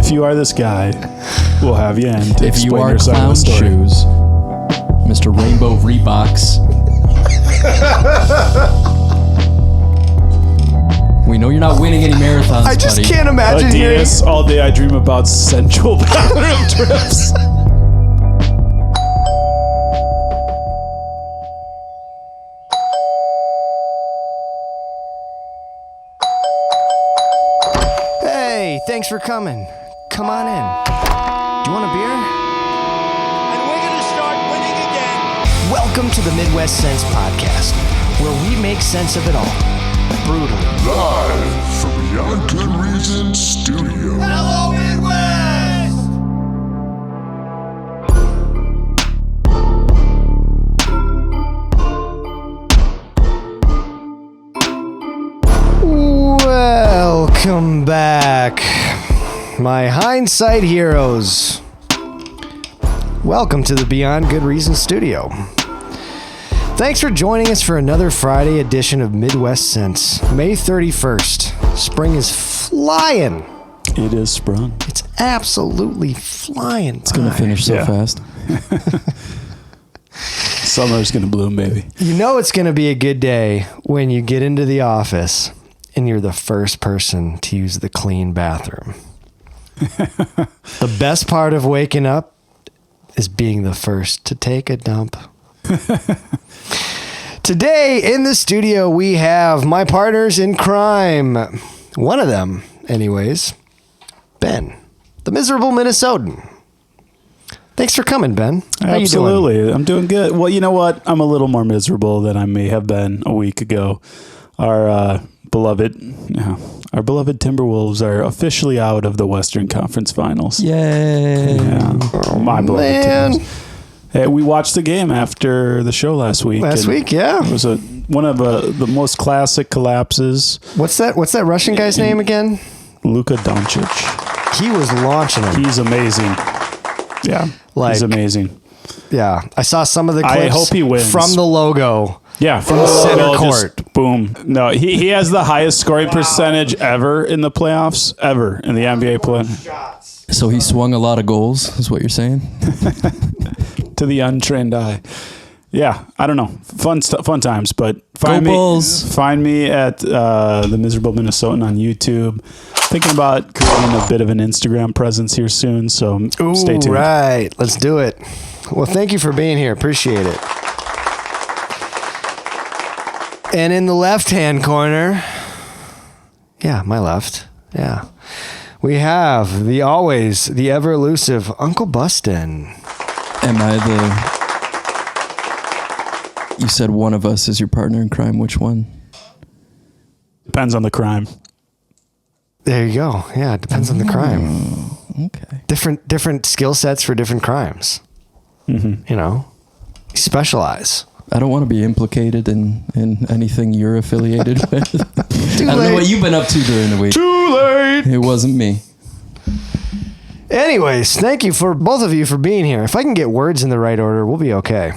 If you are this guy, we'll have you in to If you explain are your side of clown the story. shoes, Mr. Rainbow Reeboks. We know you're not winning any marathons, I just buddy. can't imagine hearing. Adidas, all day I dream about sensual bathroom trips. Hey, thanks for coming. Come on in. Do you want a beer? And we're going to start winning again. Welcome to the Midwest Sense Podcast, where we make sense of it all. Brutally. Live from Beyond Good Reason Studio. Hello, Midwest! Welcome back, my hindsight heroes. Welcome to the Beyond Good Reason Studio. Thanks for joining us for another Friday edition of Midwest Sense. May 31st. Spring is flying. It is sprung. It's absolutely flying. It's going to finish so fast. Summer's gonna bloom, baby. You know it's going to be a good day when you get into the office and you're the first person to use the clean bathroom. The best part of waking up is being the first to take a dump. Today in the studio, we have my partners in crime. One of them, anyways, Ben, the miserable Minnesotan. Thanks for coming, Ben. How Absolutely. you doing? I'm doing good. Well, you know what? I'm a little more miserable than I may have been a week ago. Our beloved Timberwolves are officially out of the Western Conference Finals. Yay. Yeah. My beloved man. teams. Hey, we watched the game after the show last week. Last and week, yeah. It was one of the most classic collapses. What's that Russian guy's name again? Luka Doncic. He was launching him. He's amazing. Yeah. He's amazing. Yeah. I saw some of the clips I hope he wins. from the logo. Yeah, from the center just court. Boom. No, he has the highest scoring percentage ever in the playoffs, ever in the NBA play. So he swung a lot of goals, is what you're saying? To the untrained eye. Yeah, I don't know. Fun times, but find me at the Miserable Minnesotan on YouTube. Thinking about creating a bit of an Instagram presence here soon, so stay tuned. Right, let's do it. Well, thank you for being here. Appreciate it. And in the left-hand corner, yeah, my left, yeah, we have the ever elusive Uncle Bustin. Am I You said one of us is your partner in crime. Which one? Depends on the crime. There you go. Yeah, it depends on the crime. Okay. Different skill sets for different crimes. Mm-hmm. You know, specialize. I don't want to be implicated in anything you're affiliated with. Too I don't late. know what you've been up to during the week. Too late. It wasn't me. Anyways, thank you for both of you for being here. If I can get words in the right order, we'll be okay.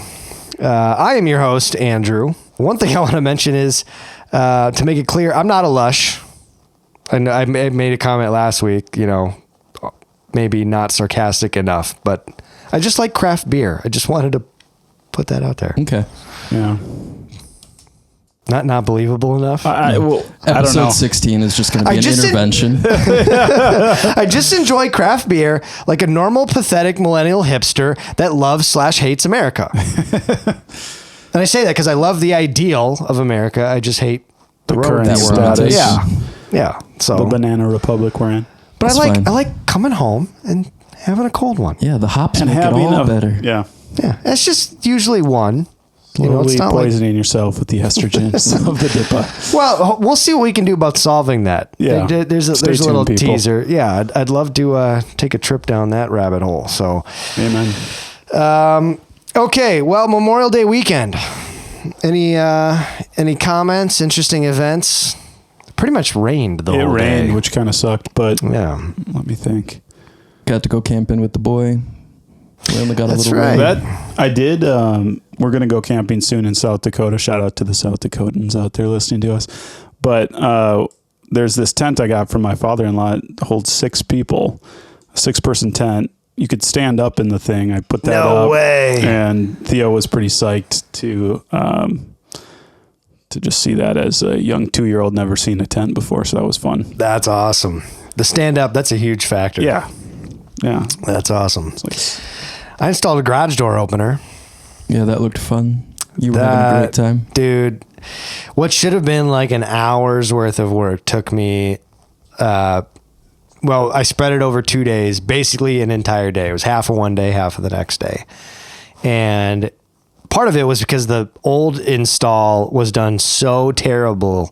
I am your host, Andrew. One thing I want to mention is, to make it clear, I'm not a lush. And I made a comment last week, you know, maybe not sarcastic enough, but I just like craft beer. I just wanted to put that out there. Okay. Yeah. Not believable enough? I don't know. Episode 16 is just going to be an intervention. I just enjoy craft beer like a normal, pathetic millennial hipster that loves/hates America. And I say that because I love the ideal of America. I just hate the road current that we're on. status. Yeah. So The banana republic we're in. But That's I fine. like coming home and having a cold one. Yeah, the hops And make it having all better. Yeah. Yeah. It's just usually one. You know, it's Slowly not poisoning yourself with the estrogens of the dippa. well, we'll see what we can do about solving that. Yeah. There's a Stay little tuned, people. teaser. Yeah. I'd love to take a trip down that rabbit hole. So, Amen. okay. Well, Memorial Day weekend. Any comments? Interesting events? Pretty much rained the It whole rained, day. which kind of sucked, but Yeah. let me think. Got to go camping with the boy. We only got That's a little right. rain. That I did. We're going to go camping soon in South Dakota. Shout out to the South Dakotans out there listening to us. But there's this tent I got from my father-in-law. It holds 6 people. 6-person tent. You could stand up in the thing. I put that up. No way. And Theo was pretty psyched to just see that as a young 2-year-old, never seen a tent before. So that was fun. That's awesome. The stand up, that's a huge factor. Yeah. Yeah. That's awesome. Like, I installed a garage door opener. Yeah, that looked fun. You were having a great time. Dude, what should have been like an hour's worth of work took me, I spread it over 2 days, basically an entire day. It was half of one day, half of the next day. And part of it was because the old install was done so terrible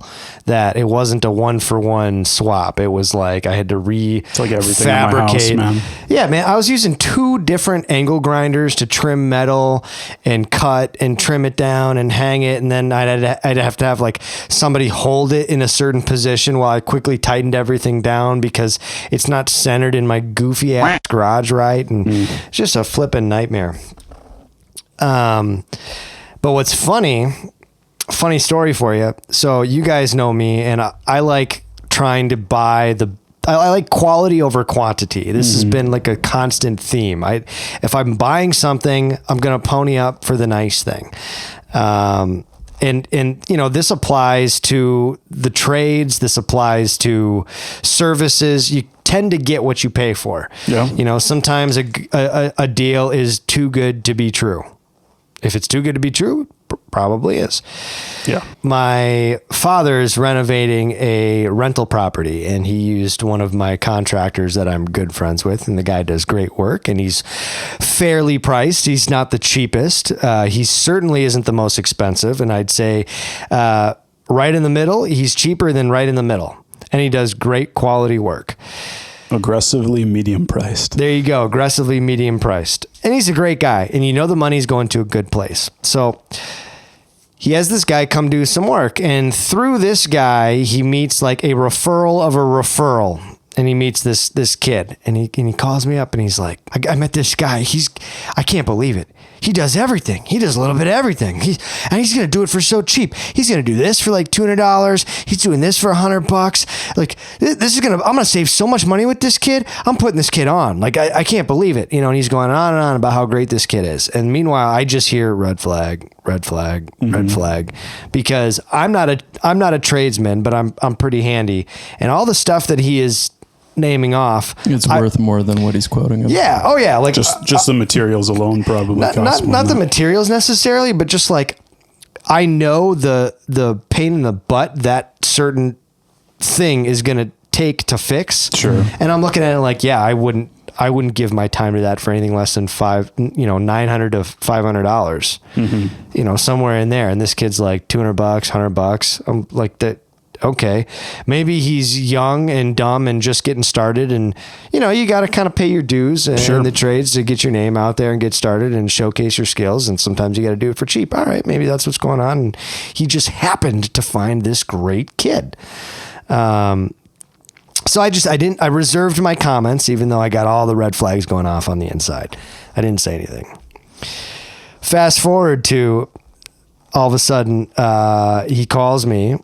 that it wasn't a 1-for-1 swap. It was like I had to it's like everything in my house, man. Yeah, man. I was using 2 different angle grinders to trim metal and cut and trim it down and hang it. And then I'd have to have like somebody hold it in a certain position while I quickly tightened everything down because it's not centered in my goofy ass garage right. And it's just a flipping nightmare. But what's funny story for you. So you guys know me and I like trying to buy I like quality over quantity. This has been like a constant theme. If I'm buying something, I'm going to pony up for the nice thing. And this applies to the trades. This applies to services. You tend to get what you pay for. Yeah. Sometimes a deal is too good to be true. If it's too good to be true, probably is. Yeah. My father's renovating a rental property and he used one of my contractors that I'm good friends with, and the guy does great work and he's fairly priced. He's not the cheapest. He certainly isn't the most expensive. And I'd say right in the middle, he's cheaper than right in the middle. And he does great quality work. Aggressively medium priced. There you go. Aggressively medium priced. And he's a great guy. And the money's going to a good place. So he has this guy come do some work. And through this guy, he meets like a referral of a referral. And he meets this kid. And he calls me up and he's like, I met this guy. I can't believe it. He does everything. He does a little bit of everything. He's going to do it for so cheap. He's going to do this for like $200. He's doing this for $100. Like I'm going to save so much money with this kid. I'm putting this kid on. Like, I can't believe it. And he's going on and on about how great this kid is. And meanwhile, I just hear red flag, red flag, red flag, because I'm not a tradesman, but I'm pretty handy. And all the stuff that he is naming off, it's worth more than what he's quoting him. Yeah. Oh yeah. Like just the materials alone probably not the materials necessarily, but just like I know the pain in the butt that certain thing is going to take to fix. Sure. And I'm looking at it like, yeah, I wouldn't give my time to that for anything less than $900 to $500, somewhere in there. And this kid's like $200, $100. I'm like that. Okay, maybe he's young and dumb and just getting started, and you got to kind of pay your dues in the trades to get your name out there and get started and showcase your skills, and sometimes you got to do it for cheap. All right, maybe that's what's going on, and he just happened to find this great kid. So I reserved my comments, even though I got all the red flags going off on the inside. I didn't say anything. Fast forward to all of a sudden, he calls me.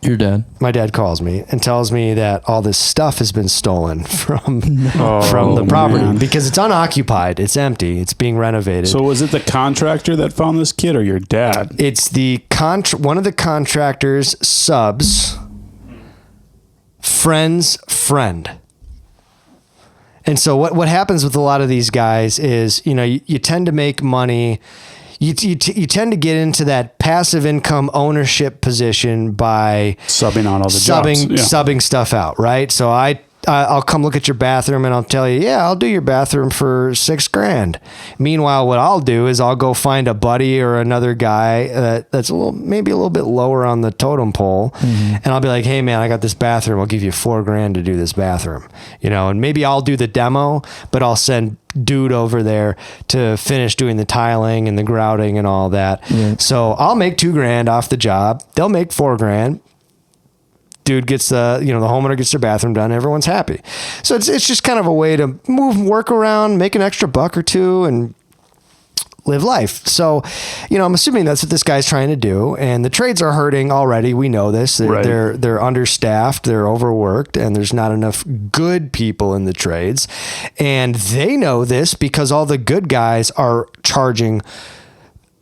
Your dad? My dad calls me and tells me that all this stuff has been stolen from the property because it's unoccupied. It's empty. It's being renovated. So was it the contractor that found this kid or your dad? It's the one of the contractor's subs, friend's friend. And so what happens with a lot of these guys is, you tend to make money. You tend to get into that passive income ownership position by subbing out all the jobs. Subbing stuff out, right? So I'll come look at your bathroom and I'll tell you, yeah, I'll do your bathroom for $6,000. Meanwhile, what I'll do is I'll go find a buddy or another guy that's maybe a little bit lower on the totem pole, and I'll be like, hey man, I got this bathroom. I'll give you $4,000 to do this bathroom, and maybe I'll do the demo, but I'll send dude over there to finish doing the tiling and the grouting and all that. So I'll make $2,000 off the job. They'll make $4,000. Dude gets the homeowner gets their bathroom done. Everyone's happy. So it's just kind of a way to move work around, make an extra buck or two. And live life. So, I'm assuming that's what this guy's trying to do. And the trades are hurting already. We know this. They're understaffed, they're overworked, and there's not enough good people in the trades. And they know this because all the good guys are charging.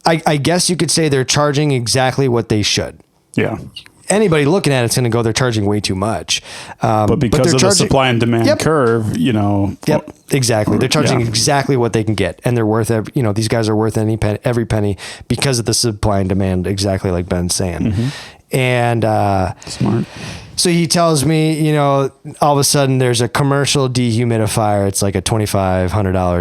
I guess you could say they're charging exactly what they should. Yeah. Anybody looking at it's going to go, they're charging way too much. But because of the supply and demand curve, Yep, exactly. They're charging exactly what they can get. And they're worth, these guys are worth every penny because of the supply and demand, exactly like Ben's saying. Mm-hmm. And smart. So he tells me, all of a sudden there's a commercial dehumidifier. It's like a $2,500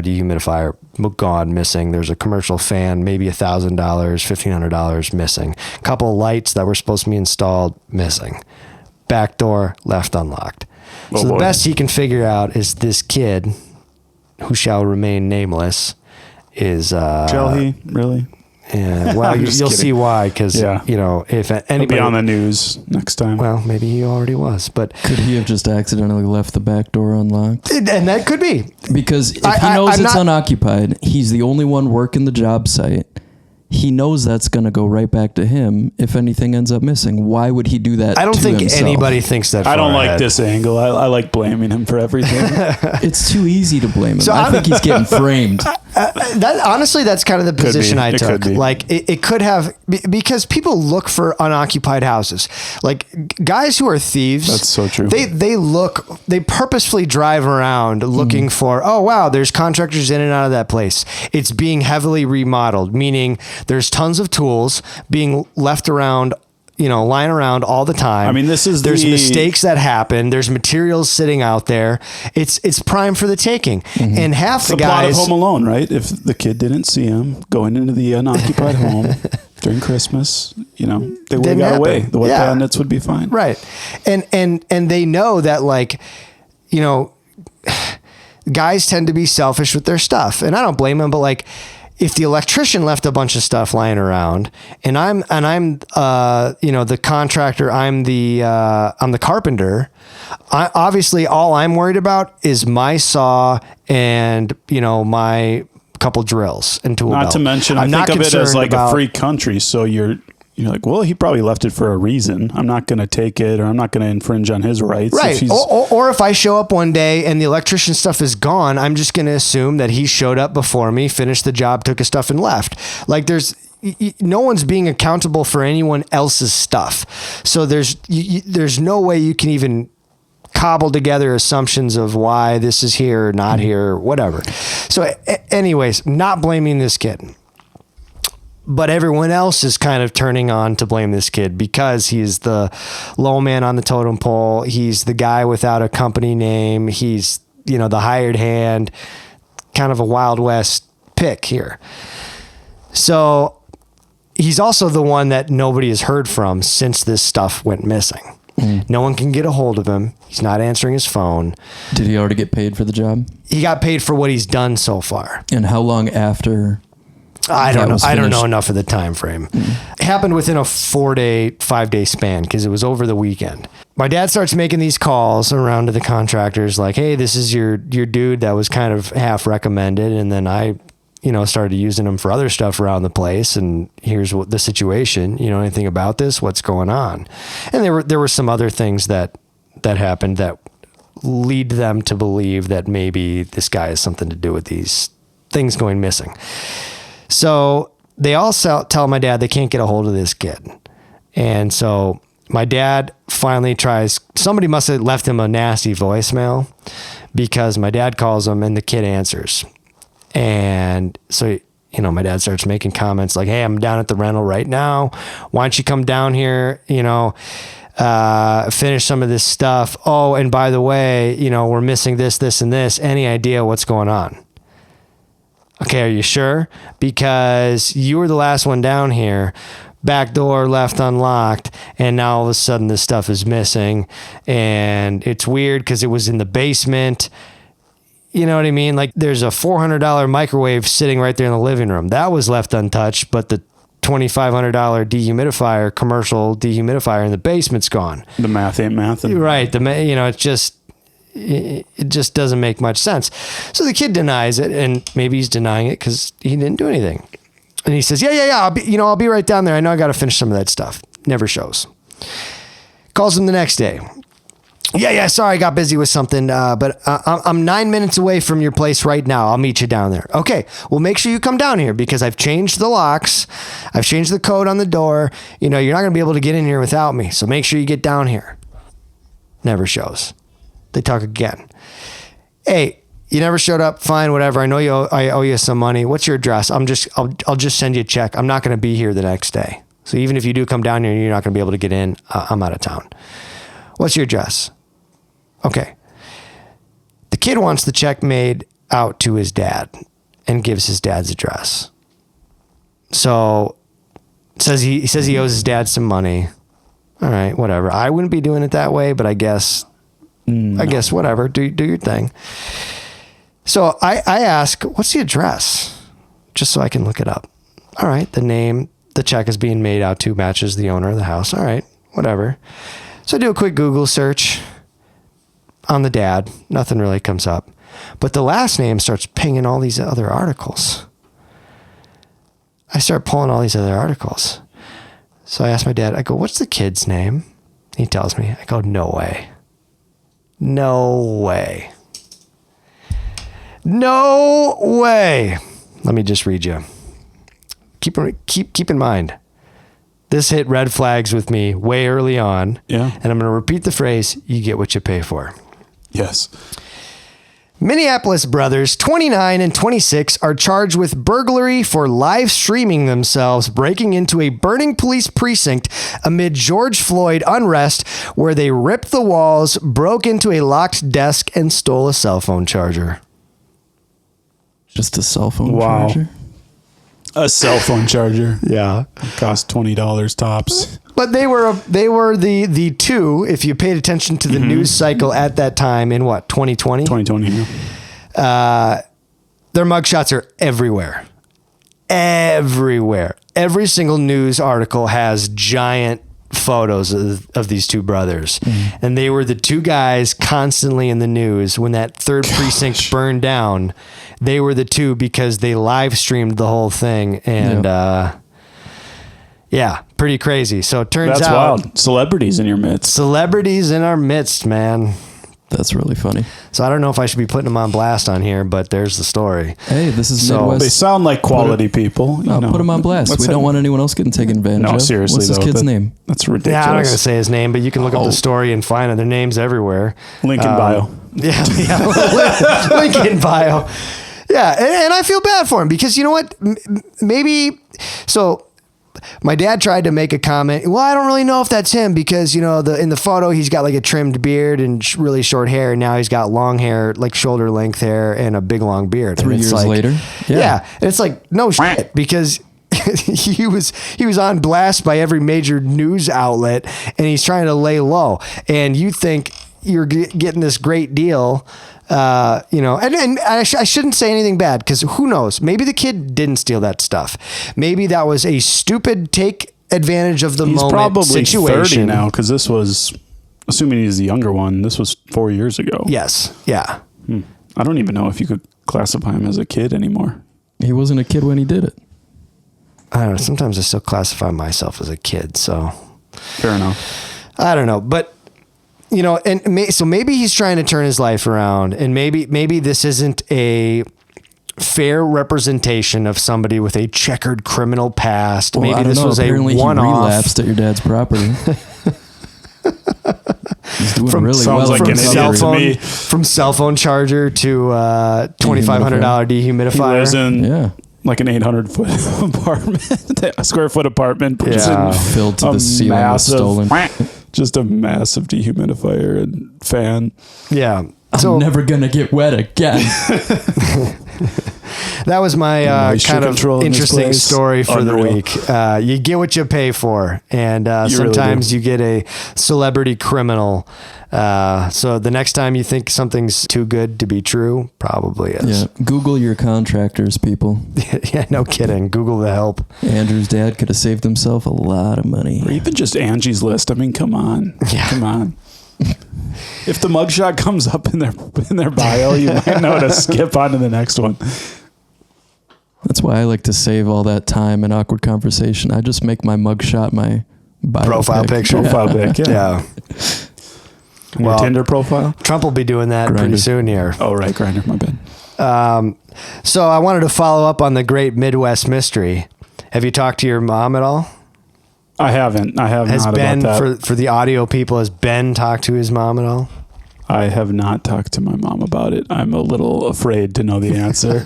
dehumidifier gone, missing. There's a commercial fan, maybe $1,000, $1,500 missing. A couple of lights that were supposed to be installed, missing. Back door left unlocked. Oh, so the boy. best he can figure out is this kid, who shall remain nameless, is... Shall he? Really? Yeah, well, you'll see why, because, if anybody... He'll be on the news next time. Well, maybe he already was, but... Could he have just accidentally left the back door unlocked? And that could be. Because if he knows it's unoccupied, he's the only one working the job site. He knows that's going to go right back to him if anything ends up missing. Why would he do that? I don't think himself? anybody thinks that. I don't like ahead. this angle. I like blaming him for everything. It's too easy to blame him. So I think he's getting framed. Honestly, that's kind of the position I took. Could be. Like it could have, because people look for unoccupied houses. Like guys who are thieves. That's so true. They purposefully drive around looking for, oh wow, there's contractors in and out of that place. It's being heavily remodeled, meaning there's tons of tools being left around, lying around all the time. I mean, there's mistakes that happen. There's materials sitting out there. It's prime for the taking. Mm-hmm. And half the guys... plot of Home Alone, right? If the kid didn't see him going into the unoccupied home during Christmas, they would have got away. The wet bandits would be fine. Right. And they know that, guys tend to be selfish with their stuff. And I don't blame them, but if the electrician left a bunch of stuff lying around and I'm the contractor, I'm the carpenter, obviously all I'm worried about is my saw and, my couple drills and tool belt. Not to mention, I think of it as like a free country. So you're like, well, he probably left it for a reason. I'm not going to take it, or I'm not going to infringe on his rights. Right. Or if I show up one day and the electrician stuff is gone, I'm just going to assume that he showed up before me, finished the job, took his stuff and left. No one's being accountable for anyone else's stuff. So there's no way you can even cobble together assumptions of why this is here or not here or whatever. So anyways, not blaming this kid. But everyone else is kind of turning on to blame this kid because he's the low man on the totem pole. He's the guy without a company name. He's, the hired hand, kind of a Wild West pick here. So he's also the one that nobody has heard from since this stuff went missing. No one can get a hold of him. He's not answering his phone. Did he already get paid for the job? He got paid for what he's done so far. And how long after... I don't know. I don't know enough of the time frame. It happened within a 5-day span because it was over the weekend. My dad starts making these calls around to the contractors like, hey, this is your dude that was kind of half recommended. And then I, started using him for other stuff around the place. And here's what the situation, anything about this, what's going on? And there were some other things that happened that lead them to believe that maybe this guy has something to do with these things going missing. So they all tell my dad they can't get a hold of this kid. And so my dad finally tries, somebody must have left him a nasty voicemail because my dad calls him and the kid answers. And so, my dad starts making comments like, hey, I'm down at the rental right now. Why don't you come down here, finish some of this stuff. Oh, and by the way, we're missing this, and this. Any idea what's going on? Okay, are you sure? Because you were the last one down here. Back door left unlocked, and now all of a sudden this stuff is missing. And it's weird because it was in the basement. You know what I mean? Like there's a $400 microwave sitting right there in the living room. That was left untouched, but the $2,500 dehumidifier, commercial dehumidifier in the basement's gone. The math ain't math. Right. It's just... it just doesn't make much sense. So the kid denies it, and maybe he's denying it because he didn't do anything. And he says, yeah, I'll be right down there. I know I got to finish some of that stuff. Never shows. Calls him the next day. Yeah, sorry, I got busy with something, but I'm 9 minutes away from your place right now. I'll meet you down there. Okay, well, make sure you come down here because I've changed the locks. I've changed the code on the door. You're not going to be able to get in here without me, so make sure you get down here. Never shows. They talk again. Hey, you never showed up. Fine, whatever. I know I owe you some money. What's your address? I'll just send you a check. I'm not going to be here the next day. So even if you do come down here and you're not going to be able to get in, I'm out of town. What's your address? Okay. The kid wants the check made out to his dad and gives his dad's address. So he says he owes his dad some money. All right, whatever. I wouldn't be doing it that way, but I guess whatever. Do your thing. So I ask, what's the address? Just so I can look it up. All right, the name the check is being made out to matches the owner of the house. All right, whatever. So I do a quick Google search on the dad. Nothing really comes up. But the last name starts pinging all these other articles. I start pulling all these other articles. So I ask my dad, I go, what's the kid's name? He tells me. I go, no way. No way. No way. Let me just read you. Keep in mind, this hit red flags with me way early on. Yeah. And I'm going to repeat the phrase, you get what you pay for. Yes. Minneapolis brothers, 29 and 26, are charged with burglary for live streaming themselves breaking into a burning police precinct amid George Floyd unrest, where they ripped the walls, broke into a locked desk, and stole a cell phone charger. Just a cell phone charger? A cell phone charger. Yeah. It cost $20 tops. But they were the two, if you paid attention to the news cycle at that time in what, 2020? 2020, yeah. Their mugshots are everywhere. Everywhere. Every single news article has giant photos of these two brothers. And they were the two guys constantly in the news when that third precinct burned down. They were the two because they live streamed the whole thing. And, yeah, pretty crazy. So it turns out... That's wild. Celebrities in your midst. Celebrities in our midst, man. That's really funny. So I don't know if I should be putting them on blast on here, but there's the story. Hey, this is So- Midwest. They sound like quality people. No, put them on blast. We don't want anyone else getting taken advantage of. No, seriously, What's this though, kid's name? That's ridiculous. Yeah, I'm not going to say his name, but you can look up the story and find it. Their names everywhere. Link in bio. Yeah. Link in bio. Yeah, and I feel bad for him because you know what? Maybe... So... My dad tried to make a comment. Well, I don't really know if that's him because, in the photo, he's got like a trimmed beard and really short hair. And now he's got long hair, like shoulder length hair and a big long beard. 3 years later. Yeah. And it's like, no shit, because he was on blast by every major news outlet and he's trying to lay low. And you think you're getting this great deal. And I shouldn't say anything bad because who knows? Maybe the kid didn't steal that stuff. Maybe that was a stupid take advantage of the He's moment probably situation. 30 now because this was, assuming he's the younger one, this was 4 years ago. Yes. Yeah. I don't even know if you could classify him as a kid anymore. He wasn't a kid when he did it. I don't know. Sometimes I still classify myself as a kid. So Fair enough. I don't know, but so maybe he's trying to turn his life around, and maybe this isn't a fair representation of somebody with a checkered criminal past. Well, maybe this was apparently a one-off. He relapsed at your dad's property. He's doing really sounds well. like from an cell idiot to phone, me. from cell phone charger to $2,500 He dehumidifier. lives in Yeah. like an 800-foot apartment, a square foot apartment. Yeah. Filled to the ceiling with stolen. Just a massive dehumidifier and fan. Yeah. I'm never going to get wet again. That was my Moisture kind of control in this interesting place. story for Unreal. the week. You get what you pay for, and sometimes you get a celebrity criminal. So the next time you think something's too good to be true, probably is. Yeah. Google your contractors, people. Yeah, no kidding. Google the help. Andrew's dad could have saved himself a lot of money. Or even just Angie's List. I mean, come on. Yeah. Come on. If the mugshot comes up in their bio, you might know to skip on to the next one. That's why I like to save all that time and awkward conversation. I just make my mugshot my bio Profile picture. Profile pic, yeah. Your Tinder profile? Trump will be doing that Grindr. pretty soon here. Oh, right, Grindr, my bad. So I wanted to follow up on the great Midwest mystery. Have you talked to your mom at all? I haven't. I have Has not Ben, about that. for the audio people, has Ben talked to his mom at all? I have not talked to my mom about it. I'm a little afraid to know the answer.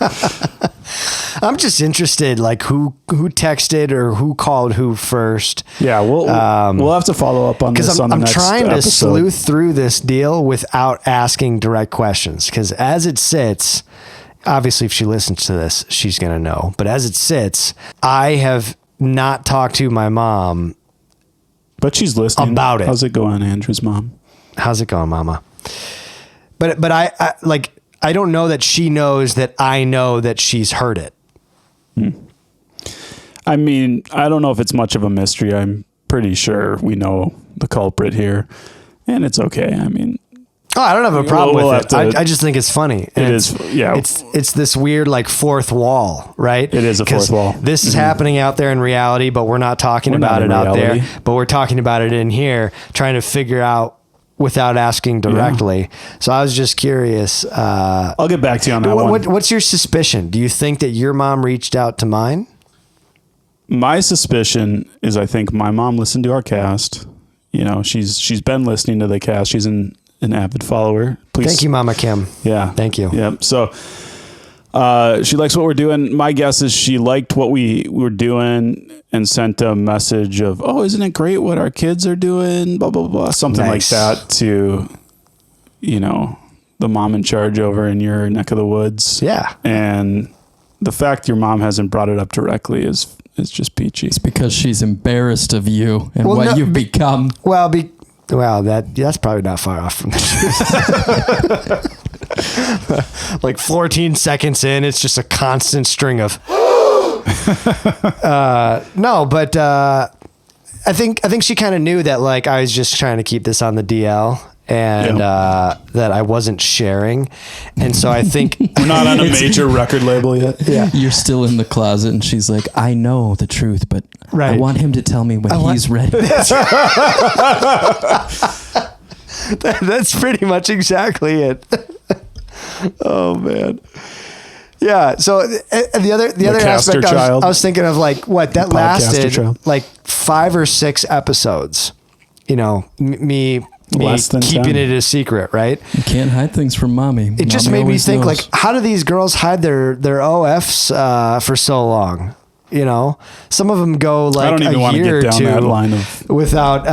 I'm just interested, like who texted or who called who first. Yeah, we'll have to follow up on this Because on the I'm next trying to episode. sleuth through this deal without asking direct questions. Because as it sits, obviously if she listens to this, she's going to know. But as it sits, I have not talked to my mom. But she's listening. About it. How's it going, Andrew's mom? How's it going, Mama? But I don't know that she knows that I know that she's heard it. I mean, I don't know if it's much of a mystery. I'm pretty sure we know the culprit here, and it's okay. I mean, Oh, I don't have a problem We'll with have it. to- I just think it's funny. And It it's, is, yeah. It's this weird like fourth wall, right? It is a 'Cause fourth wall. This is happening out there in reality, but we're not talking We're about not it in out there. reality. But we're talking about it in here, trying to figure out without asking directly. So I was just curious. I'll get back to you on that one. What's your suspicion? Do you think that your mom reached out to mine? My suspicion is I think my mom listened to our cast. You know, she's been listening to the cast. She's an avid follower. Please. Thank you, Mama Kim. Yeah. Thank you. Yep. So she likes what we're doing. My guess is she liked what we were doing and sent a message of, oh, isn't it great what our kids are doing? Blah, blah, blah. Something Nice. like that to, you know, the mom in charge over in your neck of the woods. Yeah. And the fact your mom hasn't brought it up directly is just peachy. It's because she's embarrassed of you and Well, what no, you've become. Well, that's probably not far off from the truth. Like 14 seconds in, it's just a constant string of no, but I think she kind of knew that like I was just trying to keep this on the DL and that I wasn't sharing. And so I think We're not on a major record label yet. yeah. You're still in the closet, and she's like, I know the truth, but I Right. want him to tell me when he's ready. That's pretty much exactly it. Oh man. Yeah. So the other caster aspect child. I was thinking of like what that Podcaster lasted child. like 5 or 6 episodes. You know, me Less than keeping 10. it a secret, right? You can't hide things from mommy. It just made me think like, how do these girls hide their OFs for so long? You know, some of them go like I don't even a want to year get or down that two line of. without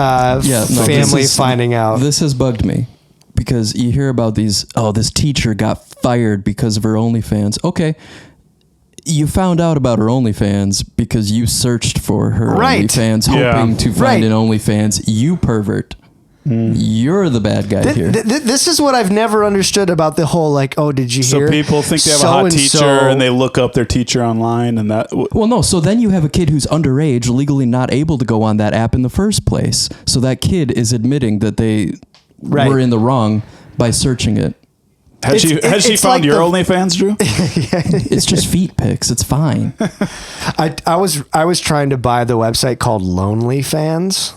family finding out. This has bugged me because you hear about these, oh, this teacher got fired because of her OnlyFans. Okay. You found out about her OnlyFans because you searched for her Right. OnlyFans, Yeah. hoping to find Right. an OnlyFans. You pervert. You're the bad guy here. This is what I've never understood about the whole like, oh, did you So hear? people think they have a hot teacher and they look up their teacher online and that. Well, no. So then you have a kid who's underage, legally not able to go on that app in the first place. So that kid is admitting that they Right. were in the wrong by searching it. Has she it's found like your the- OnlyFans, Drew? It's just feet pics. It's fine. I was trying to buy the website called Lonely Fans.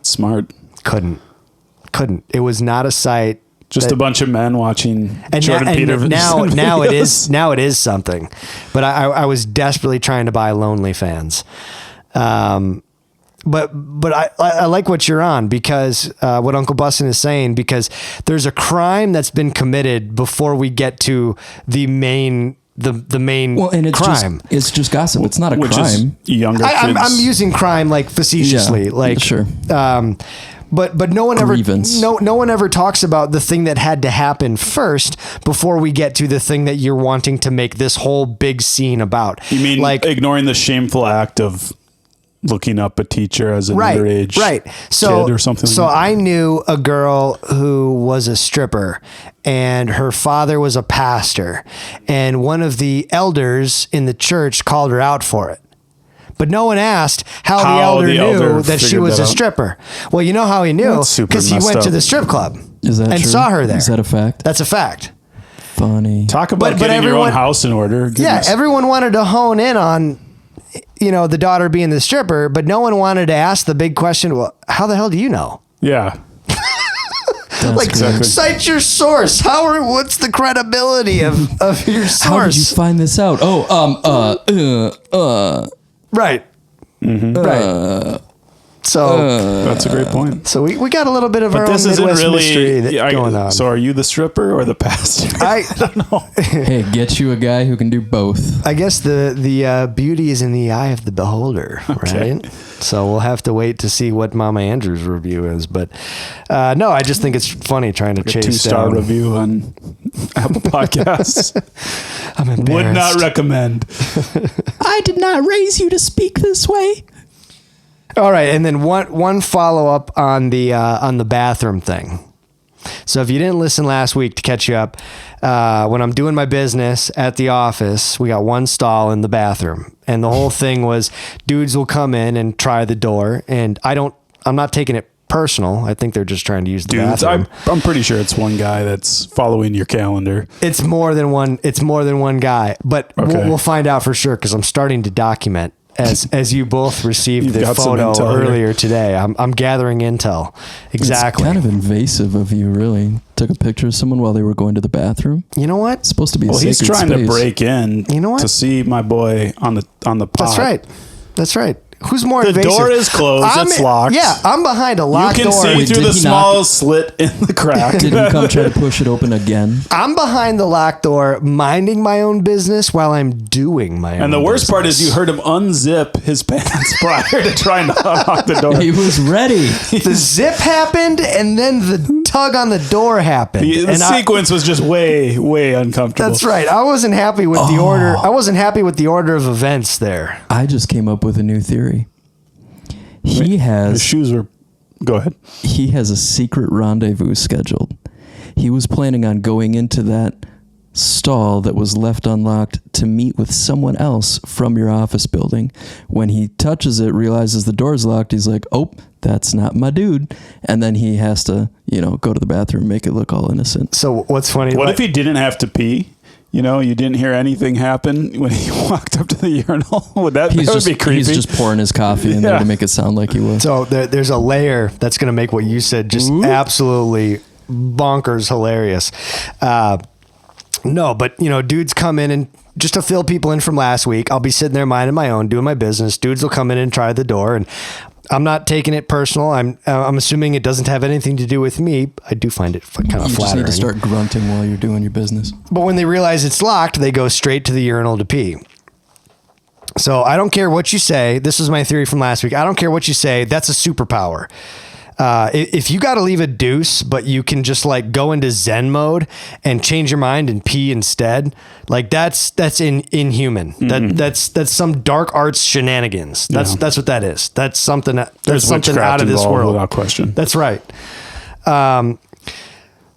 Smart. Couldn't. It was not a site. Just that- a bunch of men watching And Jordan Peterson. now videos. it is something. But I was desperately trying to buy Lonely Fans. But I like what you're on because what Uncle Bussin is saying, because there's a crime that's been committed before we get to the main Well, and it's just gossip. It's not a Which is crime. younger kids. I'm using crime like facetiously, Yeah, like sure. But no one Grievance. ever no one ever talks about the thing that had to happen first before we get to the thing that you're wanting to make this whole big scene about. You mean like ignoring the shameful act of looking up a teacher as an underage kid or something? So like that? I knew a girl who was a stripper and her father was a pastor, and one of the elders in the church called her out for it. But no one asked how the elder knew that she was a stripper. Well, you know how he knew? Because he went to the strip club and saw her there. Is that a fact? That's a fact. Funny. Talk about getting your own house in order. Goodness. Yeah, everyone wanted to hone in on, the daughter being the stripper, but no one wanted to ask the big question, well, how the hell do you know? Yeah. Like, cite your source. What's the credibility of your source? How did you find this out? Right. Mm-hmm. Right. So that's a great point. So we got a little bit of our own Midwest mystery going on. So are you the stripper or the pastor? I don't know. Hey, get you a guy who can do both. I guess the beauty is in the eye of the beholder, right? So we'll have to wait to see what Mama Andrew's review is. But no, I just think it's funny trying to chase 2-star review on Apple Podcasts. I'm embarrassed. Would not recommend. I did not raise you to speak this way. All right, and then one follow up on the bathroom thing. So if you didn't listen last week, to catch you up, when I'm doing my business at the office, we got one stall in the bathroom, and the whole thing was dudes will come in and try the door, and I'm not taking it personal. I think they're just trying to use the bathroom. I'm pretty sure it's one guy that's following your calendar. It's more than one. It's more than one guy, but we'll find out for sure because I'm starting to document. As you both received the photo earlier today, I'm gathering intel. Exactly. It's kind of invasive of you, really. Took a picture of someone while they were going to the bathroom. You know what? It's supposed to be. He's trying to break in. You know what? To see my boy on the pot. That's right. Who's more the invasive? The door is closed. It's locked. Yeah, I'm behind a locked door. You can see through the small slit in the crack. Did he come try to push it open again? I'm behind the locked door, minding my own business while I'm doing my own And the worst business. part is you heard him unzip his pants prior to trying to unlock the door. He was ready. The zip happened, and then the tug on the door happened. The sequence was just way, way uncomfortable. That's right. I wasn't happy with the order. I wasn't happy with the order of events there. I just came up with a new theory. His shoes were. Go ahead. He has a secret rendezvous scheduled. He was planning on going into that stall that was left unlocked to meet with someone else from your office building. When he touches it, realizes the door's locked, he's like, oh, that's not my dude. And then he has to, go to the bathroom, make it look all innocent. So what's funny? What if he didn't have to pee? You didn't hear anything happen when he walked up to the urinal. Would be creepy? He's just pouring his coffee in there to make it sound like he was. So there's a layer that's going to make what you said just absolutely bonkers hilarious. No, but dudes come in and just to fill people in from last week, I'll be sitting there minding my own, doing my business. Dudes will come in and try the door, and I'm not taking it personal. I'm assuming it doesn't have anything to do with me. I do find it kind of flattering. You just need to start grunting while you're doing your business. But when they realize it's locked, they go straight to the urinal to pee. So I don't care what you say. This is my theory from last week. I don't care what you say. That's a superpower. If you got to leave a deuce, but you can just go into Zen mode and change your mind and pee instead, that's inhuman. Mm-hmm. That's some dark arts shenanigans. That's what that is. That's something out of this world without question. That's right.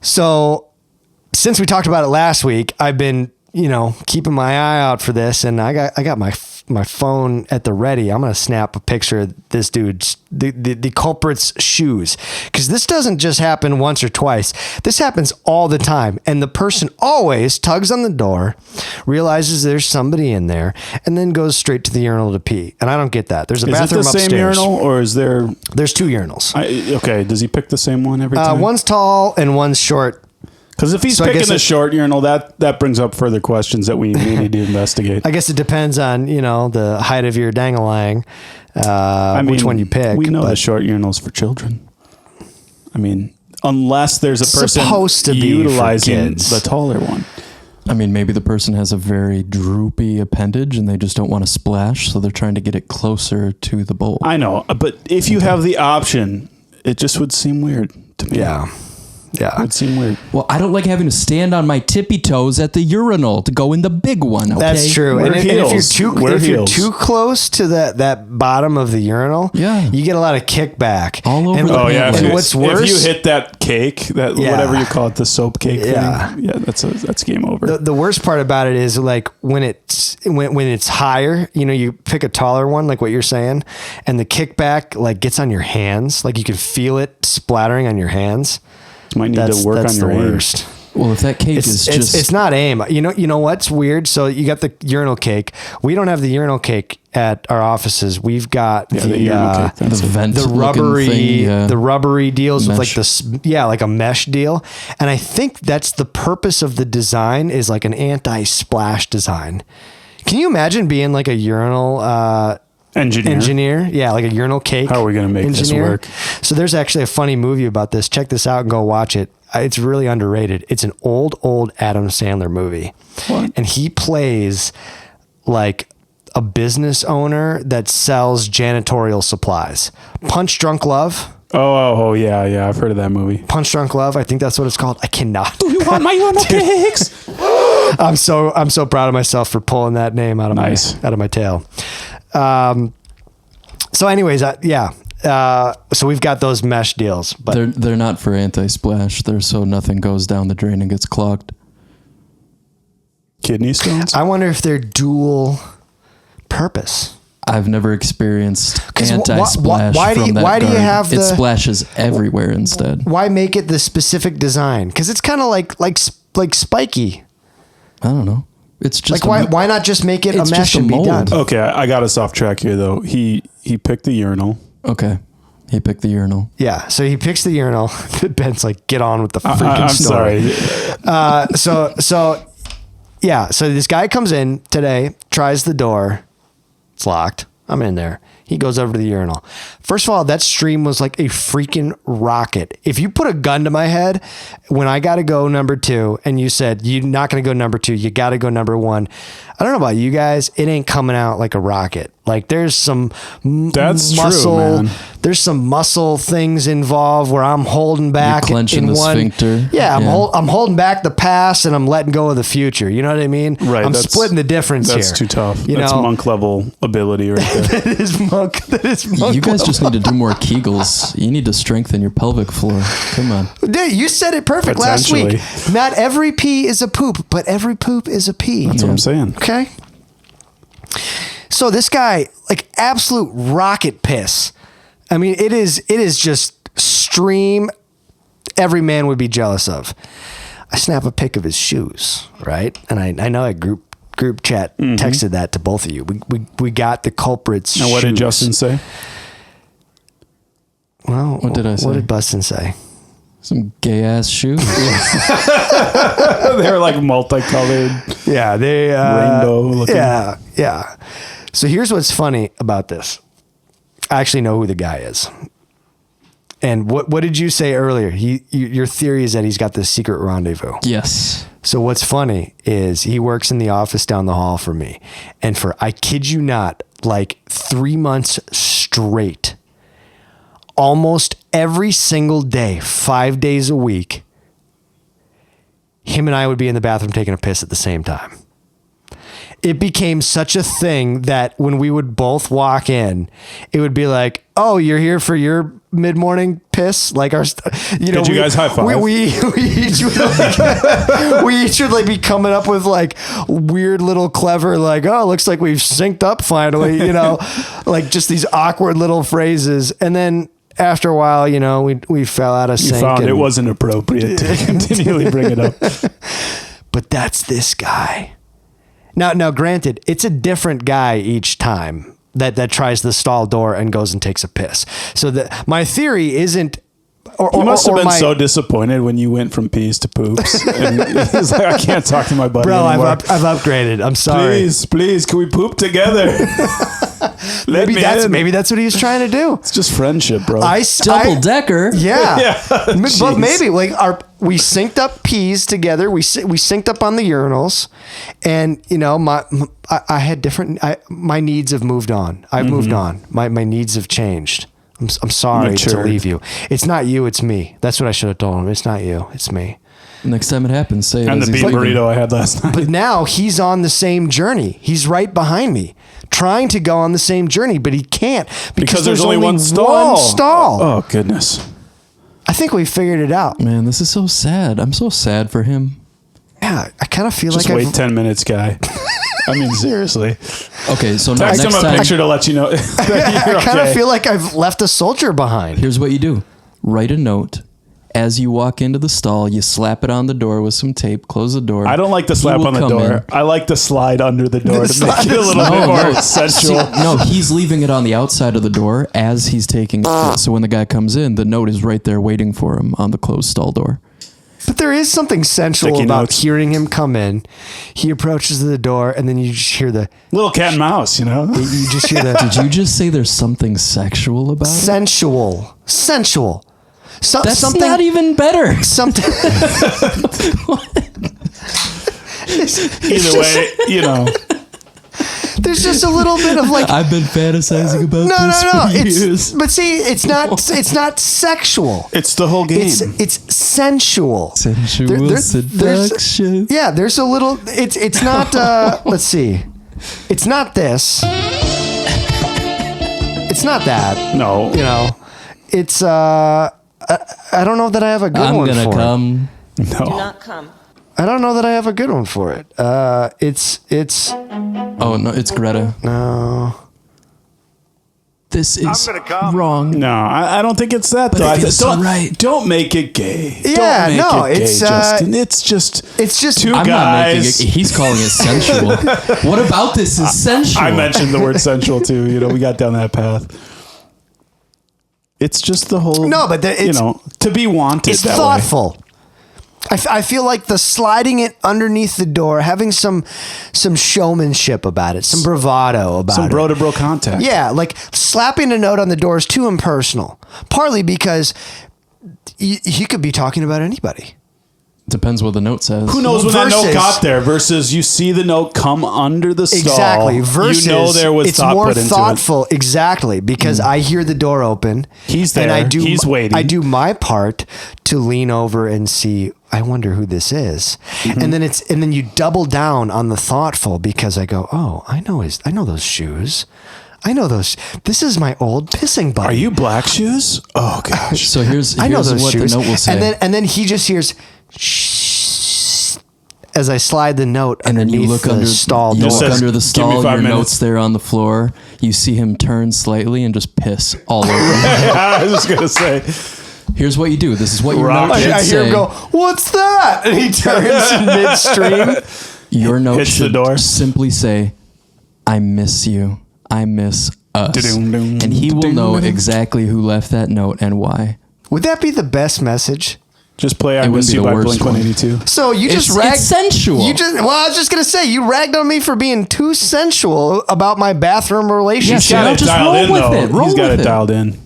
So since we talked about it last week, I've been keeping my eye out for this, and I got my phone at the ready. I'm going to snap a picture of this dude's, the culprit's shoes. Because this doesn't just happen once or twice. This happens all the time. And the person always tugs on the door, realizes there's somebody in there, and then goes straight to the urinal to pee. And I don't get that. There's a bathroom upstairs. Is it the same urinal, or is there... There's two urinals. Okay, does he pick the same one every time? One's tall and one's short. Because if he's picking the short urinal, that brings up further questions that we need to investigate. I guess it depends on, the height of your dang-a-lang, which one you pick. We know the short urinal's for children. Unless there's a person supposed to be utilizing the taller one. Maybe the person has a very droopy appendage and they just don't want to splash, so they're trying to get it closer to the bowl. I know, but if you have the option, it just would seem weird to me. Yeah. Yeah. It seemed weird. Well, I don't like having to stand on my tippy toes at the urinal to go in the big one. Okay? That's true. Wear And if heels. Wear you're heels. too close to that bottom of the urinal, Yeah. you get a lot of kickback. All over and, the Oh yeah, And And what's worse, if you hit that cake, that Yeah. whatever you call it, the soap cake Yeah. thing, that's game over. the worst part about it is like when it's higher, you pick a taller one, like what you're saying, and the kickback like gets on your hands, like you can feel it splattering on your hands. Might need That's to work on the your aim. worst. Well, if that cake is just It's not aim. You know what's weird? So you got the urinal cake. We don't have the urinal cake at our offices. We've got the urinal cake. the vent, the rubbery, thing, yeah. the rubbery deals with like Mesh. this, like a mesh deal. And I think that's the purpose of the design, is like an anti-splash design. Can you imagine being like a urinal engineer? Yeah, like a urinal cake. How are we gonna make this work? So there's actually a funny movie about this. Check this out and go watch it. It's really underrated. It's an old Adam Sandler movie. What? And he plays like a business owner that sells janitorial supplies. Punch Drunk Love. Oh yeah, I've heard of that movie. Punch Drunk Love. I think that's what it's called. I cannot. Do you want my urinal cakes? I'm so proud of myself for pulling that name out of my tail. So anyways, so we've got those mesh deals, but they're not for anti-splash. They're so nothing goes down the drain and gets clogged. Kidney stones? I wonder if they're dual purpose. I've never experienced 'Cause anti-splash why do from you- that why do you guard. have It the- splashes everywhere instead. Why make it the specific design? Because it's kind of like spiky. I don't know. It's just Like why not just make it a It's mesh just a and be mold. done? Okay, I got us off track here though. He picked the urinal. Okay, he picked the urinal. Yeah, so he picks the urinal. Ben's like, get on with the freaking I'm story. sorry. So this guy comes in today, tries the door. It's locked. I'm in there. He goes over to the urinal. First of all, that stream was like a freaking rocket. If you put a gun to my head when I got to go number 2 and you said you're not going to go number 2, you got to go number 1. I don't know about you guys. It ain't coming out like a rocket. Like there's some That's muscle. true, man. There's some muscle things involved where I'm holding back. clenching in the one, sphincter. Yeah, Yeah. I'm holding back the past and I'm letting go of the future. You know what I mean? Right. I'm that's- splitting the difference here. That's too tough. You That's know, monk level ability right there. that is monk. That is monk. You guys just level. need to do more Kegels. You need to strengthen your pelvic floor. Come on. Dude, you said it perfect last week. Potentially. Not every pee is a poop, but every poop is a pee. That's what I'm saying. Okay. So this guy, like absolute rocket piss. I mean, it is just stream every man would be jealous of. I snap a pic of his shoes, right? And I know I group chat texted that to both of you. We got the culprit's And what did shoes. Justin say? Well, What did I say? What did Bustin say? Some gay ass shoes. They were like multicolored. Yeah, they Rainbow looking. Yeah. So here's what's funny about this. I actually know who the guy is. And what did you say earlier? Your theory is that he's got this secret rendezvous. Yes. So what's funny is he works in the office down the hall from me. And for, I kid you not, like 3 months straight, almost every single day, 5 days a week, him and I would be in the bathroom taking a piss at the same time. It became such a thing that when we would both walk in, it would be like, "Oh, you're here for your mid-morning piss?" Like our, Did you guys high five? We each would like, we each would like be coming up with like weird little clever like, "Oh, looks like we've synced up finally," like just these awkward little phrases, and then after a while, we fell out of You sync. found and- it wasn't appropriate to continually bring it up. But that's this guy. Now, granted, it's a different guy each time that tries the stall door and goes and takes a piss. So my theory isn't. He must have been so disappointed when you went from peas to poops. And he's like, I can't talk to my buddy Bro, anymore. I've upgraded. I'm sorry. Please, can we poop together? Maybe that's what he was trying to do. It's just friendship, bro. Double decker. Yeah. But Jeez. maybe like we synced up peas together. We synced up on the urinals, and I had different. My needs have moved on. I've moved on. My needs have changed I'm sorry to Matured. leave you. It's not you, it's me. That's what I should have told him. It's not you, it's me. Next time it happens, say it. And as the he's beef leaving. burrito I had last night. But now he's on the same journey. He's right behind me, trying to go on the same journey, but he can't because there's only one stall. Oh, goodness. I think we figured it out. Man, this is so sad. I'm so sad for him. Yeah, I kind of feel Just like wait 10 minutes, guy. I mean, seriously. Okay, so now Text him next a time, picture to let you know. that you're I kind of okay. feel like I've left a soldier behind. here's what you do. Write a note. As you walk into the stall, you slap it on the door with some tape, close the door. I don't like the He slap will on the come door. in. I like the slide under the door to make it a little No, bit more no. sensual. See, no, he's leaving it on the outside of the door as he's taking it. So when the guy comes in, the note is right there waiting for him on the closed stall door. But there is something sensual Sticky about notes. hearing him come in. He approaches the door, and then you just hear the. Little cat and mouse, you know? You just hear the Did you just say there's something sexual about it? sensual. That's something. not even better. Something. Either way, you know. There's just a little bit of like. I've been fantasizing about No. this for years. But see, it's not sexual. It's the whole game. It's sensual. Sensual there's- seduction. Yeah, there's a little. It's not. Let's see. It's not this. It's not that. No. You know. It's. I don't know that I have a good I'm one gonna for come. Do No. not come. it. I don't know that I have a good one for it. It's. Oh no, it's Greta. No. This is gonna come. wrong. No, I don't think it's that, But though. it feels so right. Don't make it gay. Yeah, don't make no, it gay, it's, Justin. It's just It's just. two I'm not making guys. it. He's calling it sensual. What about this is sensual? I mentioned the word sensual, too. You know, we got down that path. It's just the whole... No, but you know, to be wanted It's that way. thoughtful. I feel like the sliding it underneath the door, having some showmanship about it, some bravado about Some it. bro-to-bro contact. Yeah, like slapping a note on the door is too impersonal. Partly because he could be talking about anybody. Depends what the note says. Who knows when that note Versus- got there versus you see the note come under the stall. Exactly. Versus you know there was it's thought more put into thoughtful. Exactly. Because I hear the door open. He's And there. He's waiting. I do my part to lean over and see, I wonder who this is. Mm-hmm. And then you double down on the thoughtful because I go, oh, I know those shoes. I know those. This is my old pissing buddy. Are you Black Shoes? Oh, gosh. So here's I know those what shoes. the note will say. And then he just hears shh as I slide the note And then underneath you look the under stall you door. look says, under the "Give me stall. 5 Your minutes." note's there on the floor. You see him turn slightly and just piss all over. I was just going to say. Here's what you do. This is what your Rock. note should I hear say. him go, "What's that?" And he turns in midstream. Your note Hits the should door. simply say, "I miss you. I miss us," Da-dum-dum, and he will know da-dum-dum. exactly who left that note and why. Would that be the best message? Just play I It wouldn't Miss be You the by worst Blink-182. So you just It's ragged. sensual. Well, I was just gonna say you ragged on me for being too sensual about my bathroom relationship. Yes, Got no, it just dialed roll in, with though. it. Roll He's got with it it. dialed in.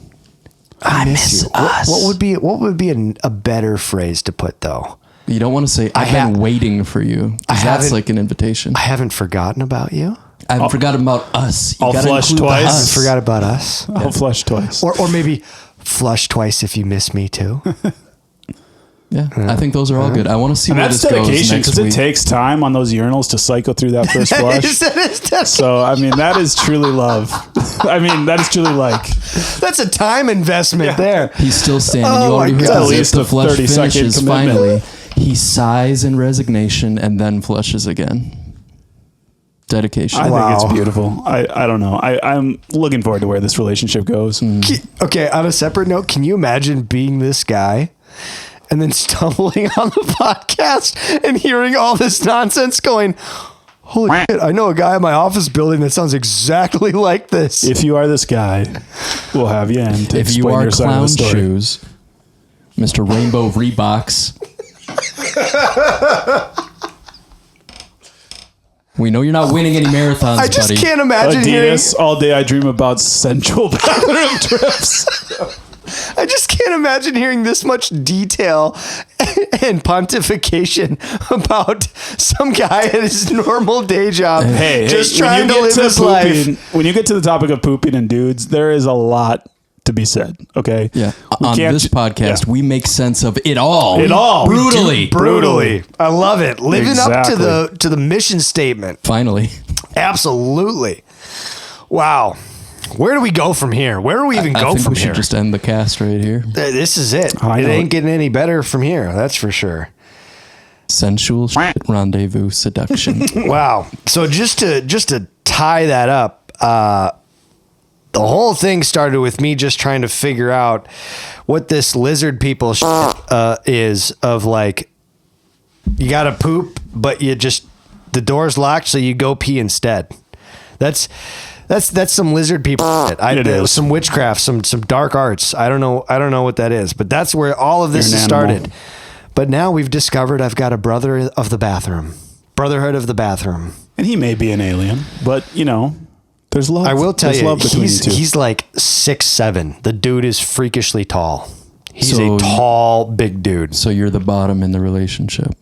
I miss you. us. What would be a better phrase to put though? You don't want to say, "I've have- been waiting for you." 'cause I that's haven't- like an invitation. I haven't forgotten about you. I haven't forgotten about us. You I'll gotta flush include the twice. us. Forgot about us. I'll flush twice. Or maybe flush twice if you miss me too. Yeah, I think those are all good. I want to see And where that's this goes dedication next because it week. takes time on those urinals to cycle through that first flush. That's So, I mean, that is truly love. I mean, that is truly like. a time investment there. He's still standing. Oh You my already heard God. this. At If least the a flush 30-second finishes commitment. finally. He sighs in resignation and then flushes again. Dedication. I Wow. think it's beautiful. I don't know. I'm looking forward to where this relationship goes. Okay, on a separate note, can you imagine being this guy and then stumbling on the podcast and hearing all this nonsense going, holy shit, I know a guy in my office building that sounds exactly like this. If you are this guy, we'll have you in to If you explain are your side of clown the story. shoes, Mr. Rainbow Reeboks. We know you're not winning any marathons, I just buddy. can't imagine hearing Adidas, all day I dream about sensual bathroom trips. I just can't imagine hearing this much detail and pontification about some guy at his normal day job Hey, just when trying you to get live to his pooping, life. when you get to the topic of pooping and dudes, there is a lot to be said. Okay. Yeah. We On can't this podcast, we make sense of it all. It all. Brutally. Brutally. I love it. Living up Exactly. to the mission statement. Finally. Absolutely. Wow. Where do we go from here? Where do we even I go think from we here? should just end the cast right here. This is it. I It know ain't it. getting any better from here. That's for sure. Sensual shit, rendezvous, seduction. Wow. So just to tie that up, the whole thing started with me just trying to figure out what this lizard people is of like, you got to poop, but the door's locked, so you go pee instead. That's some lizard people shit. It is. Some witchcraft, some dark arts. I don't know what that is, but that's where all of this You're an started. animal. But now we've discovered I've got a brother of the bathroom. Brotherhood of the bathroom. And he may be an alien, but there's love. I will tell There's you, love between you two. he's like 6'7". The dude is freakishly tall. He's So- a tall, big dude. So you're the bottom in the relationship,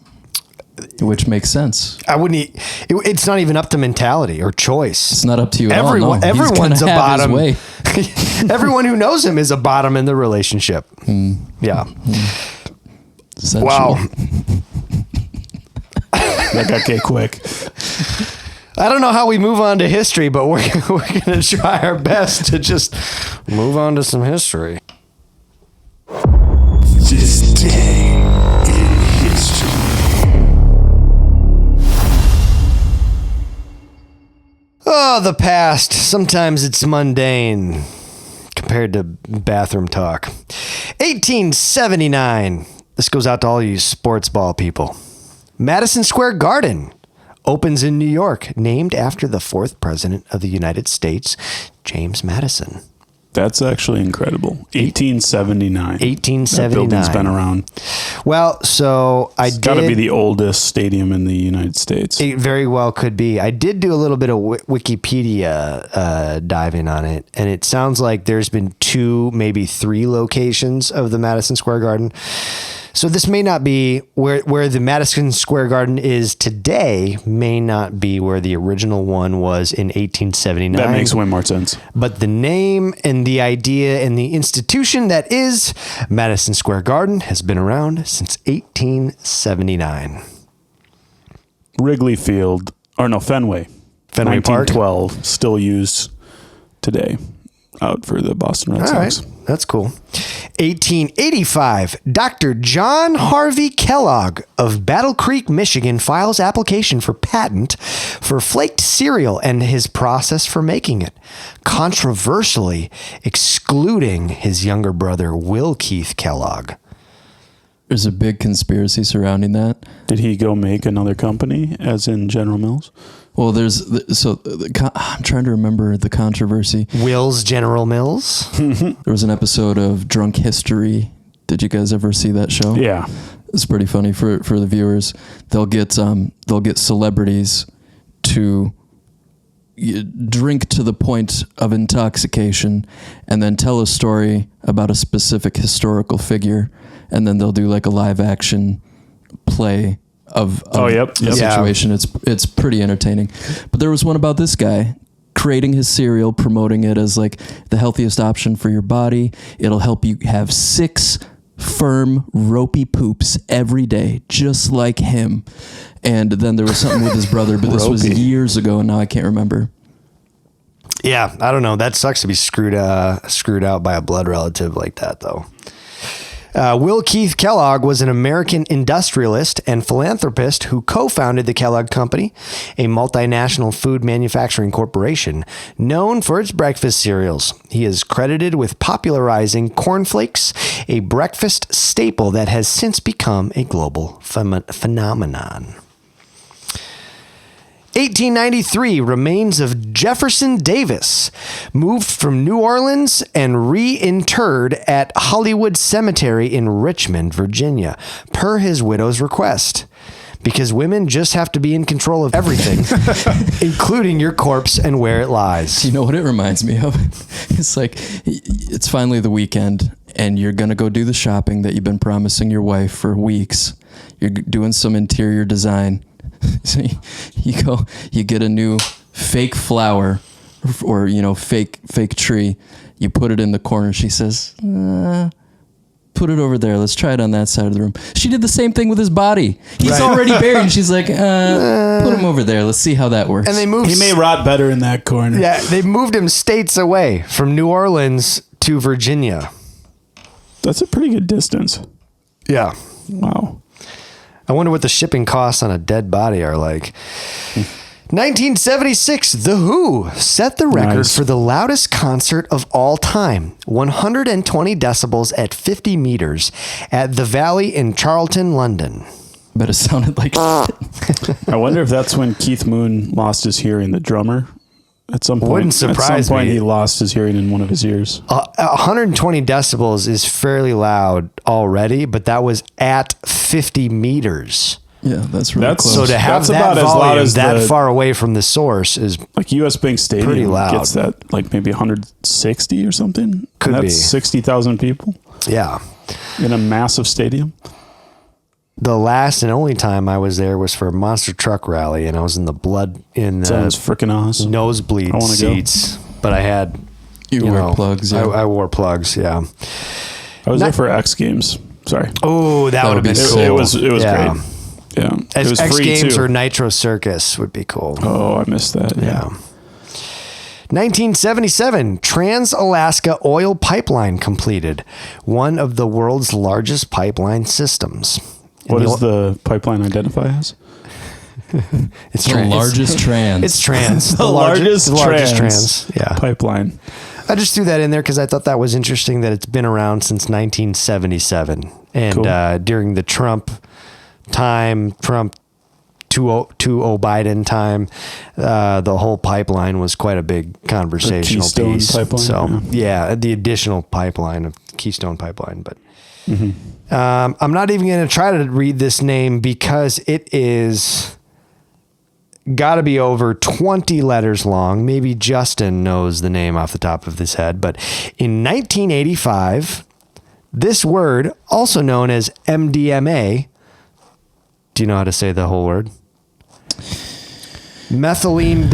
which makes sense. I wouldn't. It's not even up to mentality or choice. It's not up to you at all. No, he's Everyone's gonna a have his bottom. way. Everyone who knows him is a bottom in the relationship. Yeah. Sensual. Wow. That got gay quick. I don't know how we move on to history, but we're going to try our best to just move on to some history. This day in history. Oh, the past. Sometimes it's mundane compared to bathroom talk. 1879. This goes out to all you sports ball people. Madison Square Garden opens in New York, named after the fourth president of the United States, James Madison. That's actually incredible. 1879. 1879. That building's been around. Well, so It's got to be the oldest stadium in the United States. It very well could be. I did do a little bit of Wikipedia diving on it, and it sounds like there's been 2, maybe 3 locations of the Madison Square Garden. So this may not be where the Madison Square Garden is today, may not be where the original one was in 1879. That makes way more sense. But the name and the idea and the institution that is Madison Square Garden has been around since 1879. Wrigley Field, Fenway. Fenway Park. 1912, still used today out for the Boston Red All Sox. right, that's cool. 1885, Dr. John Harvey Kellogg of Battle Creek, Michigan, files application for patent for flaked cereal and his process for making it, controversially excluding his younger brother, Will Keith Kellogg. There's a big conspiracy surrounding that. Did he go make another company, as in General Mills? Well, I'm trying to remember the controversy. Will's General Mills? There was an episode of Drunk History. Did you guys ever see that show? Yeah. It's pretty funny for the viewers. They'll get celebrities to drink to the point of intoxication and then tell a story about a specific historical figure, and then they'll do like a live action play of yep. the situation. It's pretty entertaining. But there was one about this guy creating his cereal, promoting it as like the healthiest option for your body. It'll help you have 6 firm, ropey poops every day, just like him. And then there was something with his brother, but this was years ago, and now I can't remember. Yeah, I don't know. That sucks to be screwed out by a blood relative like that, though. Will Keith Kellogg was an American industrialist and philanthropist who co-founded the Kellogg Company, a multinational food manufacturing corporation known for its breakfast cereals. He is credited with popularizing cornflakes, a breakfast staple that has since become a global phenomenon. 1893, remains of Jefferson Davis moved from New Orleans and reinterred at Hollywood Cemetery in Richmond, Virginia, per his widow's request. Because women just have to be in control of everything, including your corpse and where it lies. You know what it reminds me of? It's like, it's finally the weekend, and you're going to go do the shopping that you've been promising your wife for weeks. You're doing some interior design. So you get a new fake flower or fake tree. You put it in the corner. She says, put it over there. Let's try it on that side of the room. She did the same thing with his body. He's already buried. And she's like, put him over there. Let's see how that works. And they moved. He may rot better in that corner. Yeah, they moved him states away from New Orleans to Virginia. That's a pretty good distance. Yeah. Wow. I wonder what the shipping costs on a dead body are like. 1976, The Who set the record for the loudest concert of all time, 120 decibels at 50 meters at the Valley in Charlton, London. But it sounded like shit. I wonder if that's when Keith Moon lost his hearing, the drummer. At some point, Wouldn't surprise at some point me. he lost his hearing in one of his ears. 120 decibels is fairly loud already, but that was at 50 meters. Yeah, that's really close. So to have That's that about as loud volume as that the- far away from the source is Like US Bank Stadium Pretty loud. gets that like maybe 160 or something. Could and be. that's 60,000 people yeah. in a massive stadium. The last and only time I was there was for a monster truck rally, and I was in the Sounds freaking awesome. nosebleed I wanna go. seats. But I had You wore plugs, yeah. I wore plugs. Yeah. I was there for X Games. Sorry. Oh, that would have been be cool. It was Yeah. great. Yeah. As it was X free Games too. or Nitro Circus would be cool. Oh, I missed that. Yeah. 1977, Trans-Alaska Oil Pipeline completed, one of the world's largest pipeline systems. What does the pipeline identify as? It's the trans. largest trans. It's trans. The largest trans. Yeah. pipeline. I just threw that in there because I thought that was interesting that it's been around since 1977. And Cool. During the Trump 2-0 Biden time, the whole pipeline was quite a big conversational Keystone piece. pipeline, So yeah, the additional pipeline of Keystone Pipeline. But Mm-hmm. I'm not even going to try to read this name because it is got to be over 20 letters long. Maybe Justin knows the name off the top of his head. But in 1985, this word, also known as MDMA, do you know how to say the whole word? Methylene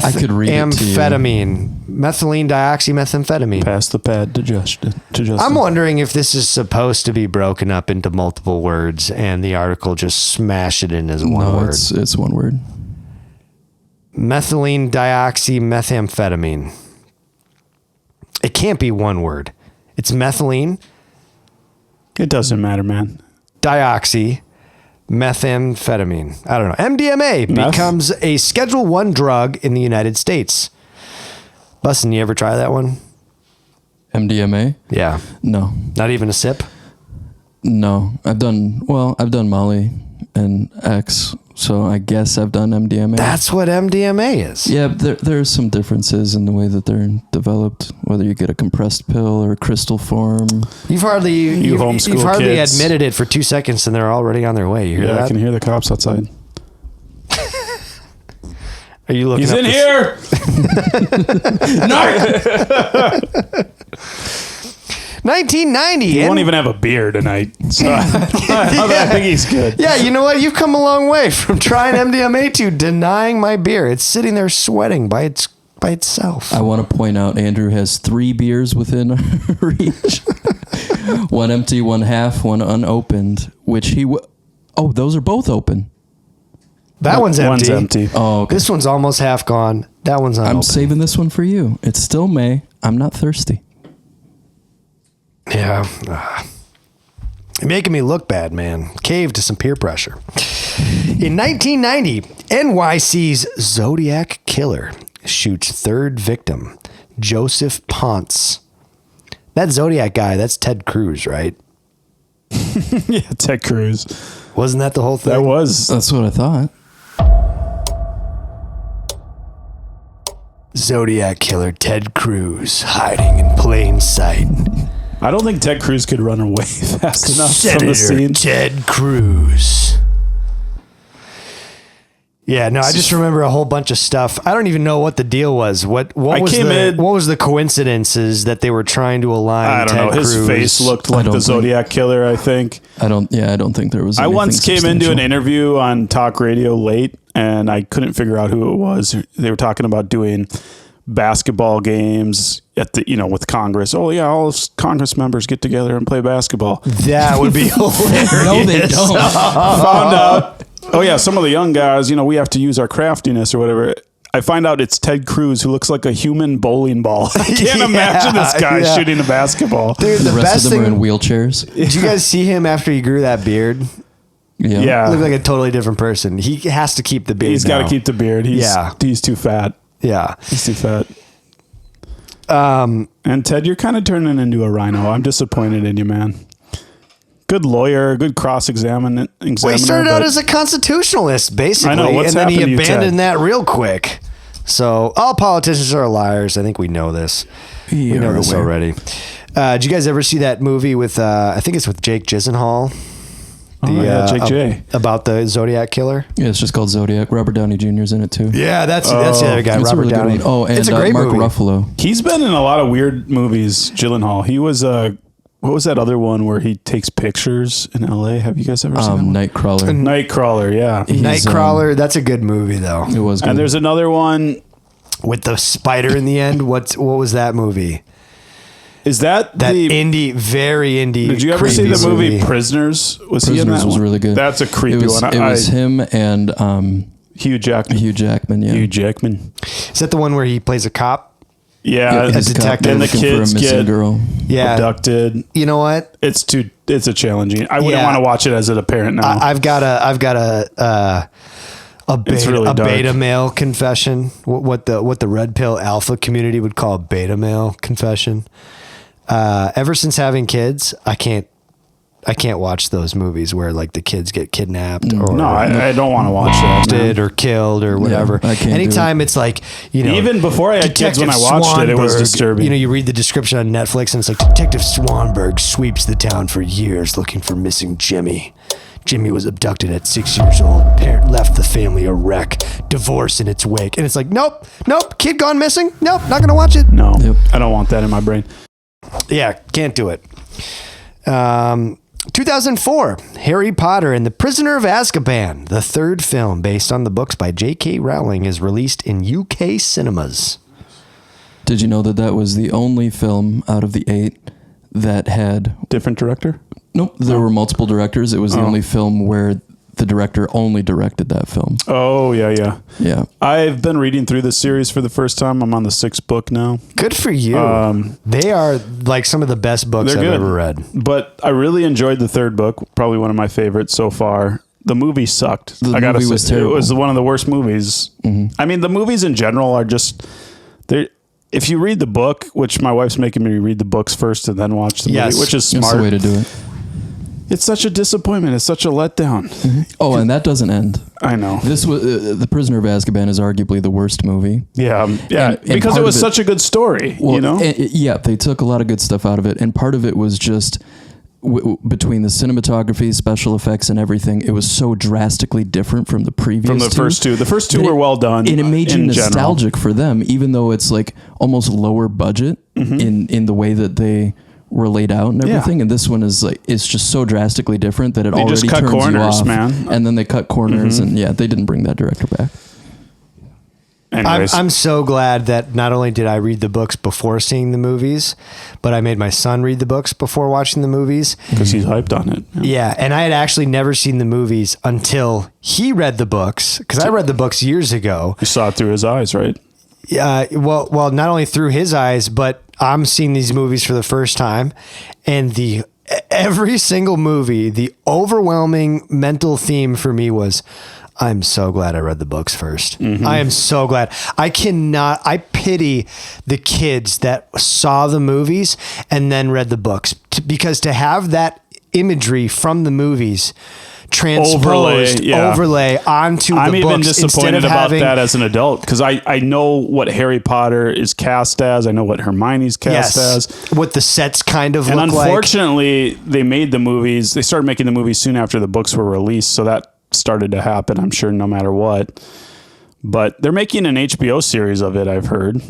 I could read it to you. methamphetamine. Methylene dioxymethamphetamine. Pass the pad to Justin. I'm wondering if this is supposed to be broken up into multiple words and the article just smash it in as one no, word. it's one word. Methylene dioxymethamphetamine. It can't be one word. It's methylene It doesn't matter, man. dioxymethamphetamine. I don't know. MDMA Meth? becomes a Schedule 1 drug in the United States. Bustin', you ever try that one? MDMA? Yeah. No. Not even a sip? No. I've done Molly and X, so I guess I've done MDMA. That's what MDMA is. Yeah, there are some differences in the way that they're developed, whether you get a compressed pill or a crystal form. You've hardly homeschool you've hardly kids. admitted it for 2 seconds and they're already on their way. You hear Yeah, that? I can hear the cops outside. Are you looking He's up in this- here. Narc! 1990. He and- won't even have a beer tonight. So I think he's good. Yeah, you know what? You've come a long way from trying MDMA to denying my beer. It's sitting there sweating by itself. I want to point out Andrew has 3 beers within reach. One empty, one half, one unopened, which oh, those are both open. That one's empty. One's empty. Oh, okay. This one's almost half gone. That one's unopened. I'm saving this one for you. It's still May. I'm not thirsty. Yeah. You're making me look bad, man. Cave to some peer pressure. In 1990, NYC's Zodiac killer shoots third victim, Joseph Ponce. That Zodiac guy, that's Ted Cruz, right? Yeah, Ted Cruz. Wasn't that the whole thing? That was. That's what I thought. Zodiac killer Ted Cruz hiding in plain sight. I don't think Ted Cruz could run away fast enough from the Senator scene. Ted Cruz. Yeah, no, I just remember a whole bunch of stuff. I don't even know what the deal was. What was the coincidences that they were trying to align? I don't know. His face looked like the Zodiac Killer, I think. I don't think there was. I once came into an interview on talk radio late, and I couldn't figure out who it was. They were talking about doing basketball games at the, with Congress. Oh yeah, all Congress members get together and play basketball. That would be hilarious. No, they don't. Found out. Oh yeah, some of the young guys, we have to use our craftiness or whatever. I find out it's Ted Cruz, who looks like a human bowling ball. I can't imagine this guy shooting a basketball. Dude, the rest best of them thing, are in wheelchairs. Did you guys see him after he grew that beard? Yeah. Looked like a totally different person. He has to keep the beard. He's got to keep the beard. He's too fat. Yeah. He's too fat. And Ted, you're kind of turning into a rhino. I'm disappointed in you, man. Good lawyer, good cross-examiner. Well, he started out as a constitutionalist, basically. I know, what's and then he happened to you, abandoned Ted? that real quick. So all politicians are liars. I think we know this. We know this already. Did you guys ever see that movie with, I think it's with Jake Gyllenhaal? Jake J. About the Zodiac Killer? Yeah, it's just called Zodiac. Robert Downey Jr.'s in it too. Yeah, that's the other guy, It's a Robert really good Downey. one. Oh, and it's a great Mark movie. Ruffalo. He's been in a lot of weird movies, Gyllenhaal. He was, what was that other one where he takes pictures in L.A.? Have you guys ever seen that? Nightcrawler. Nightcrawler, yeah. Nightcrawler, that's a good movie, though. It was good. And there's another one. With the spider in the end? What was that movie? Is that Very indie. Did you ever see the movie Prisoners? Prisoners he in that was one? really good. That's a creepy one. It was him and Hugh Jackman. Hugh Jackman, yeah. Hugh Jackman. Is that the one where he plays a cop? Yeah, he's a detective. And the looking for a kids missing get girl. Yeah. abducted. You know what? It's a challenging. I wouldn't want to watch it as a parent now. I've got a beta male confession. What the red pill alpha community would call a beta male confession. Ever since having kids, I can't watch those movies where like the kids get kidnapped or no, I don't want to watch that. or killed or whatever. I can't Anytime it's like, even before I had kids, when I Detective watched it was Swanberg, disturbing. You read the description on Netflix and it's like Detective Swanberg sweeps the town for years looking for missing Jimmy. Jimmy was abducted at 6 years old. Parent left the family a wreck. Divorce in its wake. And it's like, nope. Kid gone missing. Nope. Not going to watch it. No, Yep. I don't want that in my brain. Yeah. Can't do it. 2004, Harry Potter and the Prisoner of Azkaban, the third film based on the books by J.K. Rowling, is released in UK cinemas. Did you know that was the only film out of the 8 that had... Different director? Nope, there were multiple directors. It was the only film where the director only directed that film. Oh, yeah. Yeah. I've been reading through this series for the first time. I'm on the 6th book now. Good for you. They are like some of the best books I've ever read. But I really enjoyed the 3rd book, probably one of my favorites so far. The movie sucked. The movie was terrible. It was one of the worst movies. Mm-hmm. I mean, the movies in general are just... If you read the book, which my wife's making me read the books first and then watch the movie, which is smart. That's the way to do it. It's such a disappointment. It's such a letdown. Mm-hmm. Oh, and that doesn't end. I know. This was The Prisoner of Azkaban is arguably the worst movie. Yeah, And because it was such a good story. Well, yeah, they took a lot of good stuff out of it, and part of it was just between the cinematography, special effects, and everything. It was so drastically different from the previous. From the first two. The first two were well done, and it made you nostalgic general. For them, even though it's like almost lower budget in the way that they were laid out and everything. And this one is like, it's just so drastically different that it already just cut turns corners, you off. man. And then they cut corners, and they didn't bring that director back. I'm so glad that not only did I read the books before seeing the movies, but I made my son read the books before watching the movies. Because he's hyped on it. Yeah, and I had actually never seen the movies until he read the books, because I read the books years ago. You saw it through his eyes, right? Well, not only through his eyes, but I'm seeing these movies for the first time, and every single movie, the overwhelming mental theme for me was, I'm so glad I read the books first. Mm-hmm. I am so glad. I pity the kids that saw the movies and then read the books, because to have that imagery from the movies transposed, overlay onto the books. I'm even disappointed about that as an adult, because I know what Harry Potter is cast as. I know what Hermione's cast as. What the sets kind of and look like. And unfortunately, they started making the movies soon after the books were released, so that started to happen, I'm sure, no matter what. But they're making an HBO series of it, I've heard,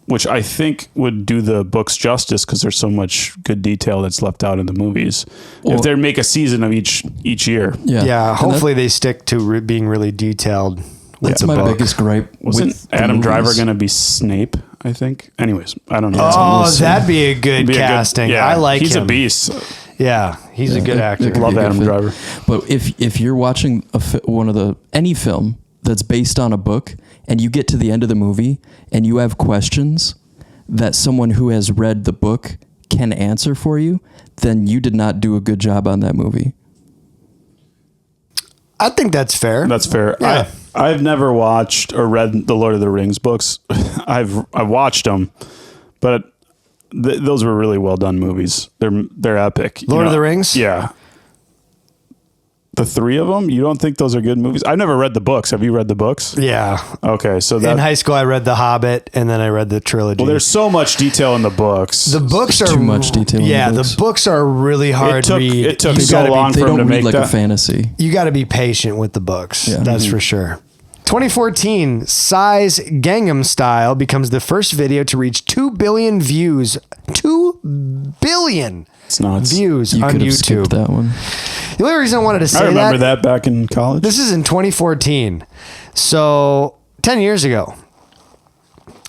which I think would do the books justice because there's so much good detail that's left out in the movies. Well, if they make a season of each year. Yeah, hopefully they stick to being really detailed. That's my biggest gripe. Wasn't Adam Driver going to be Snape, I think? Anyways, I don't know. Oh, that'd be a good casting. I like him. He's a beast. Yeah, he's a good actor. Love Adam Driver. But if you're watching any film that's based on a book and you get to the end of the movie and you have questions that someone who has read the book can answer for you, then you did not do a good job on that movie. I think that's fair. That's fair. Yeah. I've never watched or read the Lord of the Rings books. I've watched them, but those were really well done movies. They're epic. Lord of the Rings? Yeah. The three of them? You don't think those are good movies? I've never read the books. Have you read the books? Yeah. Okay, so in high school I read The Hobbit and then I read the trilogy. Well, there's so much detail in the books. The books There's are too much detail. Yeah, in the books. the books are really hard read. It took so long They for them don't to read make like that. a fantasy. You got to be patient with the books. Yeah. That's for sure. 2014, Psy's Gangnam Style becomes the first video to reach 2 billion views. 2 billion It's nuts. views You on could have YouTube. skipped that one. The only reason I wanted to say I remember that back in college. this is in 2014. So 10 years ago.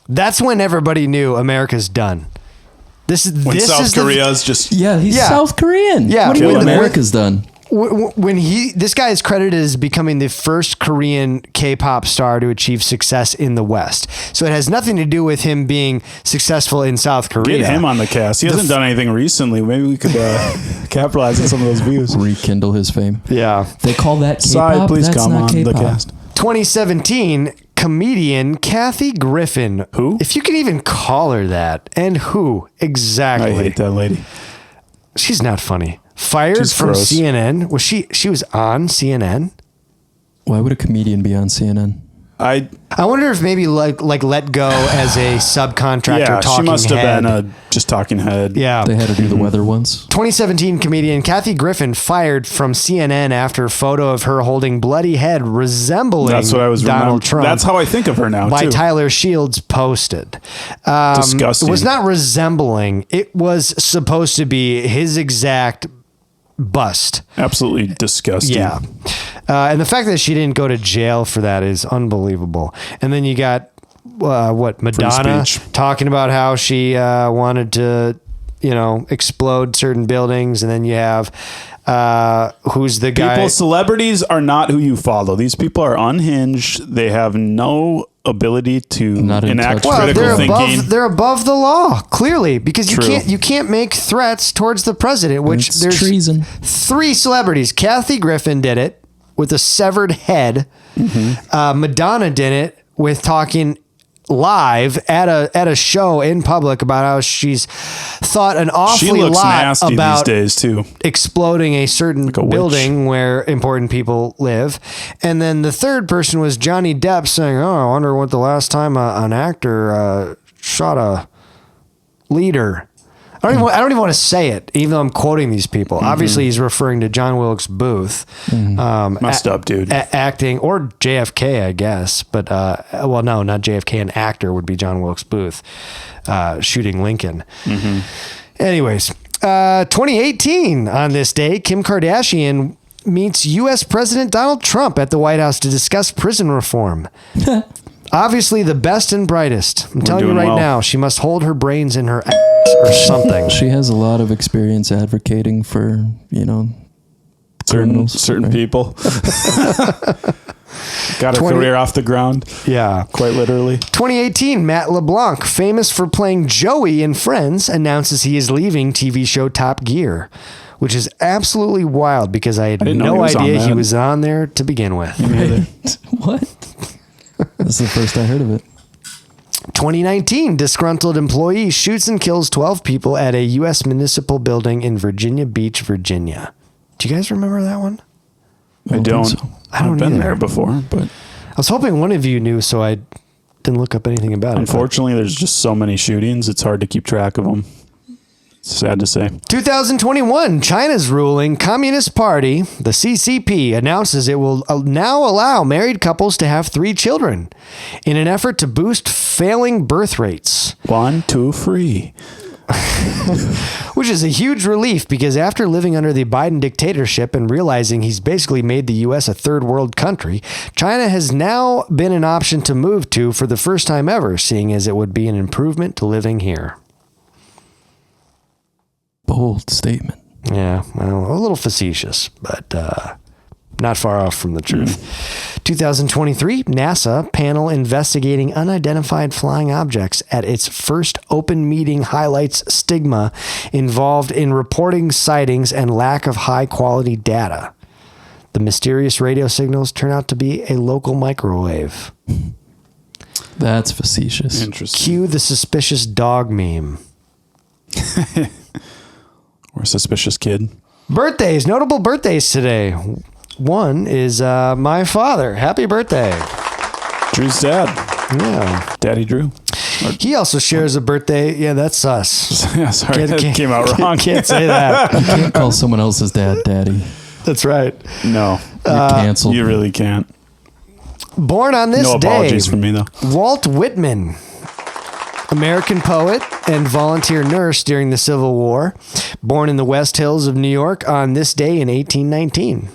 That's when everybody knew America's done. when South Korea's just... Yeah, he's Yeah. South Korean. Yeah, What do you mean when- America's done? this guy is credited as becoming the first Korean K-pop star to achieve success in the West. So it has nothing to do with him being successful in South Korea. Get him on the cast. He hasn't done anything recently. Maybe we could capitalize on some of those views. Rekindle his fame. Yeah. They call that K-pop. Sorry, please That's come not on K-pop. the cast. 2017 comedian Kathy Griffin. Who? If you can even call her that. And who exactly? I hate that lady. She's not funny. Fired She's from gross. CNN. Was she was on CNN? Why would a comedian be on CNN? I wonder if maybe like let go as a subcontractor. Yeah, talking she must head. have been just talking head. Yeah. They had to do the weather once. 2017 comedian Kathy Griffin fired from CNN after a photo of her holding bloody head resembling That's what I was Donald remembering. Trump. That's how I think of her now, by too. Tyler Shields posted. Disgusting. It was not resembling. It was supposed to be his exact bust. Absolutely disgusting. Yeah. And the fact that she didn't go to jail for that is unbelievable. And then you got Madonna speech. talking about how she wanted to, explode certain buildings. And then you have who's the guy? Celebrities are not who you follow. These people are unhinged. They have no ability to Not in enact touch. critical they're thinking. above. They're above the law, clearly, because True. you can't make threats towards the president. Which It's there's treason. 3 celebrities. Kathy Griffin did it with a severed head. Mm-hmm. Madonna did it with talking live at a show in public about how she's thought an She awfully looks lot nasty about these days, too. exploding a certain a witch. building where important people live. And then the third person was Johnny Depp saying, I wonder what the last time an actor shot a leader. I don't even want to say it, even though I'm quoting these people. Mm-hmm. Obviously, he's referring to John Wilkes Booth. Messed up, dude. Acting, or JFK, I guess. But, no, not JFK. An actor would be John Wilkes Booth shooting Lincoln. Mm-hmm. Anyways, 2018, on this day, Kim Kardashian meets U.S. President Donald Trump at the White House to discuss prison reform. Obviously, the best and brightest. I'm telling you doing right well. now, she must hold her brains in her ass or something. She has a lot of experience advocating for, criminals. Certain right? people. Got her 20 career off the ground, Yeah. quite literally. 2018, Matt LeBlanc, famous for playing Joey in Friends, announces he is leaving TV show Top Gear, which is absolutely wild because I had didn't know no he was on idea he that. was on there to begin with. What? That's the first I heard of it. 2019, disgruntled employee shoots and kills 12 people at a U.S. municipal building in Virginia Beach, Virginia. Do you guys remember that one? I think don't. so. I don't I've been either. there before, but I was hoping one of you knew, so I didn't look up anything about it. unfortunately, there's just so many shootings. It's hard to keep track of them. Sad to say. 2021, China's ruling Communist Party, the CCP, announces it will now allow married couples to have 3 children in an effort to boost failing birth rates. 1, 2, 3. Which is a huge relief because after living under the Biden dictatorship and realizing he's basically made the U.S. a third world country, China has now been an option to move to for the first time ever, seeing as it would be an improvement to living here. Bold statement. Yeah, well, a little facetious, but not far off from the truth. 2023, NASA panel investigating unidentified flying objects at its first open meeting highlights stigma involved in reporting sightings and lack of high-quality data. The mysterious radio signals turn out to be a local microwave. That's facetious. Interesting. Cue the suspicious dog meme. Or suspicious kid. Birthdays, notable birthdays today. One is my father. Happy birthday. Drew's dad. Yeah. Daddy Drew. He also shares a birthday. Yeah, that's us. Yeah, sorry, that came out wrong. Can't say that. You can't call someone else's dad daddy. That's right. No. You're canceled. You really can't. Born on this No day. apologies from me, though. Walt Whitman, American poet and volunteer nurse during the Civil War. Born in the West Hills of New York on this day in 1819.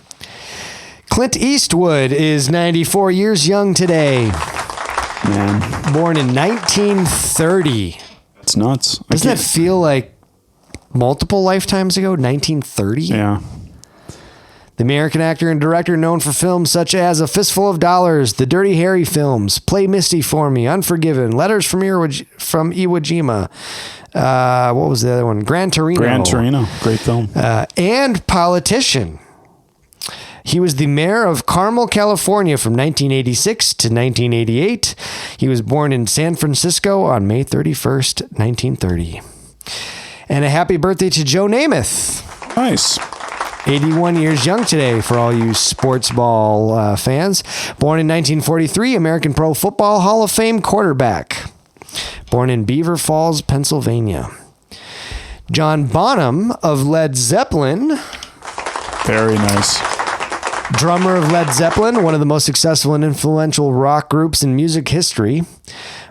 Clint Eastwood is 94 years young today. Man, Born in 1930. it's nuts. Doesn't that feel like multiple lifetimes ago? 1930? Yeah. The American actor and director known for films such as A Fistful of Dollars, the Dirty Harry films, Play Misty for Me, Unforgiven, Letters from Iwo Jima. What was the other one? Gran Torino. Gran Torino. Great film. And politician. He was the mayor of Carmel, California from 1986 to 1988. He was born in San Francisco on May 31st, 1930. And a happy birthday to Joe Namath. Nice. 81 years young today for all you sports ball fans. Born in 1943, American Pro Football Hall of Fame quarterback. Born in Beaver Falls, Pennsylvania. John Bonham of Led Zeppelin. Very nice. Drummer of Led Zeppelin, one of the most successful and influential rock groups in music history.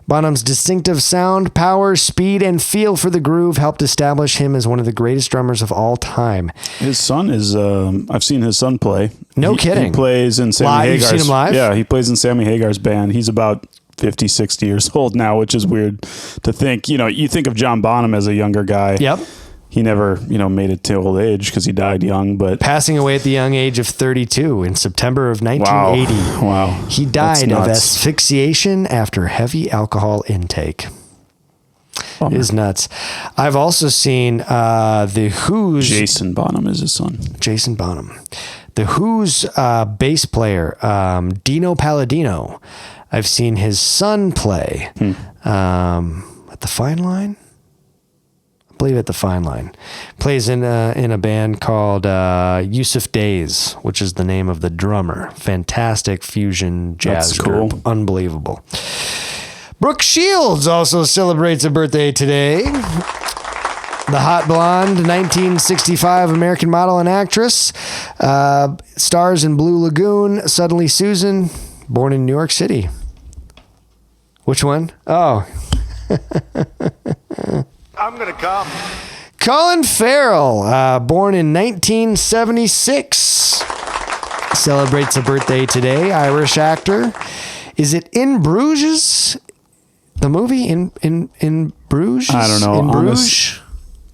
Bonham's distinctive sound, power, speed, and feel for the groove helped establish him as one of the greatest drummers of all time. His son is, I've seen his son play. No kidding. He plays in Sammy Live? Hagar's. You've seen him live? Yeah, he plays in Sammy Hagar's band. He's about 50, 60 years old now, which is weird to think. You know, you think of John Bonham as a younger guy. Yep. He never, made it to old age because he died young, but... Passing away at the young age of 32 in September of 1980. Wow. He died of asphyxiation after heavy alcohol intake. It is nuts. I've also seen The Who's... Jason Bonham is his son. Jason Bonham. The Who's bass player, Dino Palladino. I've seen his son play at the Fine Line. I believe at the Fine Line. Plays in a band called Yusuf Days, which is the name of the drummer. Fantastic fusion jazz group. Unbelievable. Brooke Shields also celebrates a birthday today. The hot blonde, 1965 American model and actress. Stars in Blue Lagoon, Suddenly Susan, born in New York City. Which one? Oh. I'm gonna come. Colin Farrell, born in 1976, celebrates a birthday today. Irish actor. Is it In Bruges? The movie in Bruges? I don't know. In Bruges?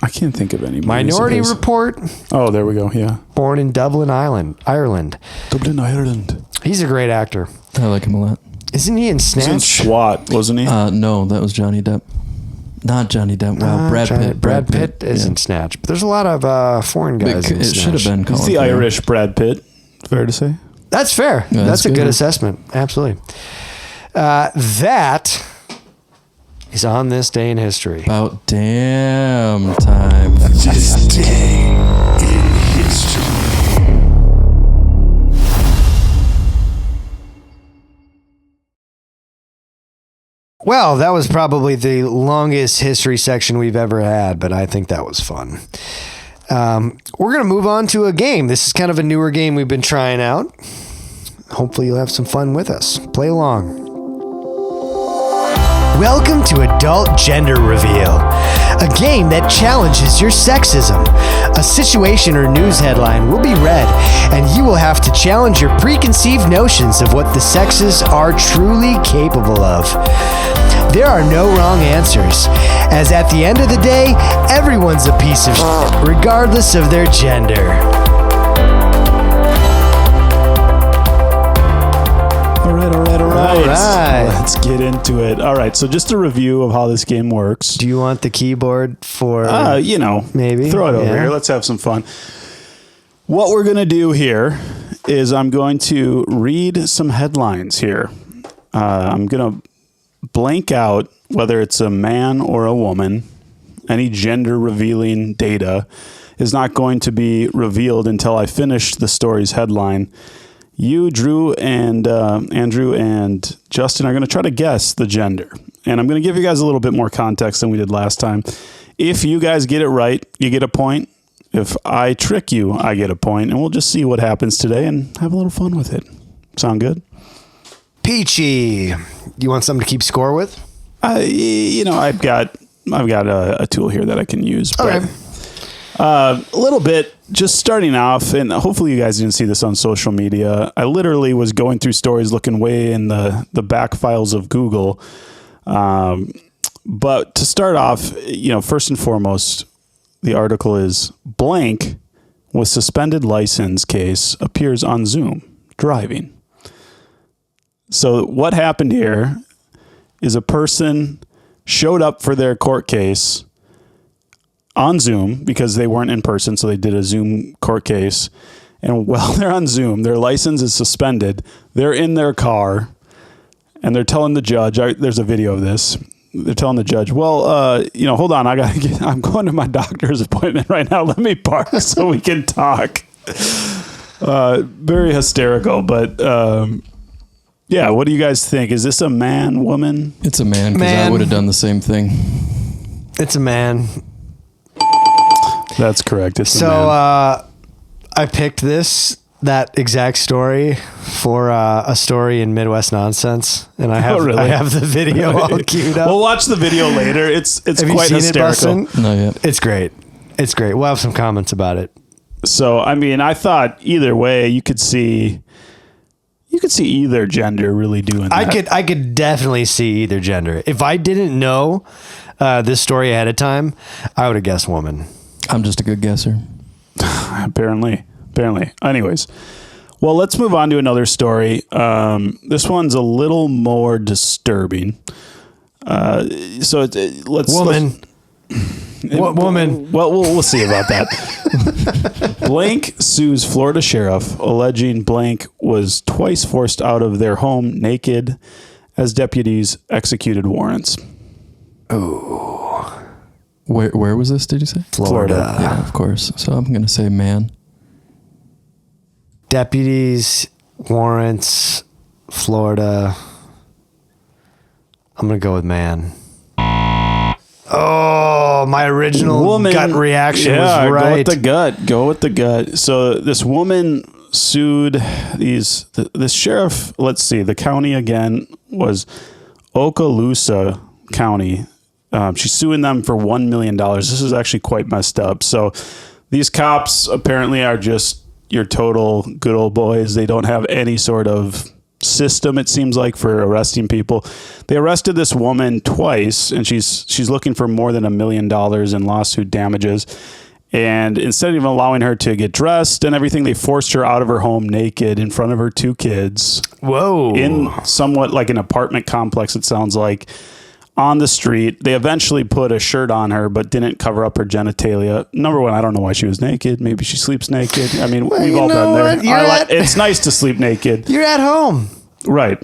I can't think of any. Minority Report. Oh, there we go. Yeah. Born in Dublin, Ireland. Dublin, Ireland. He's a great actor. I like him a lot. Isn't he in Snatch? He's in SWAT, wasn't he? No, that was Johnny Depp. Not Johnny Depp. Wow, Brad Pitt. Brad Pitt is in Snatch. But there's a lot of foreign guys in It Snatch. should have been Colin He's the Farrell. Irish Brad Pitt. Fair to say. That's fair. Yeah, that's a good one. assessment. Absolutely. That is on this day in history. About damn time. This day in history. Well, that was probably the longest history section we've ever had, but I think that was fun. We're going to move on to a game. This is kind of a newer game we've been trying out. Hopefully you'll have some fun with us. Play along. Welcome to Adult Gender Reveal, a game that challenges your sexism. A situation or news headline will be read, and you will have to challenge your preconceived notions of what the sexes are truly capable of. There are no wrong answers, as at the end of the day, everyone's a piece of shit, regardless of their gender. All right. Let's get into it. All right. So just a review of how this game works. Do you want the keyboard for... maybe? Throw it over here. Let's have some fun. What we're going to do here is I'm going to read some headlines here. I'm going to blank out whether it's a man or a woman. Any gender revealing data is not going to be revealed until I finish the story's headline. You, Drew, and Andrew, and Justin are going to try to guess the gender. And I'm going to give you guys a little bit more context than we did last time. If you guys get it right, you get a point. If I trick you, I get a point. And we'll just see what happens today and have a little fun with it. Sound good? Peachy. You want something to keep score with? I've got a tool here that I can use. Okay. A little bit, just starting off, and hopefully you guys didn't see this on social media. I literally was going through stories looking way in the back files of Google. But to start off, first and foremost, the article is blank with suspended license case appears on Zoom driving. So what happened here is a person showed up for their court case on Zoom because they weren't in person, so they did a Zoom court case. And while they're on Zoom, their license is suspended. They're in their car, and they're telling the judge, there's a video of this. They're telling the judge, well, hold on, I'm going to my doctor's appointment right now. Let me park so we can talk. Very hysterical, but yeah, what do you guys think? Is this a man, woman? It's a man, because I would have done the same thing. It's a man. That's correct. It's a man. I picked that exact story for a story in Midwest Nonsense, and I have I have the video all queued up. We'll watch the video later. It's have quite you seen hysterical. It, Not yet. It's great. It's great. We'll have some comments about it. So, I mean, I thought either way you could see either gender really doing that. I could definitely see either gender. If I didn't know this story ahead of time, I would have guessed woman. I'm just a good guesser. Apparently. Anyways, well, let's move on to another story. This one's a little more disturbing. Woman. What woman? Well, we'll see about that. Blank sues Florida sheriff alleging blank was twice forced out of their home naked as deputies executed warrants. Oh. Where was this, did you say? Florida. Yeah, of course. So I'm going to say man. Deputies, warrants, Florida. I'm going to go with man. Oh, my original woman, gut reaction was right. Go with the gut. So this woman sued this sheriff. Let's see. The county again was Okaloosa County. She's suing them for $1 million. This is actually quite messed up. So these cops apparently are just your total good old boys. They don't have any sort of system, it seems like, for arresting people. They arrested this woman twice, and she's looking for more than $1 million in lawsuit damages. And instead of allowing her to get dressed and everything, they forced her out of her home naked in front of her two kids. Whoa. In somewhat like an apartment complex, it sounds like, on the street. They eventually put a shirt on her, but didn't cover up her genitalia. Number one, I don't know why she was naked. Maybe she sleeps naked. I mean, we've all been there. It's nice to sleep naked. You're at home. Right.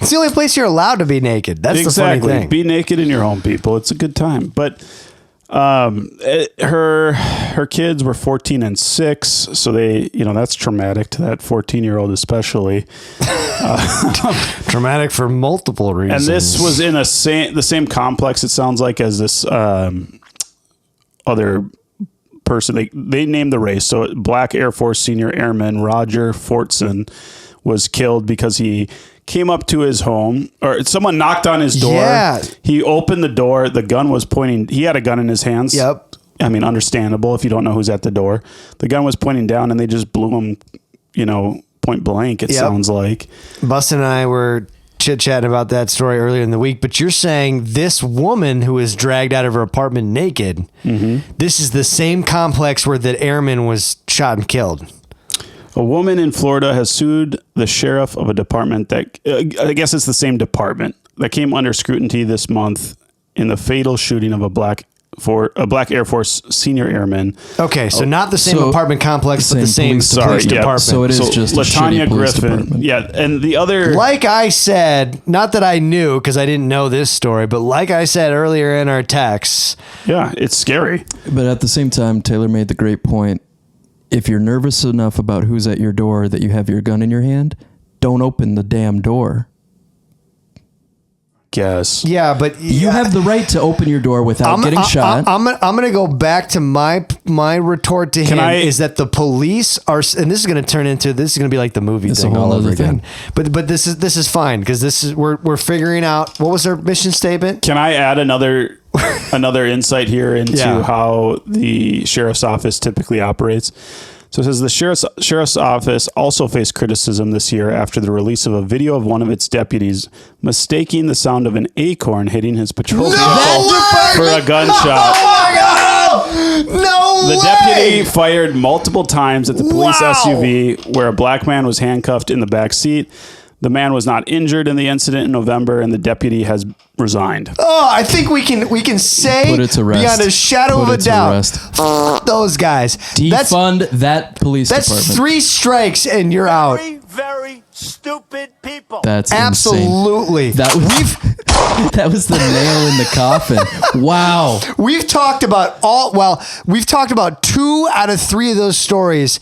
It's the only place you're allowed to be naked. That's the funny thing. Be naked in your home, people. It's a good time. But Her kids were 14 and 6, so they, that's traumatic to that 14-year-old especially. Traumatic for multiple reasons. And this was in the same complex, it sounds like, as this other person. They named the race. So Black Air Force Senior Airman Roger Fortson was killed because he came up to his home, or someone knocked on his door. Yeah. He opened the door. The gun was pointing. He had a gun in his hands. Yep. I mean, understandable if you don't know who's at the door. The gun was pointing down, and they just blew him, point blank, it sounds like. Bustin and I were chit-chatting about that story earlier in the week, but you're saying this woman who was dragged out of her apartment naked, this is the same complex where that airman was shot and killed. A woman in Florida has sued the sheriff of a department that, I guess it's the same department, that came under scrutiny this month in the fatal shooting of a Black Air Force Senior Airman. Okay, so not the same apartment complex, but the same police department. So it is just LaTanya a police Griffin. department. Yeah, and the other... Like I said, not that I knew because I didn't know this story, but like I said earlier in our texts... Yeah, it's scary. But at the same time, Taylor made the great point. If you're nervous enough about who's at your door that you have your gun in your hand, don't open the damn door. Guess. Yeah, but... You have the right to open your door without getting shot. I'm going to go back to my retort to him is that the police are... And this is going to be like the movie thing all over again. But this is fine because we're figuring out... What was our mission statement? Can I add another insight here into how the sheriff's office typically operates? So it says the sheriff's office also faced criticism this year after the release of a video of one of its deputies mistaking the sound of an acorn hitting his patrol vehicle for a gunshot. Oh my God! No way! The deputy fired multiple times at the police SUV where a black man was handcuffed in the back seat. The man was not injured in the incident in November, and the deputy has resigned. Oh, I think we can say Put it to rest. beyond a shadow of a doubt, those guys. Defund that police department. That's 3 strikes and you're out. Very, very stupid people. That's absolutely insane. That was the nail in the coffin. Wow. We've talked about 2 out of 3 of those stories.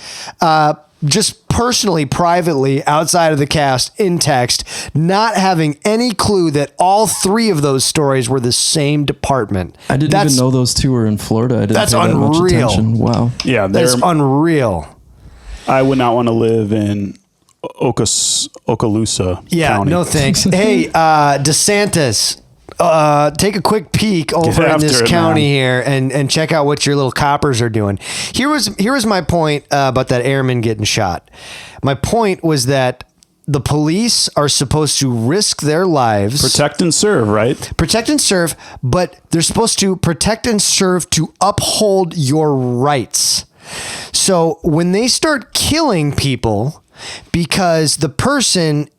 Just personally, privately, outside of the cast, in text, not having any clue that all 3 of those stories were the same department. I didn't even know those 2 were in Florida. I didn't that's pay that much attention. Wow. Yeah, that's unreal. I would not want to live in Okaloosa County. No thanks. Hey, DeSantis. Take a quick peek over in this county here and check out what your little coppers are doing. Here was my point about that airman getting shot. My point was that the police are supposed to risk their lives. Protect and serve, right? Protect and serve, but they're supposed to protect and serve to uphold your rights. So when they start killing people because the person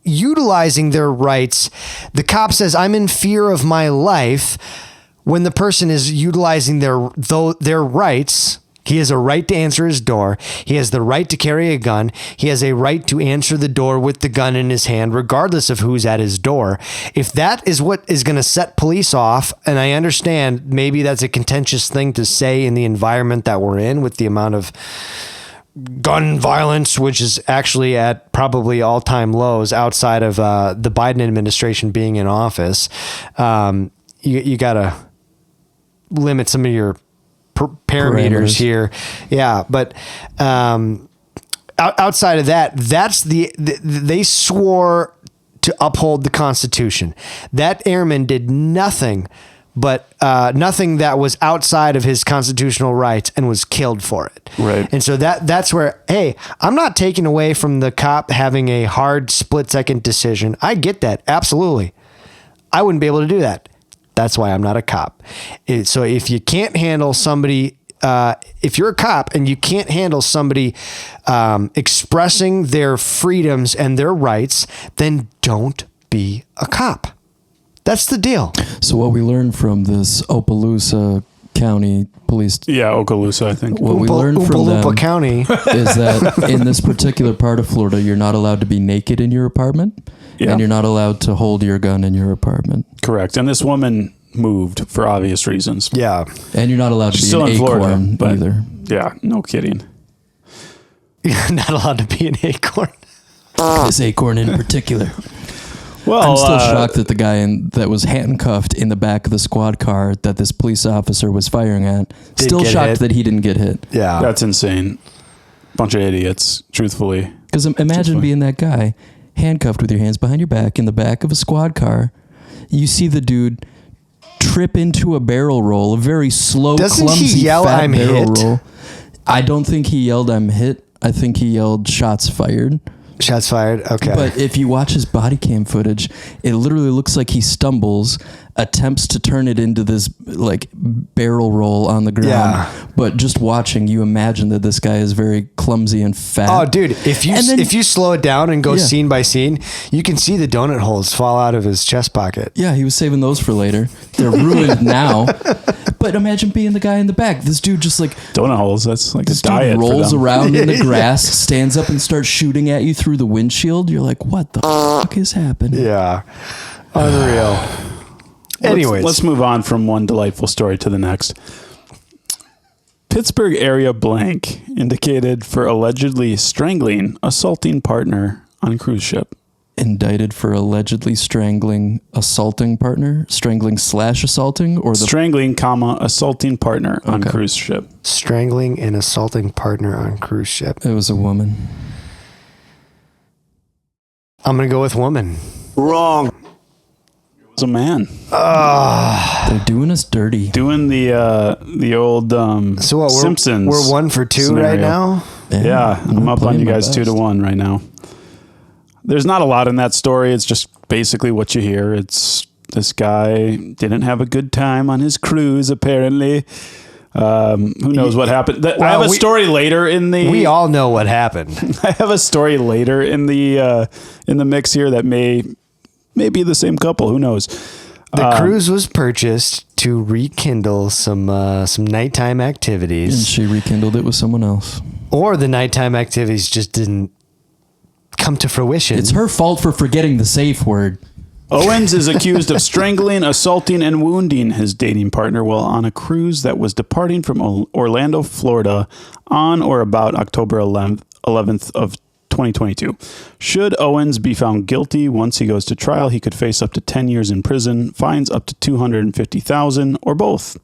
utilizing their rights, the cop says, I'm in fear of my life. When the person is utilizing their rights, he has a right to answer his door. He has the right to carry a gun. He has a right to answer the door with the gun in his hand, regardless of who's at his door. If that is what is going to set police off, and I understand maybe that's a contentious thing to say in the environment that we're in with the amount of gun violence, which is actually at probably all-time lows outside of the Biden administration being in office. You got to limit some of your parameters here. Yeah, but outside of that, they swore to uphold the Constitution. That airman did nothing but nothing that was outside of his constitutional rights and was killed for it. Right. And so that's where, hey, I'm not taking away from the cop having a hard split-second decision. I get that. Absolutely. I wouldn't be able to do that. That's why I'm not a cop. So if you can't handle somebody, if you're a cop and you can't handle somebody expressing their freedoms and their rights, then don't be a cop. That's the deal. So what we learned from this Okaloosa County police... Yeah, Okaloosa, I think. What we learned from them County is that in this particular part of Florida, you're not allowed to be naked in your apartment, and you're not allowed to hold your gun in your apartment. Correct. And this woman moved for obvious reasons. Yeah. And you're not allowed to be Still an in Florida, acorn but either. yeah, no kidding. You're not allowed to be an acorn. This acorn in particular. Well, I'm still shocked that the guy that was handcuffed in the back of the squad car that this police officer was firing at, still get shocked hit. that he didn't get hit. Yeah. that's insane. Bunch of idiots, truthfully. Because imagine being that guy, handcuffed with your hands behind your back in the back of a squad car. You see the dude trip into a barrel roll, a very slow, Doesn't he clumsy, yell, fat "I'm barrel hit"? roll. I don't think he yelled, "I'm hit." I think he yelled, "Shots fired." Shots fired. Okay. But if you watch his body cam footage, it literally looks like he stumbles, attempts to turn it into this like barrel roll on the ground. Yeah. But just watching, you imagine that this guy is very clumsy and fat. Oh, dude! If you slow it down and go Yeah. scene by scene, you can see the donut holes fall out of his chest pocket. Yeah, he was saving those for later. They're ruined now. But imagine being the guy in the back. This dude just like Donut holes, that's like this a diet dude rolls for them. around in the grass, stands up and starts shooting at you through the windshield. You're like, what the fuck is happening? Yeah, unreal. Anyways, Let's move on from one delightful story to the next. Pittsburgh area blank indicated for allegedly strangling assaulting partner on cruise ship. Indicted for allegedly strangling assaulting partner, strangling/assaulting, or the Strangling, assaulting partner on Okay. cruise ship. strangling and assaulting partner on cruise ship. it was a woman. I'm gonna go with woman. Wrong. It was a man They're doing us dirty. doing the old So what? Simpsons. We're 1 for 2 scenario. right now. Yeah, I'm up on playing you my guys best. 2-1 right now. There's not a lot in that story. It's just basically what you hear. It's this guy didn't have a good time on his cruise, apparently. Who knows what happened? I have a story later in the. We all know what happened. I have a story later in the mix here that may be the same couple. Who knows? The cruise was purchased to rekindle some nighttime And activities, she rekindled it with someone else. or the nighttime activities just didn't come to fruition. It's her fault for forgetting the safe word. Owens is accused of strangling, assaulting, and wounding his dating partner while on a cruise that was departing from Orlando, Florida, on or about October 11th of 2022. Should Owens be found guilty once he goes to trial, he could face up to 10 years in prison, fines up to $250,000, or both.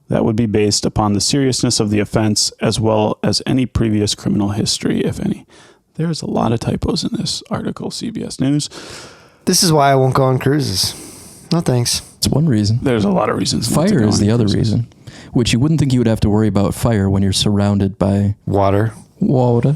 That would be based upon the seriousness of the offense as well as any previous criminal history, if any. There's a lot of typos in this article, CBS News. This is why I won't go on cruises. No thanks. It's one reason. There's a lot of reasons. not to Fire go is on the other cruises. reason, which you wouldn't think you would have to worry about fire when you're surrounded by Water. water.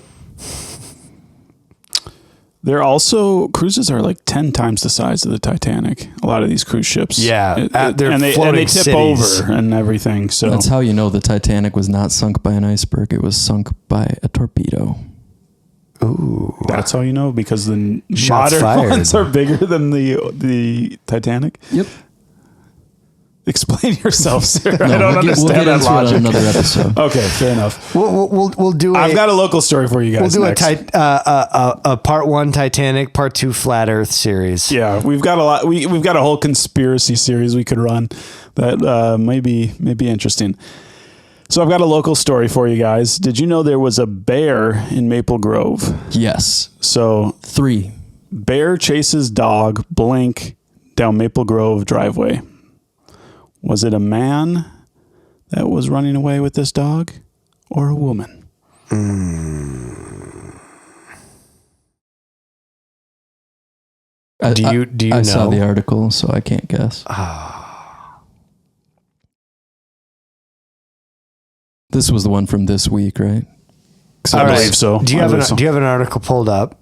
They're also, cruises are like 10 times the size of the Titanic. A lot of these cruise ships. Yeah, they're and they floating tip cities. over and everything. So That's how you know the Titanic was not sunk by an iceberg. It was sunk by a torpedo. Ooh. that's how you know, because the Shots modern fired. ones are bigger than the Titanic. Yep. Explain yourself, sir. No, I don't we'll understand get that into it on logic. another episode. Okay, fair enough. We'll do. I've got a local story for you guys. We'll do next. a part 1 Titanic, part 2 Flat Earth series. Yeah, we've got a lot. We've got a whole conspiracy series we could run that may be interesting. So I've got a local story for you guys. Did you know there was a bear in Maple Grove? Yes. So 3. bear chases dog blink down Maple Grove driveway. Was it a man that was running away with this dog, or a woman? Do you I know? saw the article, so I can't guess. This was the one from this week, right? I All right. believe so. Do you I have believe so. do you have an article pulled up?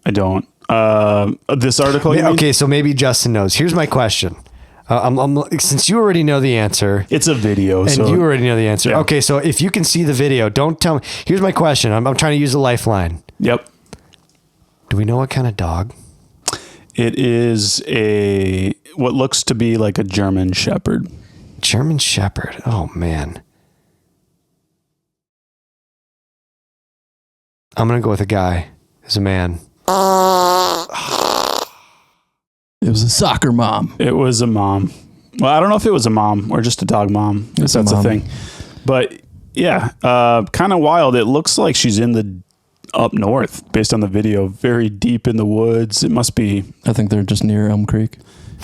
I don't. This article. You mean? Okay, so maybe Justin knows. Here's my question. Since you already know the answer, It's a video, and so you already know the answer. Yeah. Okay, so if you can see the video, don't tell me. Here's my question. I'm trying to use a lifeline. yep. Do we know what kind of dog? It is what looks to be like a German Shepherd. German Shepherd. Oh man. I'm gonna go with a guy. It's a man. It was a soccer mom. It was a mom. Well, I don't know if it was a mom or just a dog mom. If that's a thing. But yeah, kind of wild. It looks like she's in the up north based on the video, very deep in the woods. It must be. I think they're just near Elm Creek.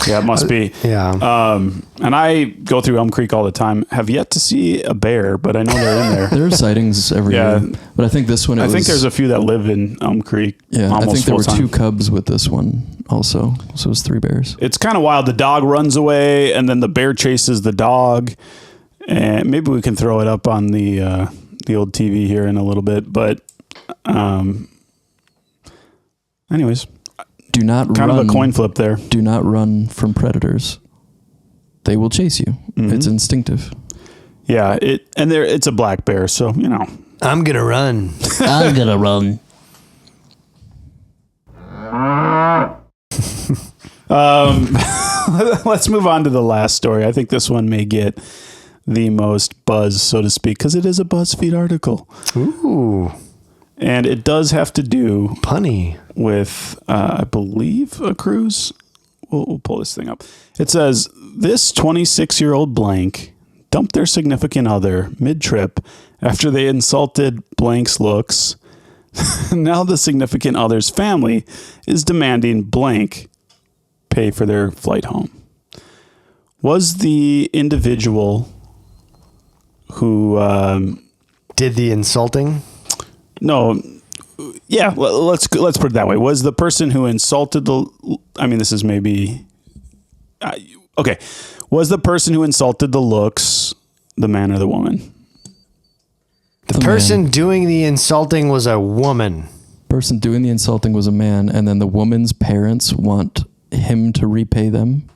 Yeah, it must be. Yeah. And I go through Elm Creek all the time. Have yet to see a bear, but I know they're in there. There are sightings every year. But I think this one, I think there's a few that live in Elm Creek. Yeah, I think there were 2 cubs with this one also. So it was 3 bears. It's kind of wild. The dog runs away and then the bear chases the dog. And maybe we can throw it up on the old TV here in a little bit. But anyways. Do not kind of a coin flip there. Do not run from predators. They will chase you. Mm-hmm. It's instinctive. Yeah, it's a black bear, so you know. I'm gonna run. I'm gonna run. Let's move on to the last story. I think this one may get the most buzz, so to speak, because it is a BuzzFeed article. Ooh. And it does have to do punny with, I believe, a cruise. We'll pull this thing up. It says, this 26-year-old blank dumped their significant other mid-trip after they insulted blank's looks. Now the significant other's family is demanding blank pay for their flight home. Was the individual who... did the insulting... No, yeah, let's put it that way. Was the person who insulted this is maybe... okay. Was the person who insulted the looks the man or the woman? The person doing the insulting was a woman. Person doing the insulting was a man, and then the woman's parents want him to repay them.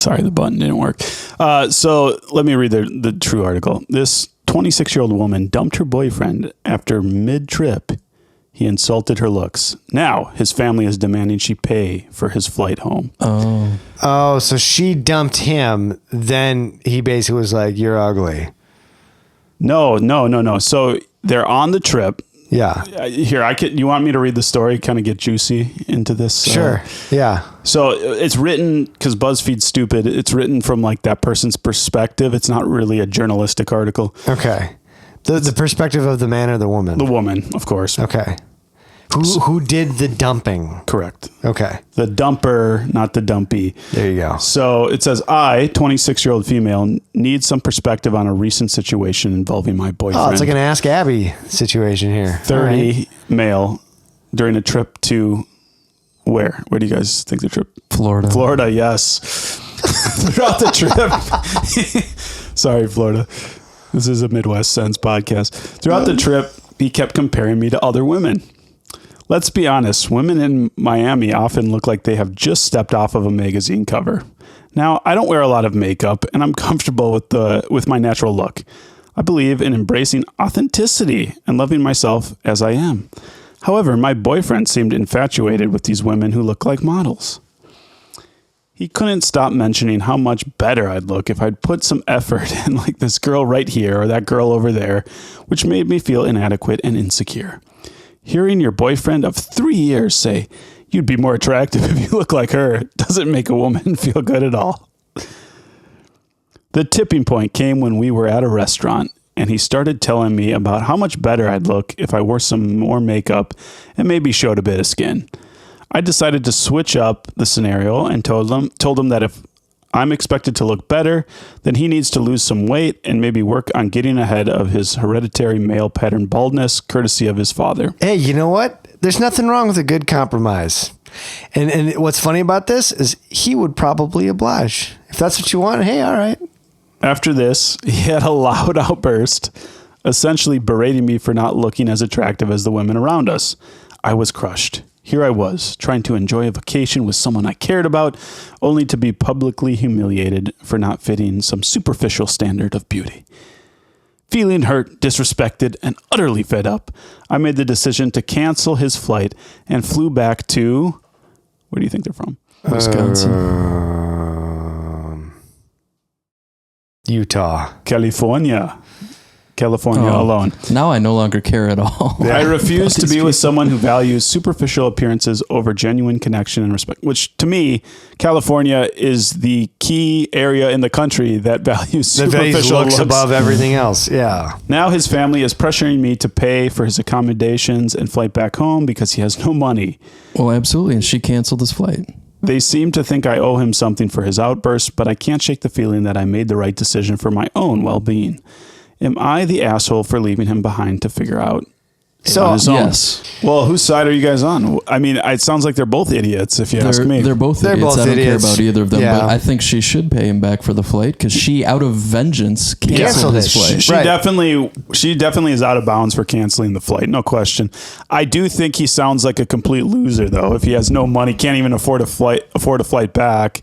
Sorry, the button didn't work. So let me read the true article. This 26-year-old woman dumped her boyfriend after mid-trip he insulted her looks. Now his family is demanding she pay for his flight home. Oh, so she dumped him. Then he basically was like, "You're ugly." No. So they're on the trip. Yeah. Here, you want me to read the story, kind of get juicy into this? Sure. Yeah. So it's written, because BuzzFeed's stupid, it's written from like that person's perspective. It's not really a journalistic article. Okay. The perspective of the man or the woman? The woman, of course. Okay. Who did the dumping? Correct. Okay. The dumper, not the dumpy. There you go. So it says, I, 26-year-old female, need some perspective on a recent situation involving my boyfriend. Oh, it's like an Ask Abby situation here. 30 right. male during a trip to where? Where do you guys think the trip? Florida. Florida, yes. Throughout the trip. Sorry, Florida. This is a Midwest Sense podcast. Throughout the trip, he kept comparing me to other women. Let's be honest, women in Miami often look like they have just stepped off of a magazine cover. Now, I don't wear a lot of makeup, and I'm comfortable with my natural look. I believe in embracing authenticity and loving myself as I am. However, my boyfriend seemed infatuated with these women who look like models. He couldn't stop mentioning how much better I'd look if I'd put some effort in, like this girl right here or that girl over there, which made me feel inadequate and insecure. Hearing your boyfriend of 3 years say, you'd be more attractive if you look like her, doesn't make a woman feel good at all. The tipping point came when we were at a restaurant, and he started telling me about how much better I'd look if I wore some more makeup and maybe showed a bit of skin. I decided to switch up the scenario and told him that if I'm expected to look better, then he needs to lose some weight and maybe work on getting ahead of his hereditary male pattern baldness, courtesy of his father. Hey, you know what? There's nothing wrong with a good compromise. And what's funny about this is he would probably oblige. If that's what you want, hey, all right. After this, he had a loud outburst, essentially berating me for not looking as attractive as the women around us. I was crushed. Here I was, trying to enjoy a vacation with someone I cared about, only to be publicly humiliated for not fitting some superficial standard of beauty. Feeling hurt, disrespected, and utterly fed up, I made the decision to cancel his flight and flew back to... Where do you think they're from? Wisconsin. Utah. California. California alone. Now I no longer care at all. I refuse to be with someone who values superficial appearances over genuine connection and respect, which to me, California is the key area in the country that values superficial looks above everything else. Yeah. Now his family is pressuring me to pay for his accommodations and flight back home because he has no money. Well, absolutely. And she canceled his flight. They seem to think I owe him something for his outbursts, but I can't shake the feeling that I made the right decision for my own well-being. Am I the asshole for leaving him behind to figure out on his own? Yes. Well, whose side are you guys on? I mean, it sounds like they're both idiots, if you ask me. They're both idiots. I don't care about either of them, Yeah. but I think she should pay him back for the flight because she, out of vengeance, canceled his flight. She definitely is out of bounds for canceling the flight, no question. I do think he sounds like a complete loser, though. If he has no money, can't even afford a flight back.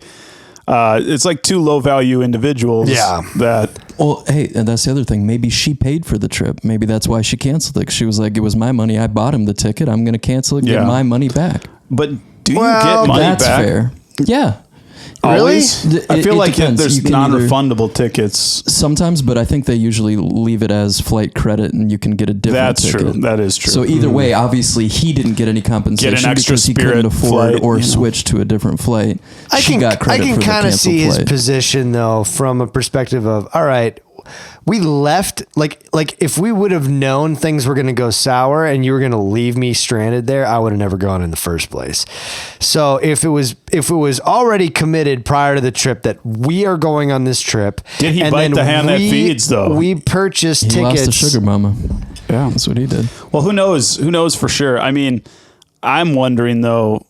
It's like two low value individuals. Yeah. Well, hey, and that's the other thing. Maybe she paid for the trip. Maybe that's why she canceled it. She was like, it was my money. I bought him the ticket. I'm going to cancel it, get my money back. But do you get money that's back? Fair. Yeah. Always? Really? I feel like depends. there's non-refundable tickets. Sometimes, but I think they usually leave it as flight credit and you can get a different ticket. That's true. That is true. So either way, obviously, he didn't get any compensation Get an extra because he couldn't Spirit afford flight, or switch to a different flight. I She got credit for the kind of canceled see his flight. position though from a perspective of, all right, we left like if we would have known things were going to go sour and you were going to leave me stranded there, I would have never gone in the first place. So if it was already committed prior to the trip that we are going on this trip, did he bite the hand that feeds though? We purchased He tickets. lost a sugar mama. Yeah, That's what he did. Well, who knows? Who knows for sure? I mean, I'm wondering though.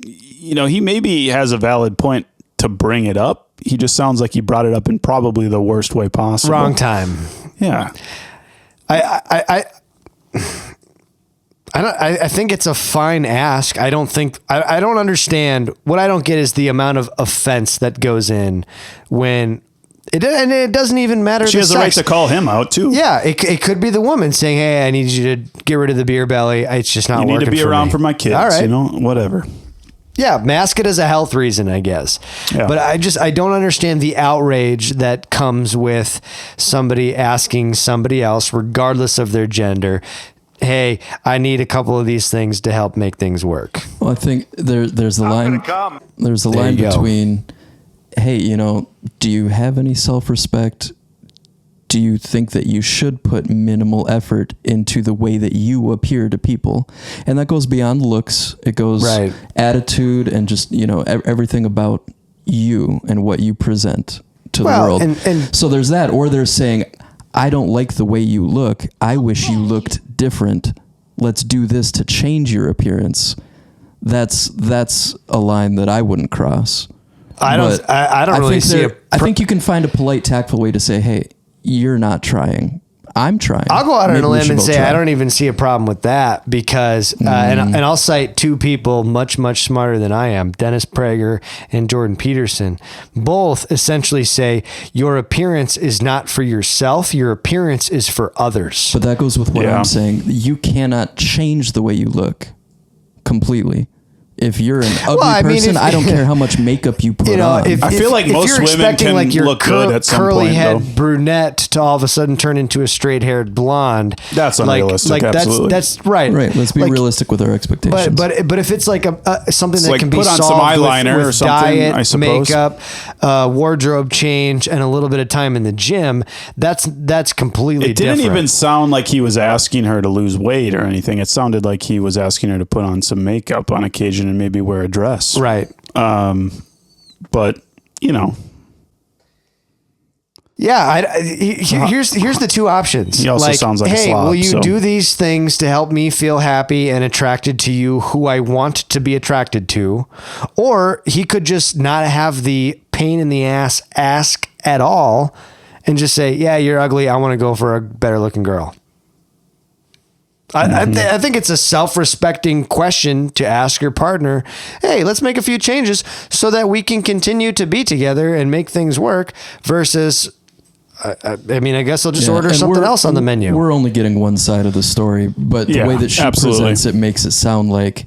You know, he maybe has a valid point to bring it up. He just sounds like he brought it up in probably the worst way possible. Wrong time. Yeah. I think it's a fine ask. I don't understand. What I don't get is the amount of offense that goes in when it doesn't even matter. She has the right to call him out too. Yeah, it could be the woman saying, "Hey, I need you to get rid of the beer belly. It's just not working. You need to be around for my kids. All right, you know, whatever." Yeah, mask it as a health reason, I guess. Yeah. But I don't understand the outrage that comes with somebody asking somebody else, regardless of their gender, hey, I need a couple of these things to help make things work. Well, I think there's a line. There's a There line you go. between, hey, do you have any self-respect? Do you think that you should put minimal effort into the way that you appear to people? And that goes beyond looks. It goes attitude and just, everything about you and what you present to the world. And so there's that. Or they're saying, I don't like the way you look. I wish you looked different. Let's do this to change your appearance. That's a line that I wouldn't cross. I don't really see it. I think you can find a polite, tactful way to say, hey, you're not trying. I'm trying. I'll go out on Maybe a we limb should and both say try. I don't even see a problem with that because, and I'll cite two people much, much smarter than I am, Dennis Prager and Jordan Peterson. Both essentially say your appearance is not for yourself. Your appearance is for others. But that goes with what Yeah. I'm saying. You cannot change the way you look completely. If you're an ugly person, I don't care how much makeup you put on. I feel like most you're women expecting can like your look good at some curly point, head though. brunette to all of a sudden turn into a straight haired blonde. That's unrealistic, absolutely. That's right. Right. Let's be Like, realistic with our expectations. But if it's like something that like can be put on solved some eyeliner with or something, diet, I suppose. makeup, wardrobe change, and a little bit of time in the gym, that's completely It didn't different. even sound like he was asking her to lose weight or anything. It sounded like he was asking her to put on some makeup on occasion and maybe wear a dress. Right. But, Yeah, here's the two options. He also sounds like a hey, slob, will you so- do these things to help me feel happy and attracted to you, who I want to be attracted to? Or he could just not have the pain in the ass ask at all and just say, yeah, you're ugly. I want to go for a better looking girl. I think it's a self-respecting question to ask your partner, hey, let's make a few changes so that we can continue to be together and make things work versus, I guess I'll just order and something else on the menu. We're only getting one side of the story, but the way that she presents it makes it sound like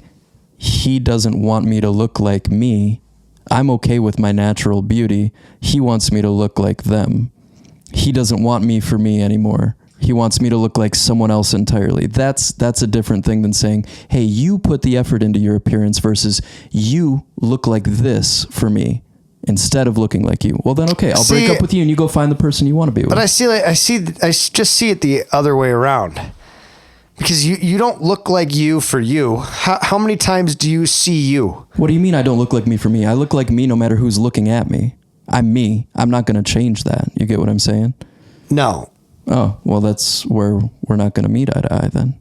he doesn't want me to look like me. I'm okay with my natural beauty. He wants me to look like them. he doesn't want me for me anymore. He wants me to look like someone else entirely. That's a different thing than saying, hey, you put the effort into your appearance versus you look like this for me instead of looking like you. Well, then, okay, I'll break up with you and you go find the person you want to be with. But I just see it the other way around. Because you don't look like you for you. How many times do you see you? What do you mean I don't look like me for me? I look like me no matter who's looking at me. I'm me. I'm not going to change that. You get what I'm saying? No. Oh, well, that's where we're not going to meet eye to eye then.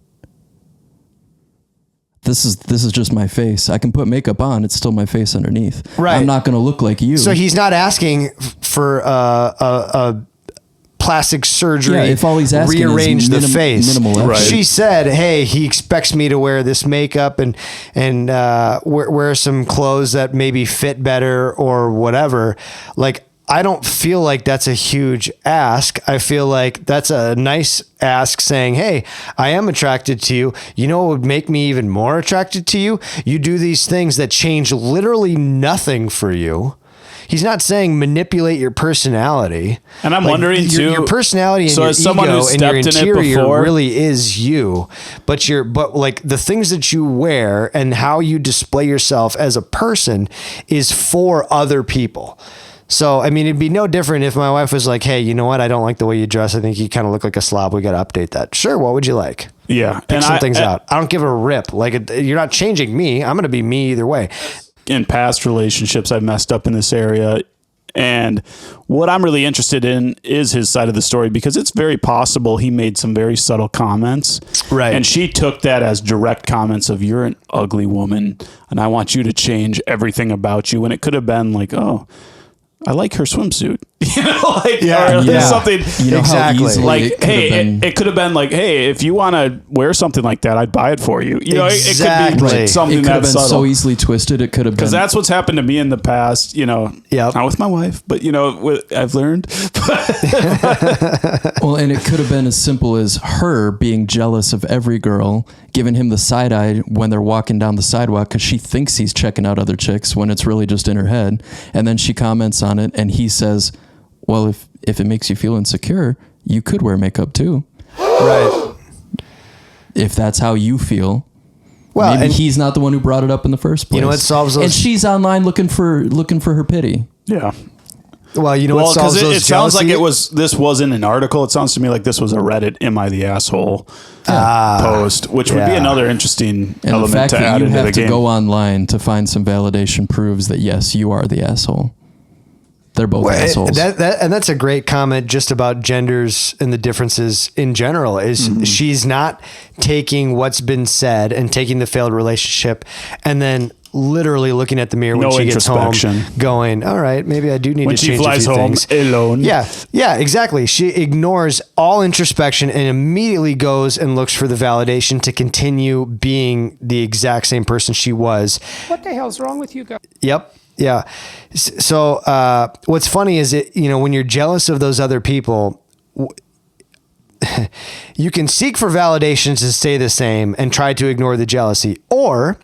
This is just my face. I can put makeup on. It's still my face underneath. Right. I'm not going to look like you. So he's not asking for a plastic surgery. Yeah, if all he's asking rearrange is the face. Minimal Right. She said, "Hey, he expects me to wear this makeup and wear some clothes that maybe fit better or whatever." Like, I don't feel like that's a huge ask. I feel like that's a nice ask saying, hey, I am attracted to you. You know what would make me even more attracted to you? You do these things that change literally nothing for you. He's not saying manipulate your personality. And I'm wondering too, your personality and so your as someone ego who's and your stepped in it interior before, really is you. But like the things that you wear and how you display yourself as a person is for other people. So, I mean, it'd be no different if my wife was like, hey, you know what? I don't like the way you dress. I think you kind of look like a slob. We got to update that. Sure. What would you like? Yeah. Pick some things out. I don't give a rip. Like, you're not changing me. I'm going to be me either way. In past relationships, I've messed up in this area. And what I'm really interested in is his side of the story, because it's very possible he made some very subtle comments. Right. And she took that as direct comments of, you're an ugly woman and I want you to change everything about you. And it could have been like, oh, I like her swimsuit, you know, like, or something. You know, exactly. Like, it it could have been like, hey, if you want to wear something like that, I'd buy it for you. You know, Exactly. it could be something could have that's been subtle. so easily twisted. It could have been, Because that's what's happened to me in the past, you know, Yep. not with my wife, but, you know, I've learned. well, and it could have been as simple as her being jealous of every girl, giving him the side eye when they're walking down the sidewalk because she thinks he's checking out other chicks when it's really just in her head. And then she comments on it and he says, well, if it makes you feel insecure, you could wear makeup too. Right. If that's how you feel. Well, maybe and he's not the one who brought it up in the first place. you know what solves those? And she's online looking for her pity. Yeah. Well, you know what solves because those it sounds like jealousy? this wasn't an article. It sounds to me like this was a Reddit "Am I the asshole" post, which would be another interesting And the element fact to that add you into have the to game. go online to find some validation proves that yes, you are the asshole. They're both assholes. And that's a great comment just about genders and the differences in general is she's not taking what's been said and taking the failed relationship and then literally looking at the mirror when No she gets home introspection. going, all right, maybe I do need When to she change flies a few home things. alone. Yeah, exactly. She ignores all introspection and immediately goes and looks for the validation to continue being the exact same person she was. What the hell's wrong with you guys? Yep. Yeah. So what's funny is when you're jealous of those other people, you can seek for validation to stay the same and try to ignore the jealousy, or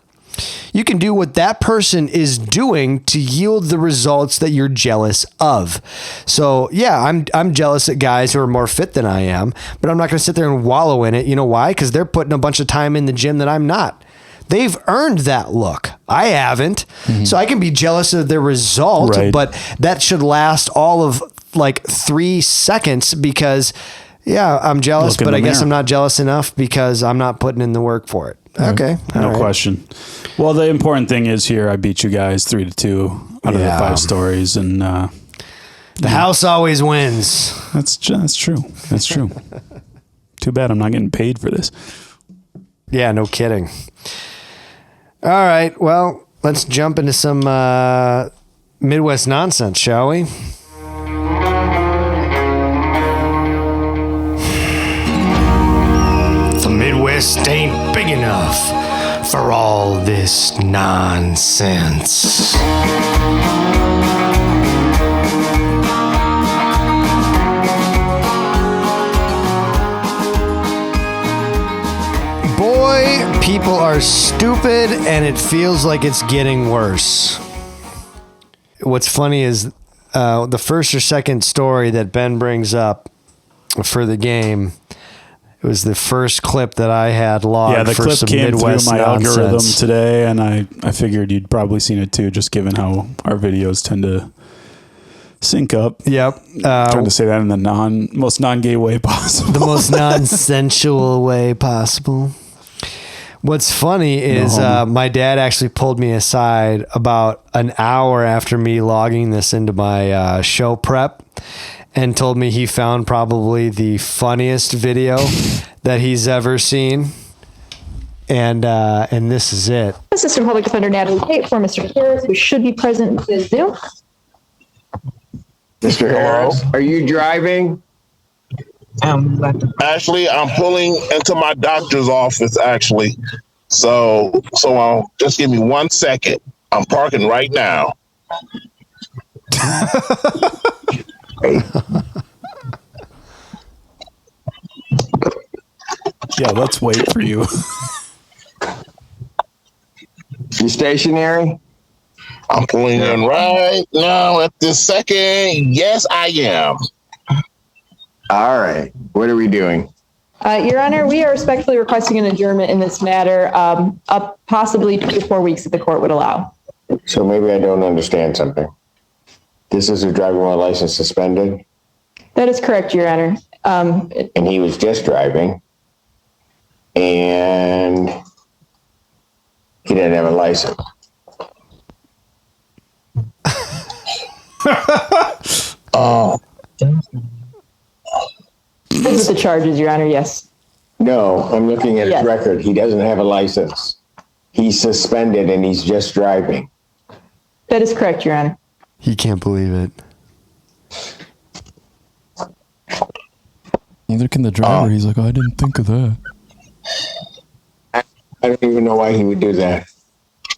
you can do what that person is doing to yield the results that you're jealous of. So yeah, I'm jealous at guys who are more fit than I am, but I'm not going to sit there and wallow in it. You know why? Because they're putting a bunch of time in the gym that I'm not. They've earned that look. I haven't. So I can be jealous of their result, Right. but that should last all of like 3 seconds because I'm jealous, Look in but the I guess mirror. I'm not jealous enough because I'm not putting in the work for it. Okay. No all right. question. Well, the important thing is here, I beat you guys 3-2 out of the Yeah. 5 stories. And The house always wins. that's true. That's true. Too bad I'm not getting paid for this. Yeah, no kidding. All right. Well, let's jump into some Midwest nonsense, shall we? The Midwest ain't big enough for all this nonsense. Boy, people are stupid and it feels like it's getting worse. What's funny is the first or second story that Ben brings up for the game. It was the first clip that I had logged. Yeah, the for clip some came Midwest through my nonsense. algorithm today, and I figured you'd probably seen it too, just given how our videos tend to sync up. Yep. Trying to say that in the most non-gay way possible. The most non-sensual way possible. What's funny is my dad actually pulled me aside about an hour after me logging this into my show prep and told me he found probably the funniest video that he's ever seen. And this is it. Assistant Public Defender Natalie Tate for Mr. Harris, who should be present in the Zoom. Mr. Harris, are you driving? Actually, I'm pulling into my doctor's office, actually. So just give me 1 second. I'm parking right now. Yeah, let's wait for you. You stationary? I'm pulling in right now at this second. Yes, I am. All right. What are we doing? Your Honor, we are respectfully requesting an adjournment in this matter, up possibly 2 to 4 weeks if the court would allow. So maybe I don't understand something. This is a driver while license suspended? That is correct, Your Honor. And he was just driving. And he didn't have a license. Those are the charges, Your Honor, yes. No, I'm looking at Yes. his record. He doesn't have a license. He's suspended and he's just driving. That is correct, Your Honor. He can't believe it. Neither can the driver. He's like, I didn't think of that. I don't even know why he would do that.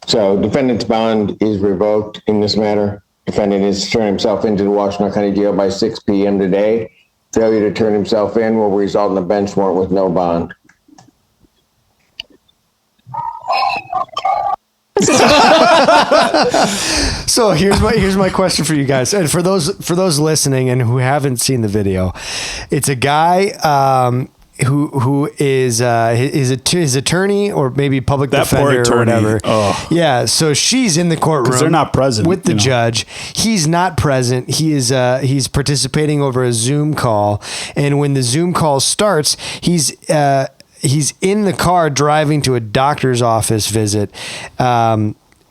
So defendant's bond is revoked in this matter. Defendant is to turn himself into the Washington County Jail by 6 p.m. today. Failure to turn himself in will result in a bench warrant with no bond. So here's my question for you guys, and for those listening and who haven't seen the video, it's a guy who is his attorney or maybe public That poor defender or attorney. whatever. Oh. Yeah, so she's in the courtroom. 'Cause they're not present, with the you know. judge. He's not present. He's participating over a Zoom call, and when the Zoom call starts, he's in the car driving to a doctor's office visit.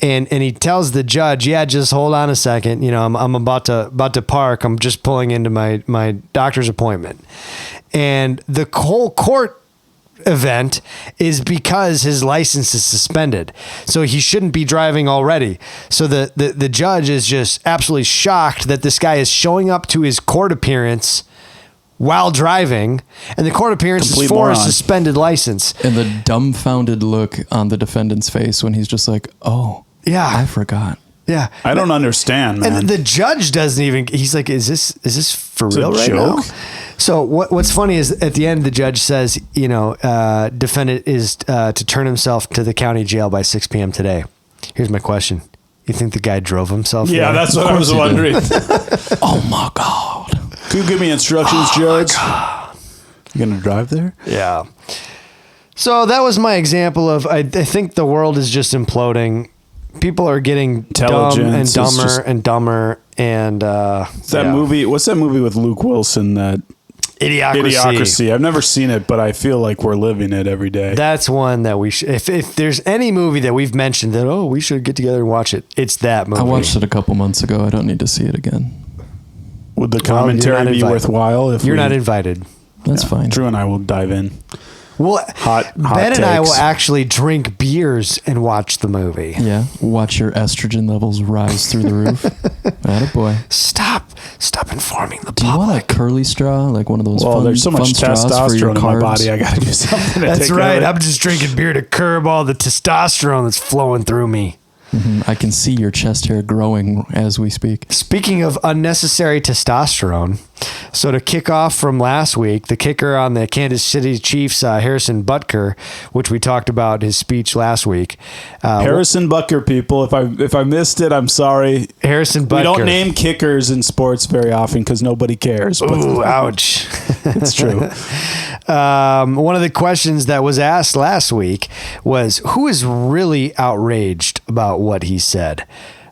And he tells the judge, yeah, just hold on a second. You know, I'm about to park. I'm just pulling into my doctor's appointment. And the whole court event is because his license is suspended. So he shouldn't be driving already. So the judge is just absolutely shocked that this guy is showing up to his court appearance while driving, and the court appearance Complete is for moron. a suspended license. And the dumbfounded look on the defendant's face when he's just like, oh, Yeah. I forgot. Yeah. I don't understand, man. And the judge doesn't even, he's like, is this for It's real a right joke? now? So what's funny is at the end, the judge says, defendant is to turn himself to the county jail by 6 p.m. today. Here's my question. You think the guy drove himself Yeah, there? that's what I was wondering. Oh my God. Could you give me instructions, Judge? You gonna drive there? Yeah. So that was my example of, I think the world is just imploding. People are getting dumb and Intelligence is dumber just- and dumber. And That movie, what's that movie with Luke Wilson, that Idiocracy? I've never seen it, but I feel like we're living it every day. That's one that we should, if there's any movie that we've mentioned that, oh, we should get together and watch it, it's that movie. I watched it a couple months ago. I don't need to see it again. Would the Well, you're commentary not be invited. worthwhile? If You're we- not invited. That's fine. Drew and I will dive in. Well, Hot Ben and I will takes. actually drink beers and watch the movie. Yeah. Watch your estrogen levels rise through the roof. Attaboy. Stop informing the Do you want a public. curly straw? Like one of those Well, fun, there's so fun much straws for your testosterone in my carbs? body. I got to do something. To That's take care right. of it. I'm just drinking beer to curb all the testosterone that's flowing through me. I can see your chest hair growing as we speak. Speaking of unnecessary testosterone, so to kick off from last week, the kicker on the Kansas City Chiefs, Harrison Butker, which we talked about his speech last week. Harrison Butker, people. If I missed it, I'm sorry. Harrison Butker. We don't name kickers in sports very often because nobody cares. But ooh, ouch. It's true. One of the questions that was asked last week was, who is really outraged about what he said?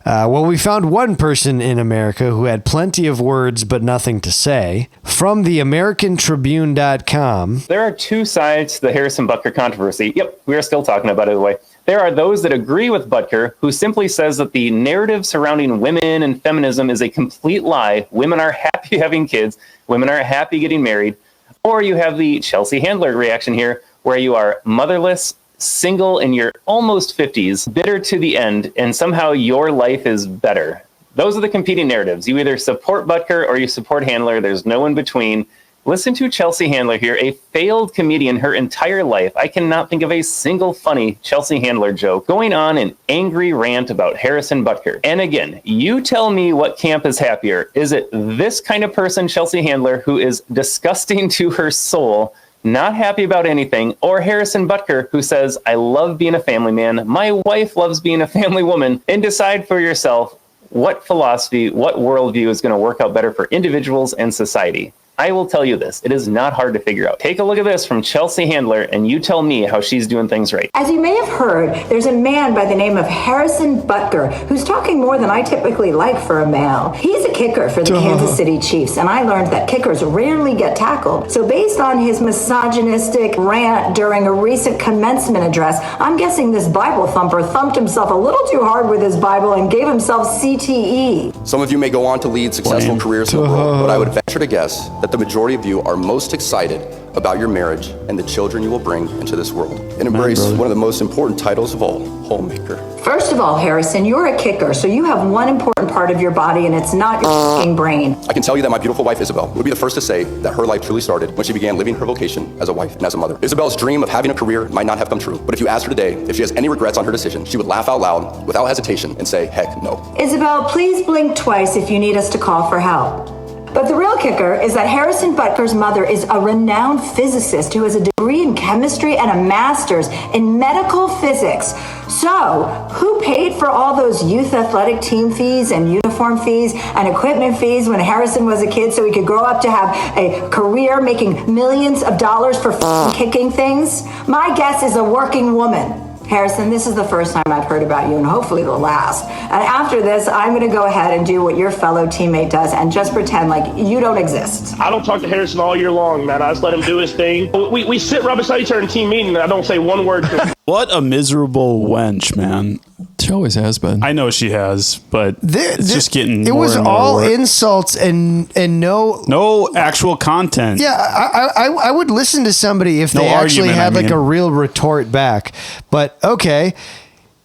Well, we found one person in America who had plenty of words but nothing to say. From the AmericanTribune.com. There are two sides to the Harrison Butker controversy. Yep, we are still talking about it, by the way. There are those that agree with Butker, who simply says that the narrative surrounding women and feminism is a complete lie. Women are happy having kids. Women are happy getting married. Or you have the Chelsea Handler reaction here, where you are motherless, single in your almost 50s, bitter to the end, and somehow your life is better. Those are the competing narratives. You either support Butker or you support Handler. There's no in between. Listen to Chelsea Handler here, a failed comedian her entire life. I cannot think of a single funny Chelsea Handler joke, going on an angry rant about Harrison Butker. And again, you tell me what camp is happier. Is it this kind of person, Chelsea Handler, who is disgusting to her soul, not happy about anything, or Harrison Butker, who says, I love being a family man, my wife loves being a family woman, and decide for yourself what philosophy, what worldview is going to work out better for individuals and society. I will tell you this, it is not hard to figure out. Take a look at this from Chelsea Handler, and you tell me how she's doing things right. As you may have heard, there's a man by the name of Harrison Butker who's talking more than I typically like for a male. He's a kicker for the Kansas City Chiefs, and I learned that kickers rarely get tackled. So based on his misogynistic rant during a recent commencement address, I'm guessing this Bible thumper thumped himself a little too hard with his Bible and gave himself CTE. Some of you may go on to lead successful careers in the world, but I would venture to guess that the majority of you are most excited about your marriage and the children you will bring into this world, and embrace one of the most important titles of all, homemaker. First of all, Harrison, you're a kicker, so you have one important part of your body, and it's not your f***ing brain. I can tell you that my beautiful wife, Isabel, would be the first to say that her life truly started when she began living her vocation as a wife and as a mother. Isabel's dream of having a career might not have come true, but if you asked her today if she has any regrets on her decision, she would laugh out loud without hesitation and say, heck no. Isabel, please blink twice if you need us to call for help. But the real kicker is that Harrison Butker's mother is a renowned physicist who has a degree in chemistry and a master's in medical physics. So, who paid for all those youth athletic team fees and uniform fees and equipment fees when Harrison was a kid so he could grow up to have a career making millions of dollars for kicking things? My guess is a working woman. Harrison, this is the first time I've heard about you, and hopefully the last. And after this, I'm going to go ahead and do what your fellow teammate does and just pretend like you don't exist. I don't talk to Harrison all year long, man. I just let him do his thing. We sit right beside each other in team meeting, and I don't say one word to him. What a miserable wench, man. She always has been. I know she has, but it's just getting it more was and more all work. insults and no actual content. Yeah, I would listen to somebody if they actually had like a real retort back. But okay,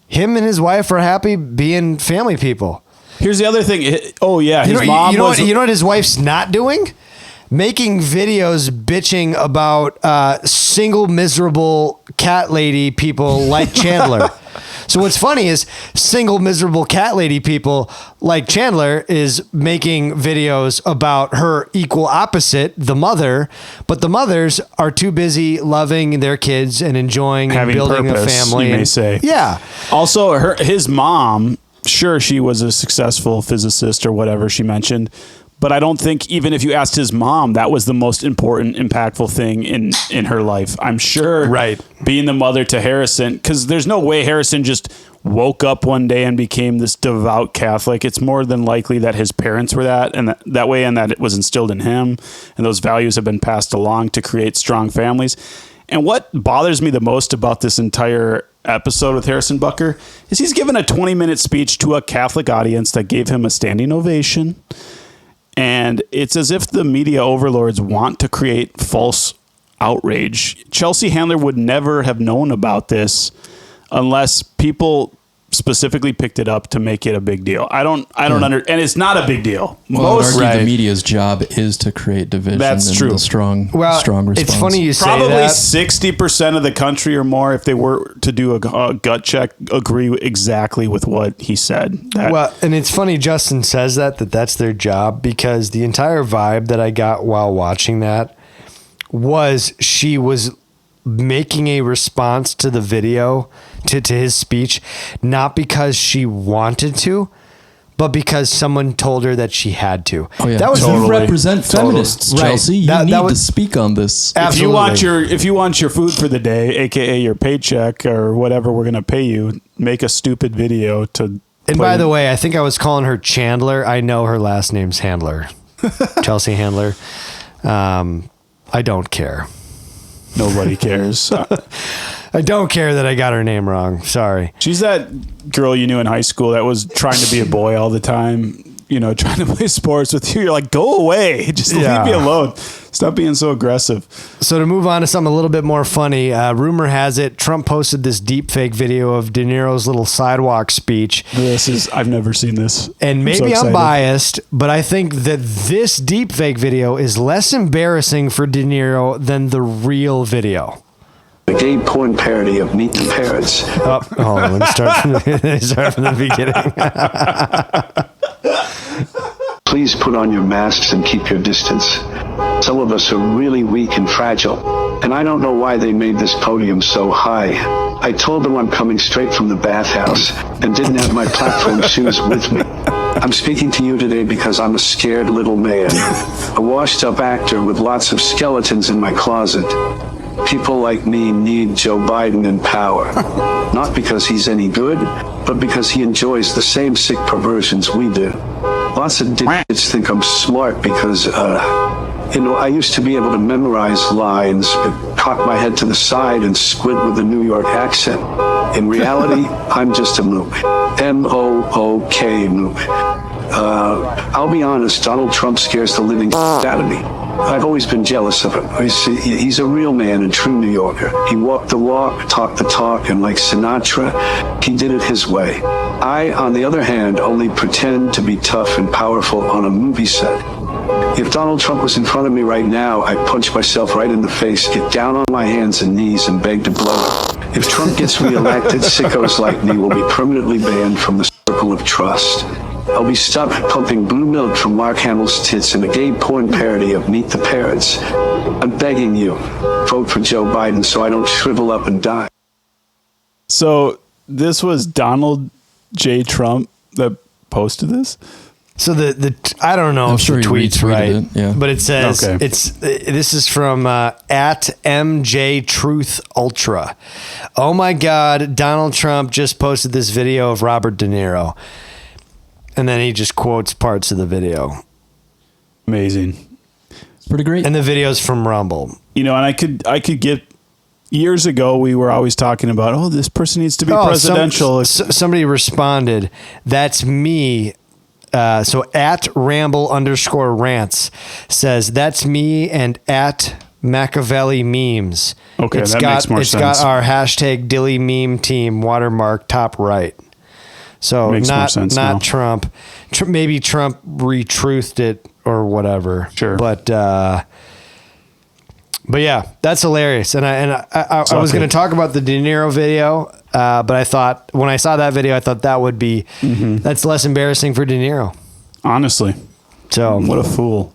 him and his wife are happy being family people. Here's the other thing. Oh yeah, his mom was. You know what his wife's not doing? Making videos bitching about single miserable cat lady people like Chandler. So what's funny is single miserable cat lady people like Chandler is making videos about her equal opposite, the mother, but the mothers are too busy loving their kids and enjoying having and building purpose, a family. You may say. Yeah. Also, his mom, sure, she was a successful physicist or whatever she mentioned, but I don't think even if you asked his mom, that was the most important, impactful thing in her life. I'm sure being the mother to Harrison, because there's no way Harrison just woke up one day and became this devout Catholic. It's more than likely that his parents were that way, and that it was instilled in him, and those values have been passed along to create strong families. And what bothers me the most about this entire episode with Harrison Butker is he's given a 20-minute speech to a Catholic audience that gave him a standing ovation. And it's as if the media overlords want to create false outrage. Chelsea Handler would never have known about this unless people specifically picked it up to make it a big deal. I don't and it's not a big deal. Well, the media's job is to create division. That's true. The strong response. It's funny you say Probably that. 60% of the country or more, if they were to do a gut check, agree exactly with what he said. Well, and it's funny Justin says that's their job, because the entire vibe that I got while watching that was she was making a response to the video, to his speech, not because she wanted to, but because someone told her that she had to. Oh, yeah. That was You represent feminists, Chelsea. You need to speak on this. Absolutely. If you want your food for the day, aka your paycheck or whatever we're gonna pay you, make a stupid video to. And by the way, I think I was calling her Chandler. I know her last name's Handler, Chelsea Handler. I don't care. Nobody cares. I don't care that I got her name wrong. Sorry. She's that girl you knew in high school that was trying to be a boy all the time, trying to play sports with you. You're like, go away. Just leave me alone. Stop being so aggressive. So to move on to something a little bit more funny, rumor has it Trump posted this deepfake video of De Niro's little sidewalk speech. I've never seen this. And maybe I'm biased, but I think that this deepfake video is less embarrassing for De Niro than the real video. A gay porn parody of Meet the Parents. Hold on, let me start from the beginning. Please put on your masks and keep your distance. Some of us are really weak and fragile, and I don't know why they made this podium so high. I told them I'm coming straight from the bathhouse and didn't have my platform shoes with me. I'm speaking to you today because I'm a scared little man, a washed-up actor with lots of skeletons in my closet. People like me need Joe Biden in power, not because he's any good, but because he enjoys the same sick perversions we do. Lots of dipshits think I'm smart because, I used to be able to memorize lines, cock my head to the side and squint with a New York accent. In reality, I'm just a mook. M-O-O-K mook. I'll be honest, Donald Trump scares the living out of me. I've always been jealous of him. He's a real man and true New Yorker. He walked the walk, talked the talk, and like Sinatra, he did it his way. I, on the other hand, only pretend to be tough and powerful on a movie set. If Donald Trump was in front of me right now, I'd punch myself right in the face, get down on my hands and knees, and beg to blow it. If Trump gets reelected, sickos like me will be permanently banned from the circle of trust. I'll be stuck pumping blue milk from Mark Hamill's tits in a gay porn parody of Meet the Parents. I'm begging you, vote for Joe Biden so I don't shrivel up and die. So this was Donald J. Trump that posted this? So the I don't know if the tweet's right, but it says this is from at MJ Truth Ultra. Oh my God, Donald Trump just posted this video of Robert De Niro. And then he just quotes parts of the video. Amazing. It's pretty great. And the video's from Rumble. And I could get, years ago, we were always talking about, this person needs to be presidential. Somebody responded, that's me. So at Ramble_rants says, that's me, and at Machiavelli memes. Okay, makes more sense. It's got our hashtag Dilly meme team watermark top right. So makes more sense now. Trump. Maybe Trump retruthed it or whatever. Sure. But yeah, that's hilarious. And I was going to talk about the De Niro video, but I thought when I saw that video, I thought that would be that's less embarrassing for De Niro. Honestly. So what a fool.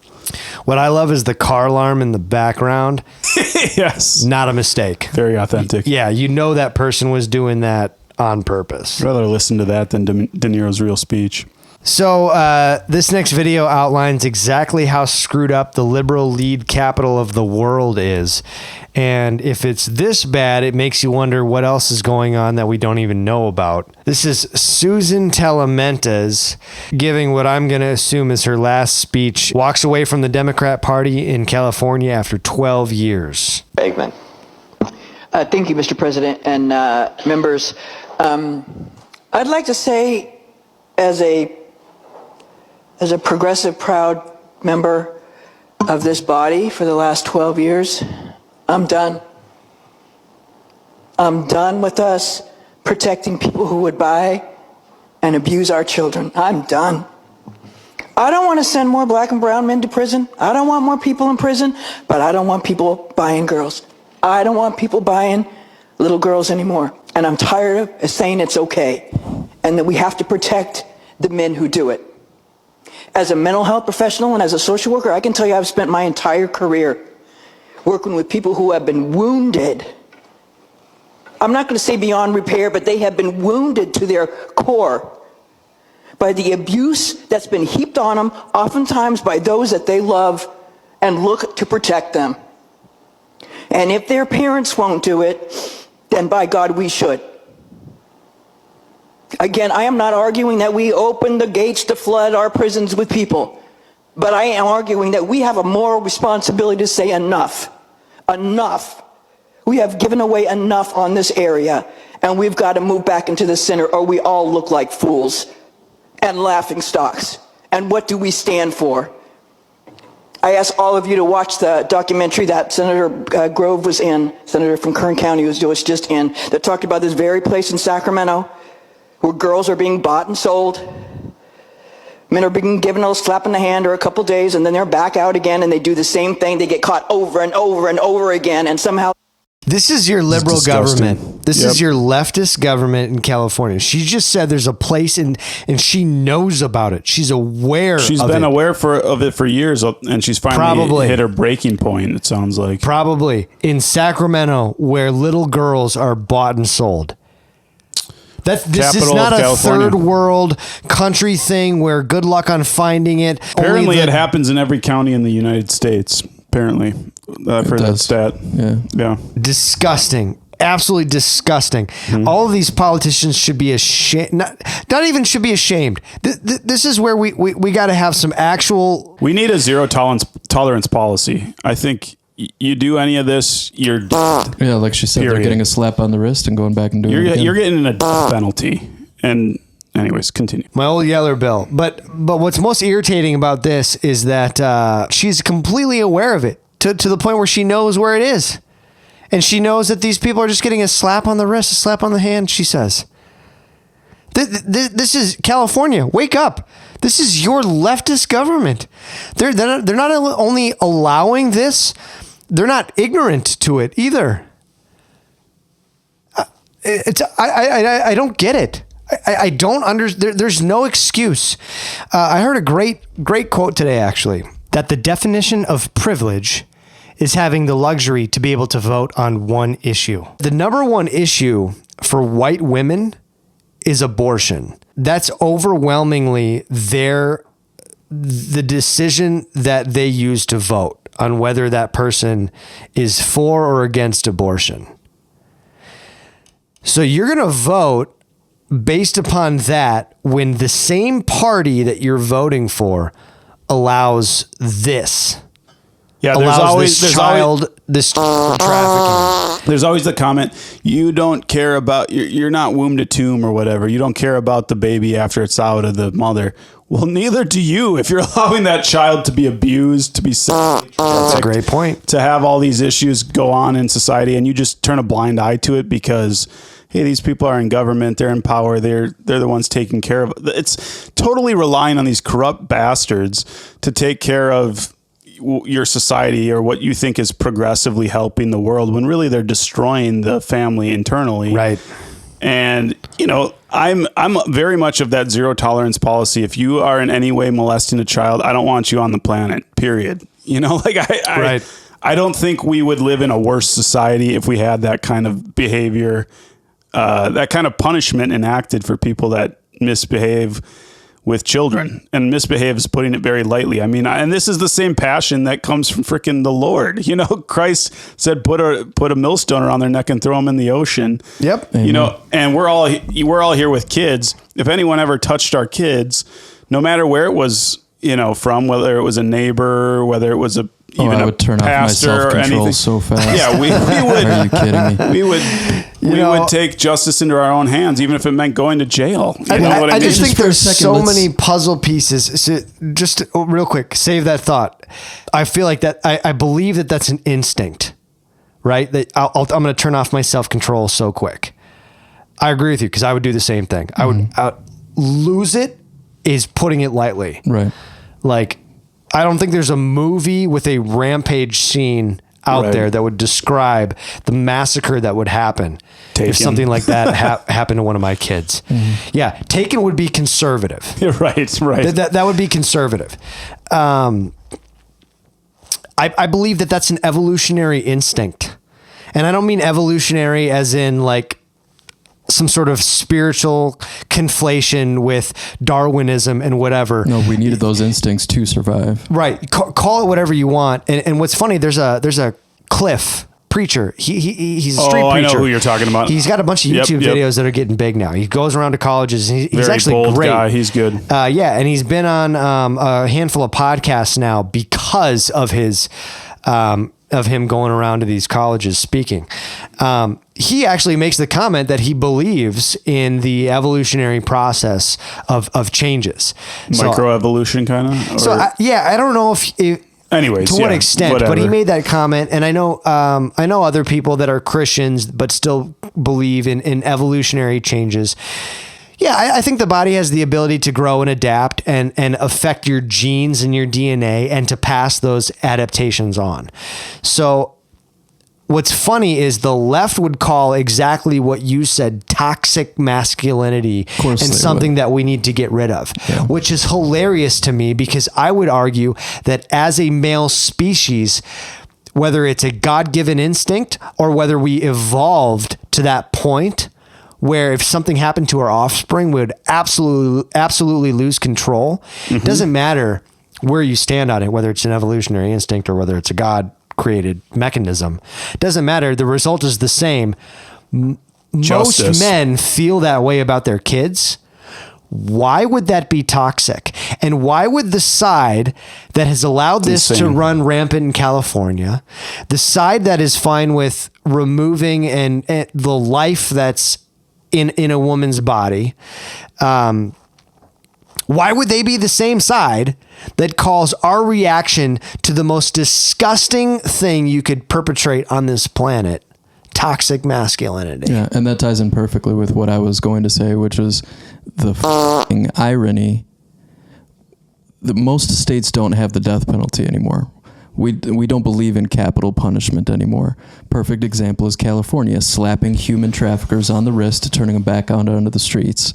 What I love is the car alarm in the background. Yes. Not a mistake. Very authentic. Yeah, that person was doing that on purpose. I'd rather listen to that than De Niro's real speech. So this next video outlines exactly how screwed up the liberal lead capital of the world is. And if it's this bad, it makes you wonder what else is going on that we don't even know about. This is Susan Telementas giving what I'm going to assume is her last speech. Walks away from the Democrat Party in California after 12 years. Eggman. Thank you, Mr. President and members. I'd like to say, as a progressive, proud member of this body for the last 12 years, I'm done. I'm done with us protecting people who would buy and abuse our children. I'm done. I don't want to send more black and brown men to prison. I don't want more people in prison, but I don't want people buying girls. I don't want people buying little girls anymore. And I'm tired of saying it's okay and that we have to protect the men who do it. As a mental health professional and as a social worker, I can tell you I've spent my entire career working with people who have been wounded. I'm not going to say beyond repair, but they have been wounded to their core by the abuse that's been heaped on them, oftentimes by those that they love and look to protect them. And if their parents won't do it, then by God, we should. Again, I am not arguing that we open the gates to flood our prisons with people, but I am arguing that we have a moral responsibility to say enough. Enough. We have given away enough on this area, and we've got to move back into the center, or we all look like fools and laughing stocks. And what do we stand for? I ask all of you to watch the documentary that Senator Grove was in, Senator from Kern County was just in, that talked about this very place in Sacramento where girls are being bought and sold. Men are being given a slap in the hand or a couple days, and then they're back out again, and they do the same thing. They get caught over and over and over again, and somehow... This is your liberal government. This is your leftist government in California. She just said there's a place and she knows about it. She's aware. She's been aware of it for years, and she's finally hit her breaking point. It sounds like probably in Sacramento, where little girls are bought and sold. This is not a third world country thing where good luck on finding it. Apparently, it happens in every county in the United States. Apparently, I've heard that stat. Yeah. Disgusting. Absolutely disgusting. Mm-hmm. All of these politicians should be ashamed. Not even should be ashamed. This is where we got to have some actual... We need a zero tolerance policy. I think you do any of this, you're... Yeah, like she said, they're getting a slap on the wrist and going back and doing it again. You're getting a death penalty. And... Anyways, continue. My old yeller bill. But what's most irritating about this is that she's completely aware of it to the point where she knows where it is. And she knows that these people are just getting a slap on the wrist, a slap on the hand, she says. This is California. Wake up. This is your leftist government. They're not only allowing this, they're not ignorant to it either. I don't get it. I don't understand. There's no excuse. I heard a great quote today, actually, that the definition of privilege is having the luxury to be able to vote on one issue. The number one issue for white women is abortion. That's overwhelmingly the decision that they use to vote on whether that person is for or against abortion. So you're going to vote based upon that when the same party that you're voting for allows this. Yeah, allows this child trafficking. There's always the comment, you don't care about, you're not womb to tomb or whatever. You don't care about the baby after it's out of the mother. Well, neither do you. If you're allowing that child to be abused, to be sick. That's a great point. To have all these issues go on in society and you just turn a blind eye to it because... Hey, these people are in government. They're in power. They're the ones taking care of it. It's totally relying on these corrupt bastards to take care of your society or what you think is progressively helping the world when really they're destroying the family internally. Right. And, I'm very much of that zero tolerance policy. If you are in any way molesting a child, I don't want you on the planet, period. I don't think we would live in a worse society if we had that kind of behavior. That kind of punishment enacted for people that misbehave with children, and misbehave is putting it very lightly. I mean, and this is the same passion that comes from freaking the Lord. Christ said, put a millstone around their neck and throw them in the ocean. Yep. And we're all here with kids. If anyone ever touched our kids, no matter where it was, from, whether it was a neighbor, whether it was I would turn off my self-control so fast. Yeah, we would. Are you kidding me? We would take justice into our own hands, even if it meant going to jail. I just think there's so many puzzle pieces. So just real quick, save that thought. I feel like that. I believe that that's an instinct, right? That I'm going to turn off my self-control so quick. I agree with you because I would do the same thing. I would lose it is putting it lightly. Right. Like, I don't think there's a movie with a rampage scene out there that would describe the massacre that would happen if something like that happened to one of my kids. Yeah, Taken would be conservative. Right. That would be conservative. I believe that that's an evolutionary instinct. And I don't mean evolutionary as in like some sort of spiritual conflation with Darwinism and whatever. No, we needed those instincts to survive. Right. Call it whatever you want. And what's funny, there's a Cliff preacher. He's a street preacher. I know who you're talking about. He's got a bunch of YouTube videos that are getting big now. He goes around to colleges. And he's Very actually bold great. guy. He's good. Yeah, and he's been on a handful of podcasts now because of his of him going around to these colleges speaking. He actually makes the comment that he believes in the evolutionary process of changes. Microevolution kind of? So, I don't know if anyways, to what extent, whatever. but he made that comment. And I know other people that are Christians, but still believe in evolutionary changes. Yeah, I think the body has the ability to grow and adapt and affect your genes and your DNA and to pass those adaptations on. So what's funny is the left would call exactly what you said toxic masculinity and something that we need to get rid of, which is hilarious to me because I would argue that as a male species, whether it's a God-given instinct or whether we evolved to that point where if something happened to our offspring, we would absolutely lose control. It doesn't matter where you stand on it, whether it's an evolutionary instinct or whether it's a God-created mechanism. It doesn't matter. The result is the same. Most men feel that way about their kids. Why would that be toxic? And why would the side that has allowed this to run rampant in California, the side that is fine with removing and the life that's in a woman's body, why would they be the same side that calls our reaction to the most disgusting thing you could perpetrate on this planet toxic masculinity? Yeah, and that ties in perfectly with what I was going to say, which is the f***ing irony that most states don't have the death penalty anymore. We don't believe in capital punishment anymore. Perfect example is California slapping human traffickers on the wrist, turning them back out onto the streets.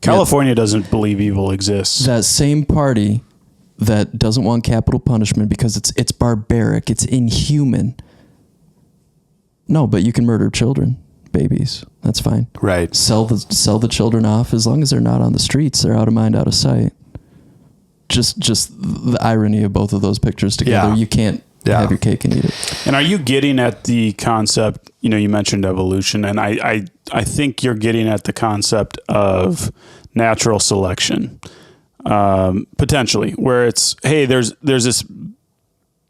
California doesn't believe evil exists. That same party that doesn't want capital punishment because it's barbaric, it's inhuman. No, but you can murder children, babies. That's fine. Right. Sell the children off as long as they're not on the streets. They're out of mind, out of sight. Just the irony of both of those pictures together. You can't have your cake and eat it. And are you getting at the concept, you mentioned evolution, and I think you're getting at the concept of natural selection, potentially, where it's, hey, there's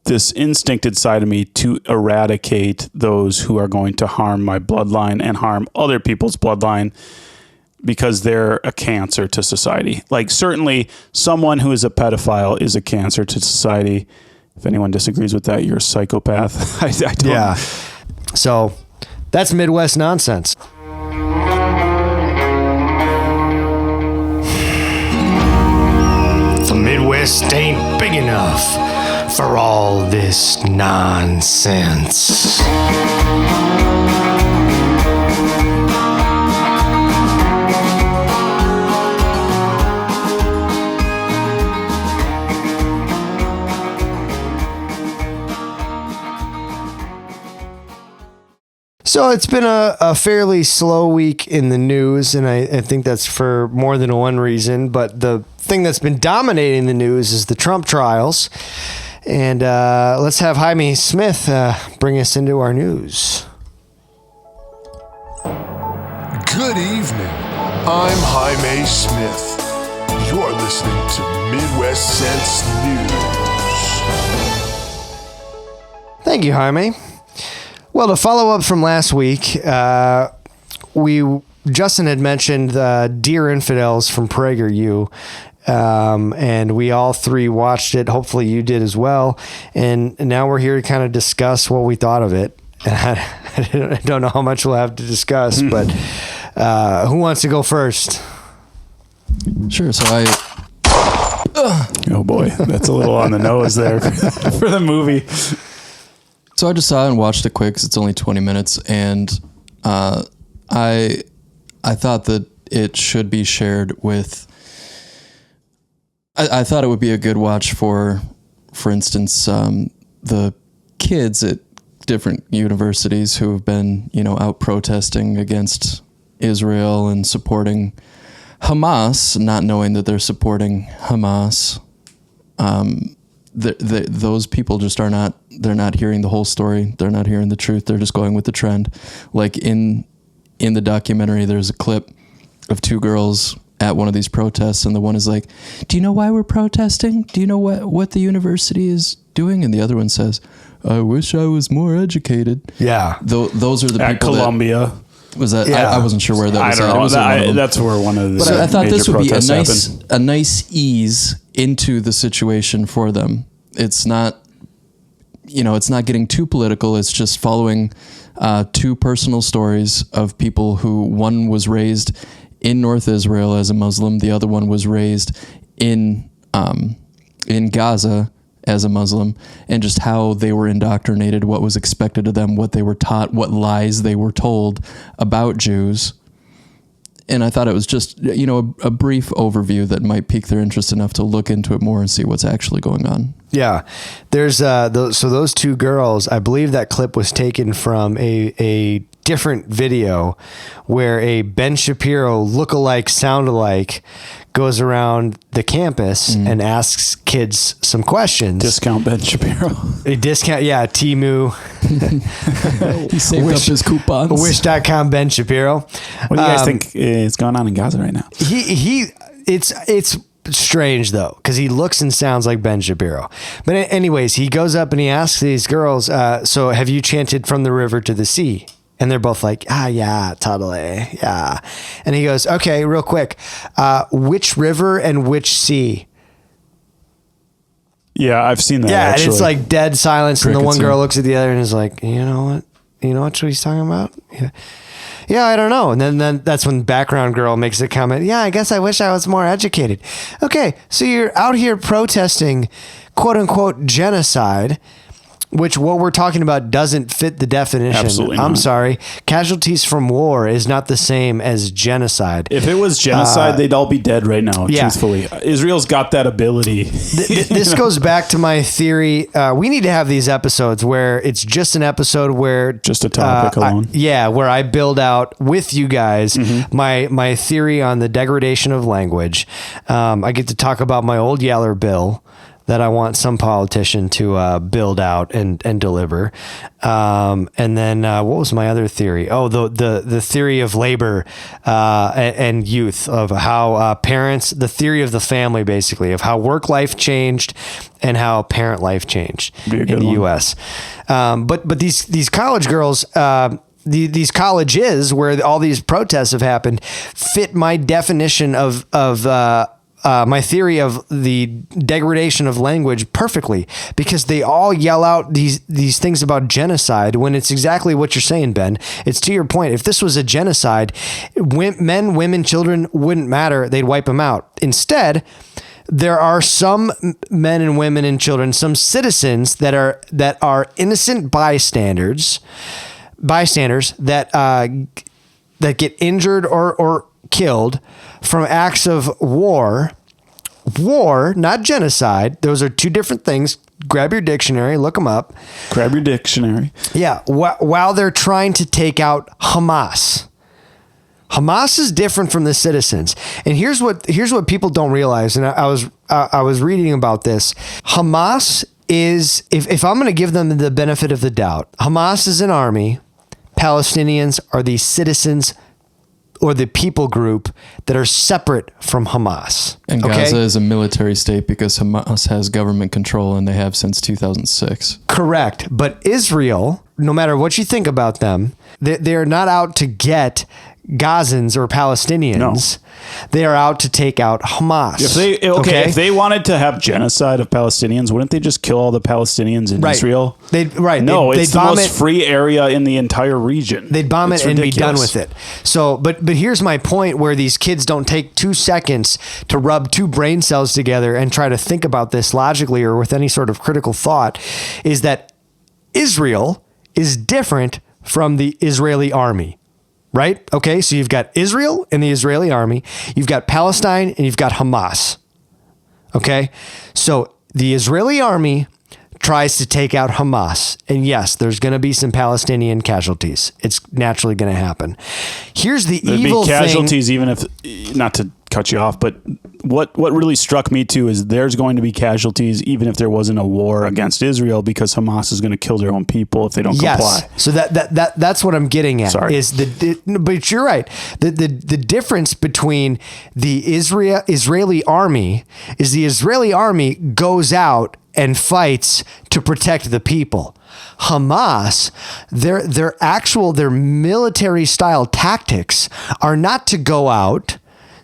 this instincted side of me to eradicate those who are going to harm my bloodline and harm other people's bloodline, because they're a cancer to society. Like, certainly someone who is a pedophile is a cancer to society. If anyone disagrees with that, you're a psychopath. I don't. Yeah. So that's Midwest nonsense. The Midwest ain't big enough for all this nonsense. So it's been a fairly slow week in the news, and I think that's for more than one reason. But the thing that's been dominating the news is the Trump trials. And let's have Jaime Smith bring us into our news. Good evening. I'm Jaime Smith. You're listening to Midwest Sense News. Thank you, Jaime. Well, to follow up from last week, Justin had mentioned Dear Infidels from PragerU, and we all three watched it. Hopefully you did as well. And now we're here to kind of discuss what we thought of it. And I don't know how much we'll have to discuss, but Who wants to go first? Sure. So oh boy, that's a little on the nose there for the movie. So I just saw it and watched it quick because it's only 20 minutes, and I thought that it should be shared with. I thought it would be a good watch for instance, the kids at different universities who have been, out protesting against Israel and supporting Hamas, not knowing that they're supporting Hamas. Those people just they're not hearing the whole story. They're not hearing the truth. They're just going with the trend. Like in the documentary, there's a clip of two girls at one of these protests, and the one is like, do you know why we're protesting? Do you know what the university is doing? And the other one says, I wish I was more educated. Yeah. Those are the at people Columbia. Was that? Yeah. I wasn't sure where that was. I don't know. It That's where one of the. But I thought this would be a happened. nice ease into the situation for them. It's not, it's not getting too political. It's just following two personal stories of people who, one was raised in North Israel as a Muslim, the other one was raised in Gaza as a Muslim, and just how they were indoctrinated, what was expected of them, what they were taught, what lies they were told about Jews. And I thought it was just, a brief overview that might pique their interest enough to look into it more and see what's actually going on. Yeah. There's so those two girls, I believe that clip was taken from a different video where a Ben Shapiro look-alike, sound-alike goes around the campus and asks kids some questions. Discount Ben Shapiro. A discount, yeah, Temu. He saved up his coupons. Wish.com Ben Shapiro. What do you guys think is going on in Gaza right now? It's strange though, because he looks and sounds like Ben Shapiro. But anyways, he goes up and he asks these girls, so have you chanted from the river to the sea? And they're both like, yeah, totally, yeah. And he goes, okay, real quick, which river and which sea? Yeah, I've seen that. Yeah, actually. and it's like dead silence, and the one Crickets, girl looks at the other and is like, you know what he's talking about? Yeah, I don't know. And then that's when background girl makes a comment. Yeah, I guess I wish I was more educated. Okay, so you're out here protesting, quote unquote, genocide, which what we're talking about doesn't fit the definition. Absolutely I'm not. sorry. Casualties from war is not the same as genocide. If it was genocide, they'd all be dead right now, yeah. truthfully. Israel's got that ability. This goes back to my theory. We need to have these episodes where it's just an episode where... Just a topic alone. Where I build out with you guys my theory on the degradation of language. I get to talk about my old Yeller bill that I want some politician to build out and deliver. And then what was my other theory? Oh, the theory of labor and youth, of how parents, the theory of the family, basically, of how work life changed and how parent life changed in the U.S. But these college girls... These colleges where all these protests have happened fit my definition of my theory of the degradation of language perfectly, because they all yell out these things about genocide when it's exactly what you're saying, Ben. It's to your point. If this was a genocide, men, women, children wouldn't matter. They'd wipe them out. Instead, there are some men and women and children, some citizens that are innocent bystanders that get injured or killed from acts of war, not genocide. Those are two different things. Grab your dictionary, look them up. Grab your dictionary. Yeah. While they're trying to take out Hamas. Hamas is different from the citizens. And here's what people don't realize. And I was reading about this. Hamas is, if I'm going to give them the benefit of the doubt, Hamas is an army. Palestinians are the citizens or the people group that are separate from Hamas. And Gaza is a military state because Hamas has government control, and they have since 2006. Correct. But Israel, no matter what you think about them, they're not out to get Gazans or Palestinians. They are out to take out Hamas. If they wanted to have genocide of Palestinians, wouldn't they just kill all the Palestinians in Israel? It's the most free area in the entire region. They'd bomb it and be done with it. So, but here's my point where these kids don't take 2 seconds to rub 2 brain cells together and try to think about this logically or with any sort of critical thought, is that Israel is different from the Israeli army. Right? Okay, so you've got Israel and the Israeli army, you've got Palestine, and you've got Hamas. Okay, so the Israeli army tries to take out Hamas, and yes, there's going to be some Palestinian casualties. It's naturally going to happen. Here's the evil thing. There'd be casualties, thing. even if, not to cut you off, but what really struck me too is there's going to be casualties even if there wasn't a war against Israel, because Hamas is going to kill their own people if they don't comply. So that's what I'm getting at. Sorry. But you're right. The difference between the Israeli army is the Israeli army goes out and fights to protect the people. Hamas, their military style tactics are not to go out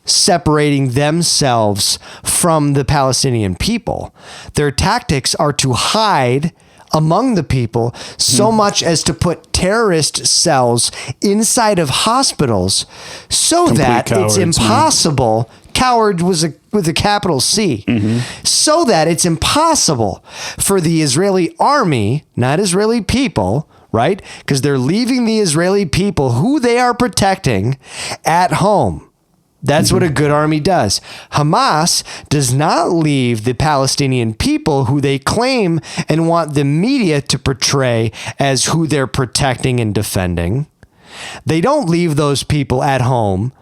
separating themselves from the Palestinian people. Their tactics are to hide among the people so much as to put terrorist cells inside of hospitals so that it's impossible. Coward was with a capital C. So that it's impossible for the Israeli army, not Israeli people, right? Because they're leaving the Israeli people who they are protecting at home. That's what a good army does. Hamas does not leave the Palestinian people who they claim and want the media to portray as who they're protecting and defending. They don't leave those people at home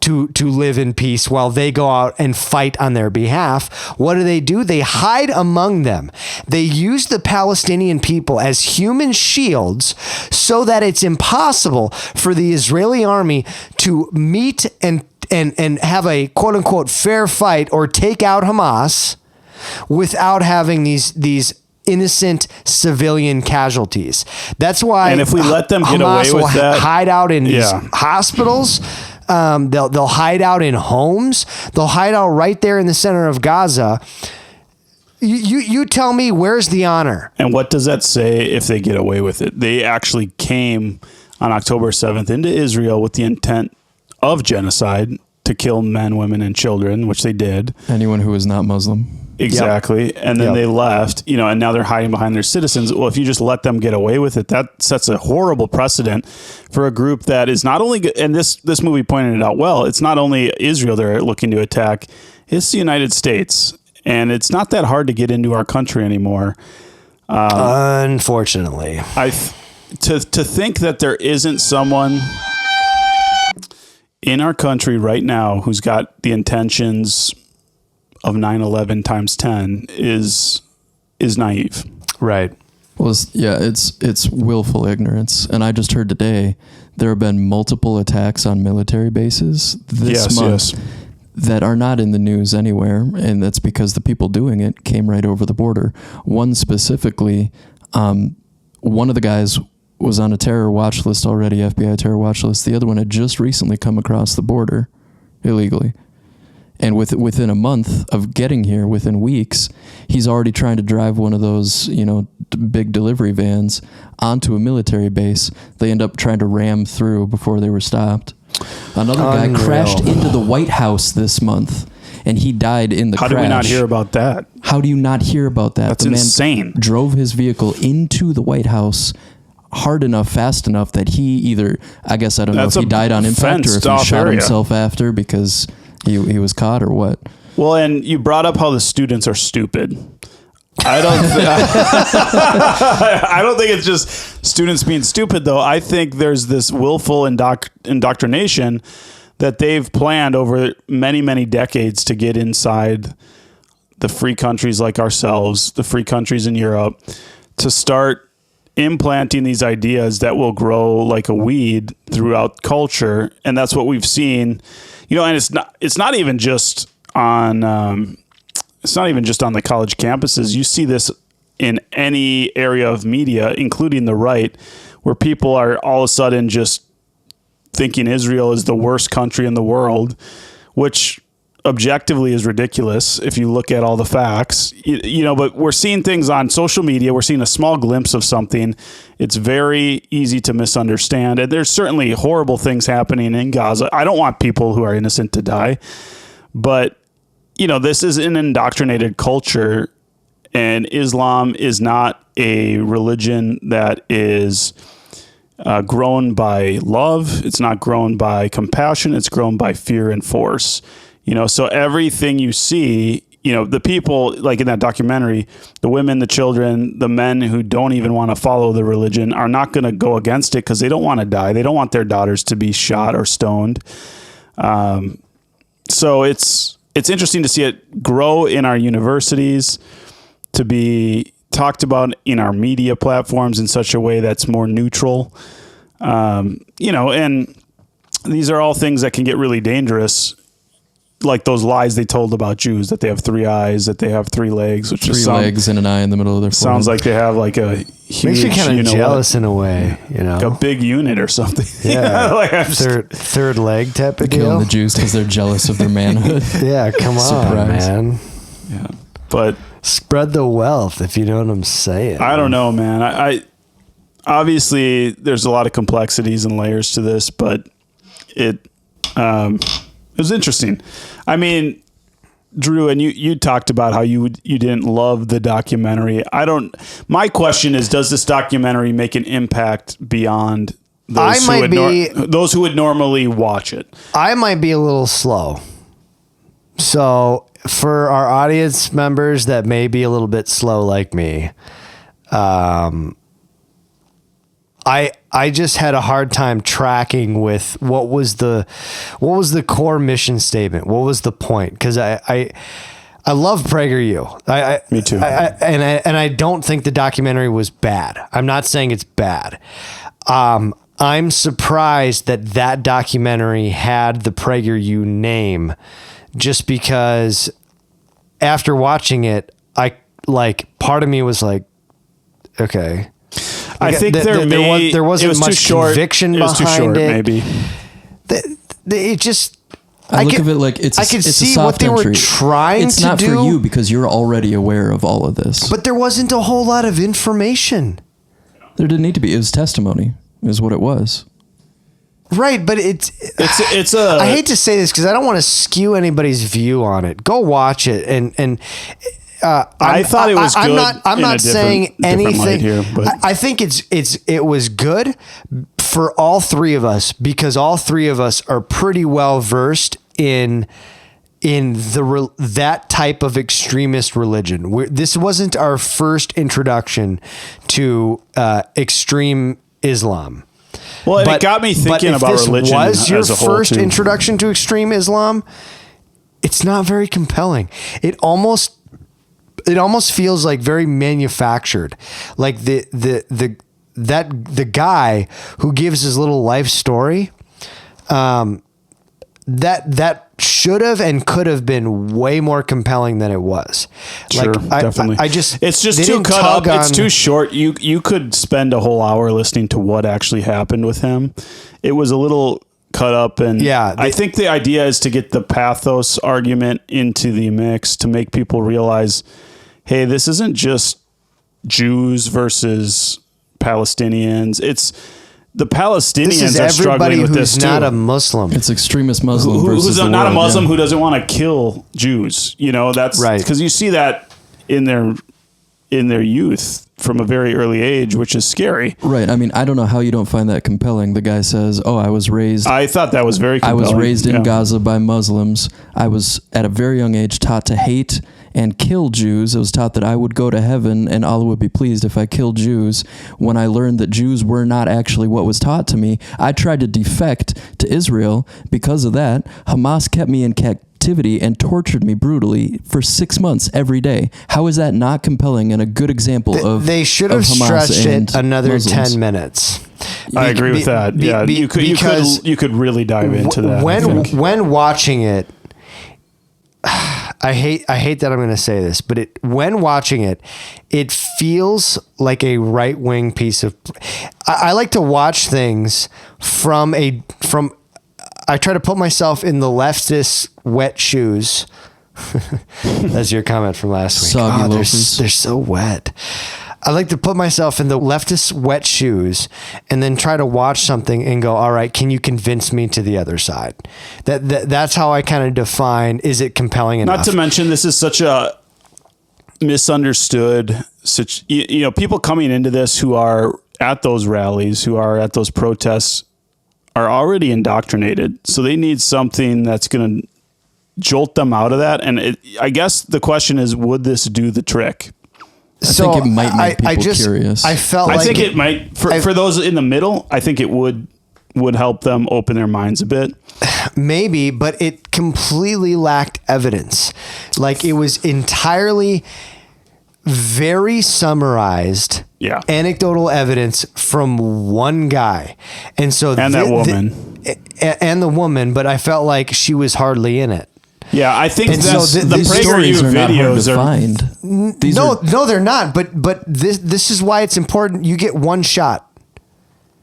to live in peace while they go out and fight on their behalf. What do? They hide among them. They use the Palestinian people as human shields so that it's impossible for the Israeli army to meet and have a quote unquote fair fight or take out Hamas without having these innocent civilian casualties. That's why. And if we let them get Hamas away with that, hide out in these hospitals. They'll hide out in homes. They'll hide out right there in the center of Gaza. You tell me, where's the honor? And what does that say if they get away with it? They actually came on October 7th into Israel with the intent of genocide to kill men, women, and children, which they did. Anyone who is not Muslim. Exactly. Yep. And then they left, and now they're hiding behind their citizens. Well, if you just let them get away with it, that sets a horrible precedent for a group that is not only, and this movie pointed it out well, it's not only Israel they're looking to attack, it's the United States. And it's not that hard to get into our country anymore. Unfortunately. To think that there isn't someone in our country right now who's got the intentions of 9/11 times 10 is naive. Right. Well, it's willful ignorance. And I just heard today there have been multiple attacks on military bases this month that are not in the news anywhere, and that's because the people doing it came right over the border. One specifically, one of the guys was on a terror watch list already, FBI terror watch list. The other one had just recently come across the border illegally. And within a month of getting here, within weeks, he's already trying to drive one of those, big delivery vans onto a military base. They end up trying to ram through before they were stopped. Another guy crashed into the White House this month, and he died in the crash. How do we not hear about that? How do you not hear about that? That's insane. Drove his vehicle into the White House hard enough, fast enough that he either, I guess, I don't know if he died on impact or if he shot himself after because he was caught or what. Well, and you brought up how the students are stupid. I don't think it's just students being stupid, though. I think there's this willful indoctrination that they've planned over many, many decades to get inside the free countries like ourselves, the free countries in Europe, to start implanting these ideas that will grow like a weed throughout culture. And that's what we've seen, and it's not even just on the college campuses. You see this in any area of media, including the right, where people are all of a sudden just thinking Israel is the worst country in the world, which objectively is ridiculous if you look at all the facts, but we're seeing things on social media. We're seeing a small glimpse of something. It's very easy to misunderstand. And there's certainly horrible things happening in Gaza. I don't want people who are innocent to die, but this is an indoctrinated culture, and Islam is not a religion that is grown by love. It's not grown by compassion. It's grown by fear and force. So everything you see, the people, like in that documentary, the women, the children, the men who don't even want to follow the religion are not going to go against it because they don't want to die. They don't want their daughters to be shot or stoned. So it's interesting to see it grow in our universities, to be talked about in our media platforms in such a way that's more neutral. And these are all things that can get really dangerous. Like those lies they told about Jews, that they have 3 eyes, that they have 3 legs, which three legs and an eye in the middle of their forehead. Sounds like they have like a huge, makes you kind of jealous in a way, like a big unit or something. Yeah, like third leg type of deal. Killing the Jews because they're jealous of their manhood. Yeah, come on, man. Yeah, but spread the wealth, if you know what I'm saying. I don't know, man. I obviously there's a lot of complexities and layers to this, but it was interesting. I mean, Drew, and you talked about how you didn't love the documentary. My question is, does this documentary make an impact beyond those who would normally watch it? I might be a little slow. So for our audience members that may be a little bit slow like me, I just had a hard time tracking with what was the core mission statement. What was the point? Because I love PragerU. Me too. And I don't think the documentary was bad. I'm not saying it's bad. I'm surprised that documentary had the PragerU name, just because after watching it, part of me was like, okay. I think there wasn't much conviction behind it. Maybe it just. I look at it like I could see what they were trying to do. It's not for you because you're already aware of all of this. But there wasn't a whole lot of information. There didn't need to be. It was testimony, is what it was. Right, but it's I hate to say this because I don't want to skew anybody's view on it. Go watch it and. I thought it was good. I'm not saying anything here, but I think it was good for all 3 of us, because all 3 of us are pretty well versed in that type of extremist religion. This wasn't our first introduction to extreme Islam. Well, it got me thinking about religion as a whole. Was your first introduction to extreme Islam? It's not very compelling. It almost feels like very manufactured. Like the guy who gives his little life story, that should have and could have been way more compelling than it was. Sure, definitely. It's just too cut up. It's too short. You could spend a whole hour listening to what actually happened with him. It was a little cut up, and I think the idea is to get the pathos argument into the mix to make people realize, hey, this isn't just Jews versus Palestinians. It's the Palestinians are struggling with this too. This is everybody who's not a Muslim. It's extremist Muslim versus who's not a Muslim who doesn't want to kill Jews. That's right, because you see that in their youth from a very early age, which is scary. Right. I mean, I don't know how you don't find that compelling. The guy says, I thought that was very compelling. I was raised in Gaza by Muslims. I was at a very young age taught to hate and kill Jews. It was taught that I would go to heaven and Allah would be pleased if I killed Jews. When I learned that Jews were not actually what was taught to me, I tried to defect to Israel. Because of that, Hamas kept me in captivity and tortured me brutally for 6 months every day. How is that not compelling and a good example of They should have stretched it another Muslims? 10 minutes. I agree with that. You could really dive into that. When watching it, I hate that I'm going to say this, but when watching it, it feels like a right-wing piece of. I like to watch things from I try to put myself in the leftist wet shoes. That's your comment from last week. Soggy they're loafers. so wet. I like to put myself in the leftist wet shoes and then try to watch something and go, all right, can you convince me to the other side? That's how I kind of define, is it compelling enough? Not to mention, this is such a misunderstood, people coming into this who are at those rallies, who are at those protests, are already indoctrinated. So they need something that's going to jolt them out of that. And I guess the question is, would this do the trick? I think it might make people curious. I think it might for those in the middle. I think it would help them open their minds a bit. Maybe, but it completely lacked evidence. Like, it was entirely very summarized, anecdotal evidence from one guy, and that woman, and the woman. But I felt like she was hardly in it. Yeah, I think the stories are not hard to find. No, they're not. But this is why it's important. You get one shot.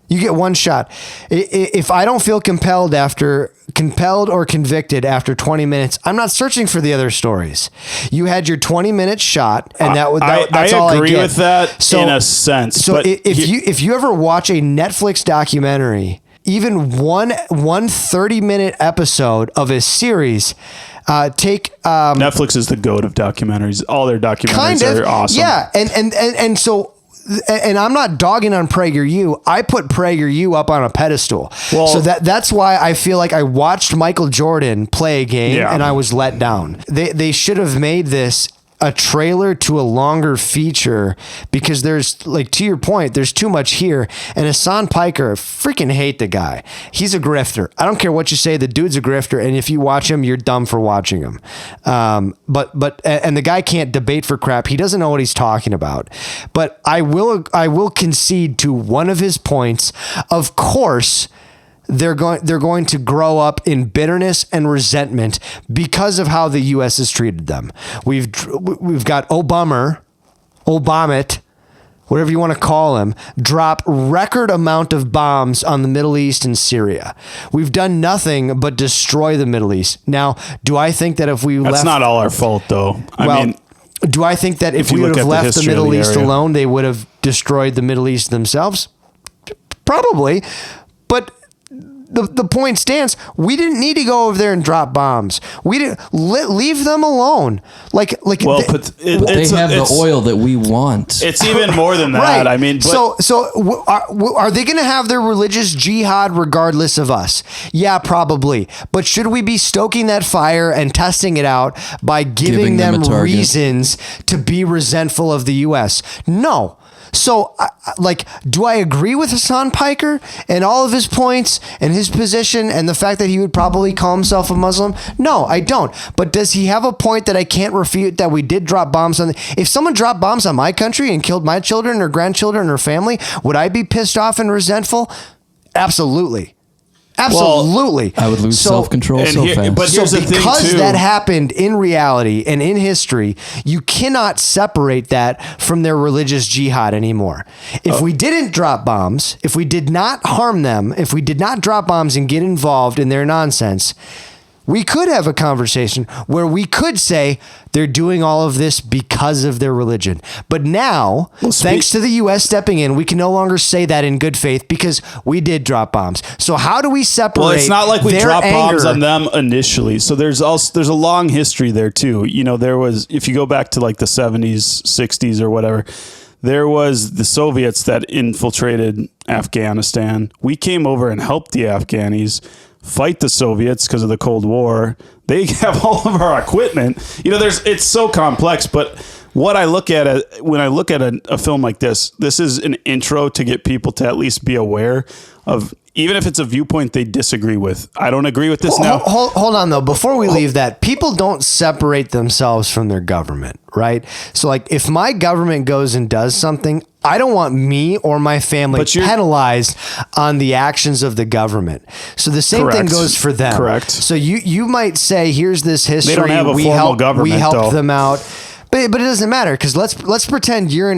You get one shot. If I don't feel compelled or convicted after 20 minutes, I'm not searching for the other stories. You had your 20-minute shot, and that's all I get. I agree with that in a sense. So but if you ever watch a Netflix documentary, even one 30-minute episode of a series, Netflix is the GOAT of documentaries. All their documentaries are awesome. Yeah, and so. And I'm not dogging on PragerU. I put PragerU up on a pedestal. Well, so that's why I feel like I watched Michael Jordan play a game and I was let down. They should have made this a trailer to a longer feature, because there's, like, to your point, there's too much here. And Hassan Piker, I freaking hate the guy. He's a grifter. I don't care what you say. The dude's a grifter. And if you watch him, you're dumb for watching him. But the guy can't debate for crap. He doesn't know what he's talking about. But I will concede to one of his points. Of course, they're going to grow up in bitterness and resentment because of how the U.S. has treated them. We've got Obama, whatever you want to call him, drop record amount of bombs on the Middle East and Syria. We've done nothing but destroy the Middle East. Now, do I think that if we left... That's not all our fault, though. Do I think that if we would have left the Middle East alone, they would have destroyed the Middle East themselves? Probably. But the point stands. We didn't need to go over there and drop bombs. We didn't leave them alone. They have the oil that we want. It's even more than that. Right. I mean, are they going to have their religious jihad regardless of us? Yeah, probably. But should we be stoking that fire and testing it out by giving them reasons to be resentful of the U.S.? No. So, do I agree with Hassan Piker and all of his points and his position and the fact that he would probably call himself a Muslim? No, I don't. But does he have a point that I can't refute, that we did drop bombs on? If someone dropped bombs on my country and killed my children or grandchildren or family, would I be pissed off and resentful? Absolutely. Absolutely. I would lose self-control so fast. But here's the thing, because too. that happened in reality and in history, you cannot separate that from their religious jihad anymore. If we didn't drop bombs, if we did not harm them, if we did not drop bombs and get involved in their nonsense, we could have a conversation where we could say they're doing all of this because of their religion. But now, thanks to the U.S. stepping in, we can no longer say that in good faith because we did drop bombs. So how do we separate? Well, it's not like we dropped bombs anger? on them initially. So there's a long history there too. You know, there was, if you go back to like the 70s, 60s or whatever, there was the Soviets that infiltrated Afghanistan. We came over and helped the Afghanis fight the Soviets because of the Cold War. They have all of our equipment. You know, it's so complex, but what I look at when I look at a film like this is an intro to get people to at least be aware of, even if it's a viewpoint they disagree with. I don't agree with this now. Hold on, though. Before we leave that, people don't separate themselves from their government, right? So, like, if my government goes and does something, I don't want me or my family penalized on the actions of the government. So the same thing goes for them. Correct. So you might say, here's this history. They don't have a formal government, we helped them out. But it doesn't matter, because let's pretend your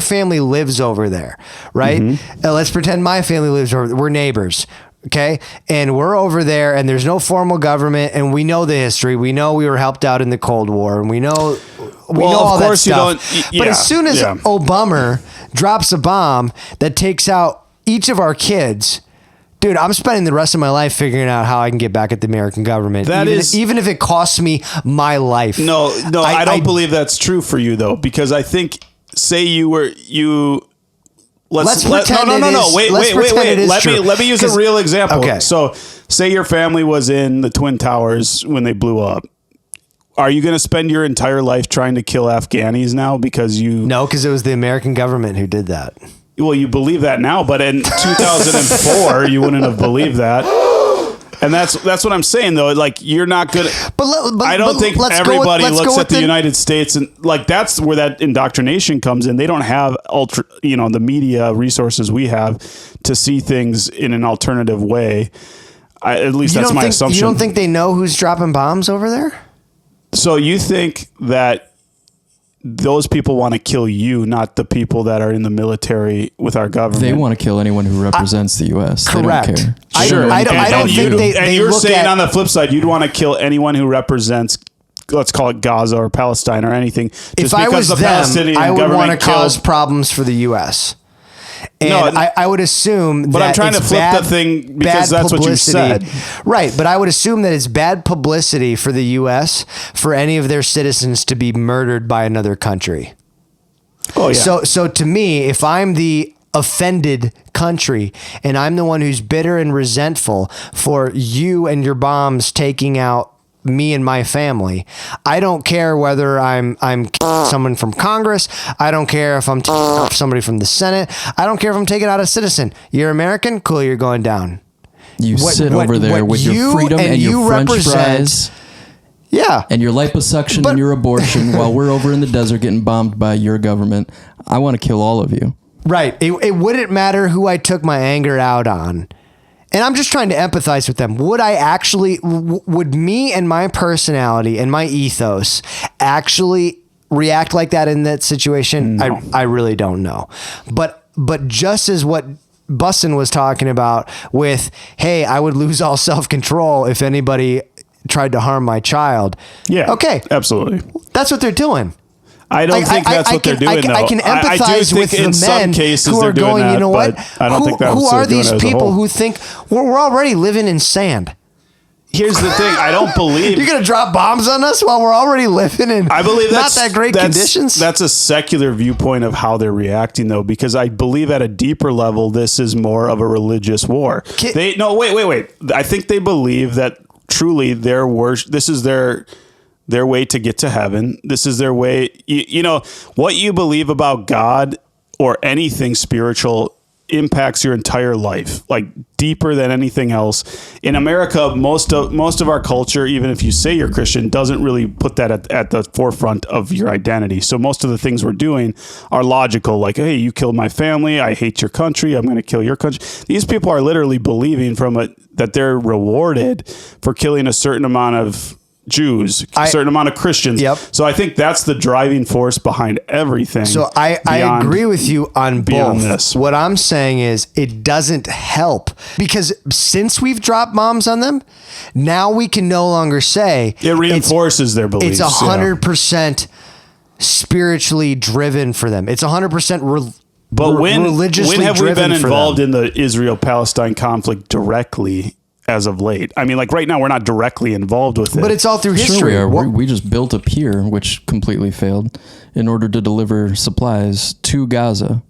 family lives over there, right? Mm-hmm. Let's pretend my family lives over there. We're neighbors. Okay. And we're over there and there's no formal government and we know the history. We know we were helped out in the Cold War and we know all that stuff. But as soon as Obama drops a bomb that takes out each of our kids, dude, I'm spending the rest of my life figuring out how I can get back at the American government. Even if it costs me my life. No, I don't believe that's true for you though, because I think, say Let's pretend Wait. Let me use a real example. Okay. So, say your family was in the Twin Towers when they blew up. Are you going to spend your entire life trying to kill Afghanis now because you? No, because it was the American government who did that. Well, you believe that now, but in 2004, you wouldn't have believed that. And that's what I'm saying, though. Like, you're not good. I don't think everybody looks at the United States and like that's where that indoctrination comes in. They don't have the media resources we have to see things in an alternative way. At least that's my assumption. You don't think they know who's dropping bombs over there? So you think that those people want to kill you, not the people that are in the military with our government. They want to kill anyone who represents the U.S. Correct. They don't care. I don't think they And you're look saying at, on the flip side, you'd want to kill anyone who represents, let's call it Gaza or Palestine or anything. Just if I was them, I would want to cause problems for the U.S. And I would assume but that I'm trying to flip the thing because that's what you said. Right, but I would assume that it's bad publicity for the U.S. for any of their citizens to be murdered by another country. Oh, yeah. So to me, if I'm the offended country and I'm the one who's bitter and resentful for you and your bombs taking out me and my family, I don't care whether I'm someone from Congress. I don't care if I'm somebody from the Senate. I don't care if I'm taking out a citizen. You're American, cool, you're going down. You sit over there with your freedom and your French fries. Yeah. And your liposuction and your abortion while we're over in the desert getting bombed by your government. I want to kill all of you. Right. It wouldn't matter who I took my anger out on. And I'm just trying to empathize with them. Would me and my personality and my ethos actually react like that in that situation? No. I really don't know. But just as what Bussin was talking about with, hey, I would lose all self-control if anybody tried to harm my child. Yeah. Okay. Absolutely. That's what they're doing. I don't think that's what they're doing, though. I can empathize with the men who are going, you know what? I don't think that's who are these people who who think we're already living in sand? Here's the thing. I don't believe... You're going to drop bombs on us while we're already living in not that great conditions? That's a secular viewpoint of how they're reacting, though, because I believe at a deeper level, this is more of a religious war. Wait. I think they believe that truly their worship, this is their way to get to heaven. This is their way. You know, what you believe about God or anything spiritual impacts your entire life, like deeper than anything else. In America, most of our culture, even if you say you're Christian, doesn't really put that at the forefront of your identity. So most of the things we're doing are logical, like, hey, you killed my family, I hate your country, I'm going to kill your country. These people are literally believing that they're rewarded for killing a certain amount of Jews, a certain amount of Christians. Yep. So I think that's the driving force behind everything. So I agree with you on both. This. What I'm saying is it doesn't help because since we've dropped bombs on them, now we can no longer say it reinforces their beliefs. It's 100% spiritually driven for them. It's 100% but when have we been involved in the Israel-Palestine conflict directly? As of late, I mean, like right now, we're not directly involved with it, but it's all through history. Sure we are. We just built a pier, which completely failed, in order to deliver supplies to Gaza.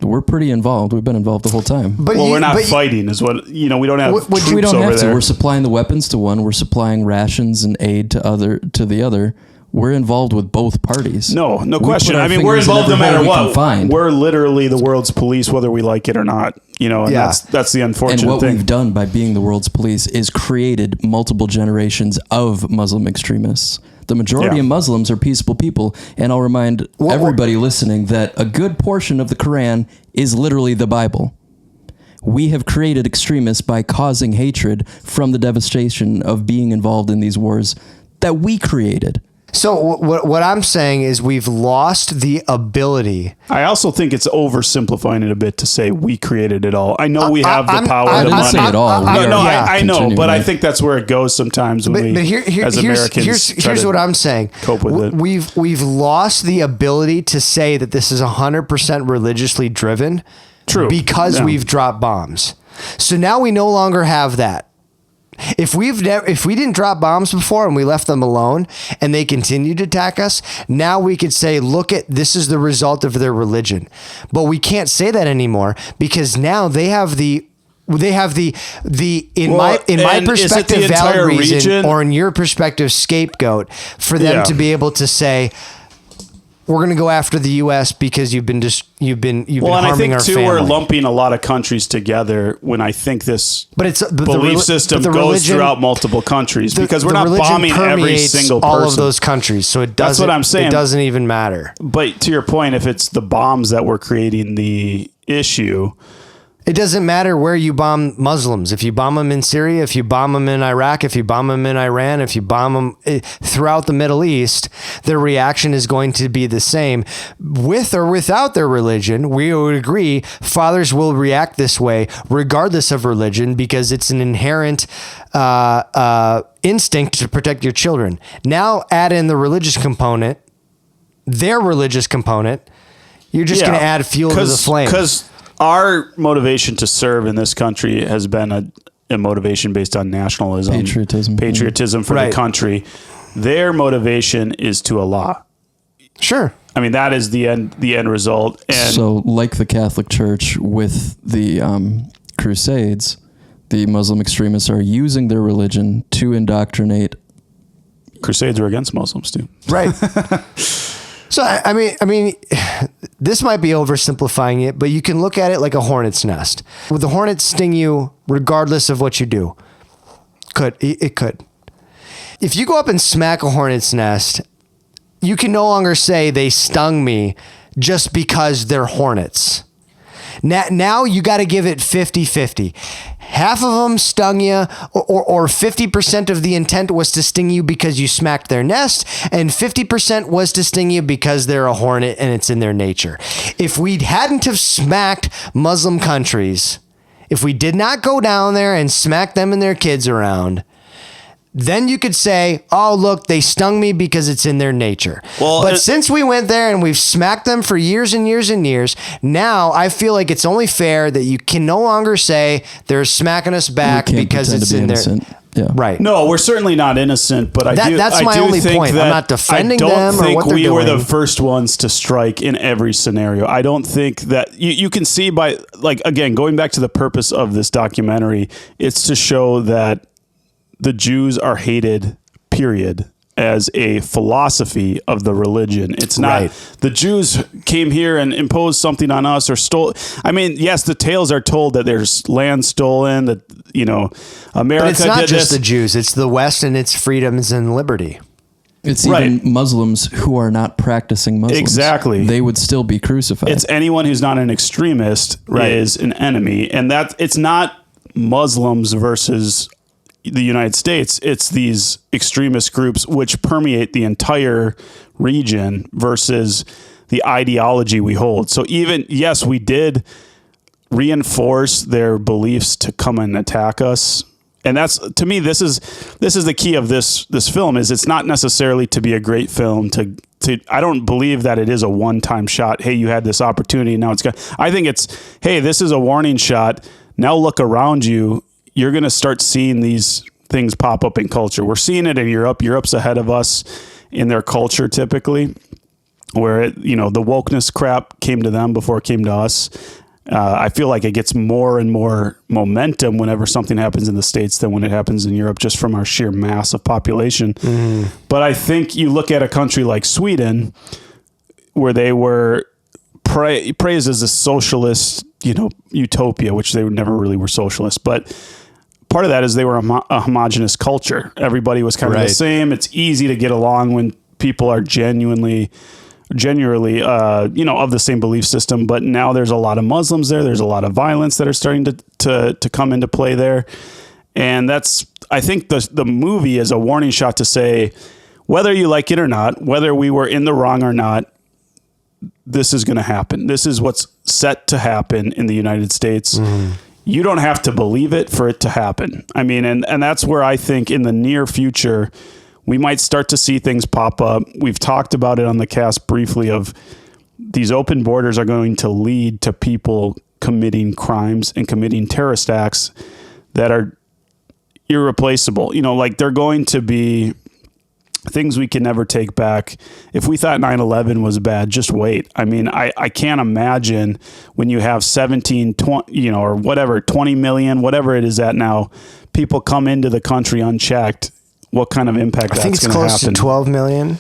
We're pretty involved. We've been involved the whole time. We're not fighting, is what we don't have troops we don't over have to. there. We're supplying the weapons to one. We're supplying rations and aid to the other. We're involved with both parties. No question. I mean, we're involved no matter what. We're literally the world's police, whether we like it or not. You know, and that's the unfortunate thing. And what we've done by being the world's police is created multiple generations of Muslim extremists. The majority of Muslims are peaceful people, and I'll remind everybody listening that a good portion of the Quran is literally the Bible. We have created extremists by causing hatred from the devastation of being involved in these wars that we created. So what I'm saying is we've lost the ability. I also think it's oversimplifying it a bit to say we created it all. I know we have the power. I didn't say it all. I know, but I think that's where it goes sometimes when as Americans, here's what I'm saying. Cope with it. We've lost the ability to say that this is 100% religiously driven. True. Because we've dropped bombs. So now we no longer have that. If we didn't drop bombs before and we left them alone and they continued to attack us, now we could say, look at this is the result of their religion. But we can't say that anymore because now they have the in my perspective valid reason region? Or in your perspective scapegoat for them to be able to say, we're going to go after the U.S. because you've been harming our family. Well, and I think too we're lumping a lot of countries together when I think this belief system goes throughout multiple countries because we're not bombing every single person. All of those countries, so it doesn't. That's what I'm saying. It doesn't even matter. But to your point, if it's the bombs that were creating the issue. It doesn't matter where you bomb Muslims. If you bomb them in Syria, if you bomb them in Iraq, if you bomb them in Iran, if you bomb them throughout the Middle East, their reaction is going to be the same. With or without their religion, we would agree fathers will react this way regardless of religion because it's an inherent instinct to protect your children. Now add in the religious component, their religious component, you're just going to add fuel to the flame. Because our motivation to serve in this country has been a motivation based on nationalism, patriotism for the country. Their motivation is to Allah. Sure. I mean, that is the end result. And so like the Catholic Church with the Crusades, the Muslim extremists are using their religion to indoctrinate. Crusades were against Muslims too. Right. So, I mean, this might be oversimplifying it, but you can look at it like a hornet's nest. Would the hornets sting you regardless of what you do? It could. If you go up and smack a hornet's nest, you can no longer say they stung me just because they're hornets. Now you got to give it 50-50. Half of them stung you, or 50% of the intent was to sting you because you smacked their nest, and 50% was to sting you because they're a hornet and it's in their nature. If we hadn't have smacked Muslim countries, if we did not go down there and smack them and their kids around, then you could say, oh, look, they stung me because it's in their nature. But since we went there and we've smacked them for years and years and years, now I feel like it's only fair that you can no longer say they're smacking us back because it's in their... Yeah. Right. No, we're certainly not innocent, but that's my only point. I'm not defending them or what they're doing. I don't think we were the first ones to strike in every scenario. I don't think that you can see by, like, again, going back to the purpose of this documentary, it's to show that the Jews are hated, period, as a philosophy of the religion. It's not the Jews came here and imposed something on us or stole. I mean, yes, the tales are told that there's land stolen, that, America. But it's not did just this. the Jews. It's the West and its freedoms and liberty. It's even Muslims who are not practicing Muslims. Exactly. They would still be crucified. It's anyone who's not an extremist is an enemy. And that it's not Muslims versus the United States. It's these extremist groups which permeate the entire region versus the ideology we hold. So even, yes, we did reinforce their beliefs to come and attack us. And that's, to me, this is the key of this film. Is it's not necessarily to be a great film. I don't believe that it is a one-time shot. Hey, you had this opportunity, now it's gone. I think it's, hey, this is a warning shot. Now look around you. You're going to start seeing these things pop up in culture. We're seeing it in Europe. Europe's ahead of us in their culture typically, where the wokeness crap came to them before it came to us. I feel like it gets more and more momentum whenever something happens in the States than when it happens in Europe, just from our sheer mass of population. But I think you look at a country like Sweden, where they were praised as a socialist, utopia, which they never really were socialist. But part of that is they were a homogenous culture. Everybody was kind of the same. It's easy to get along when people are genuinely, of the same belief system. But now there's a lot of Muslims there. There's a lot of violence that are starting to come into play there. And I think the movie is a warning shot to say, whether you like it or not, whether we were in the wrong or not, this is going to happen. This is what's set to happen in the United States. You don't have to believe it for it to happen. I mean, and that's where I think in the near future, we might start to see things pop up. We've talked about it on the cast briefly of these open borders are going to lead to people committing crimes and committing terrorist acts that are irreplaceable. You know, like they're going to be things we can never take back. If we thought 9/11 was bad, just wait. I mean, I can't imagine when you have 17, 20, or whatever, 20 million, whatever it is at now, people come into the country unchecked, what kind of impact that's going to happen. I think it's close to 12 million.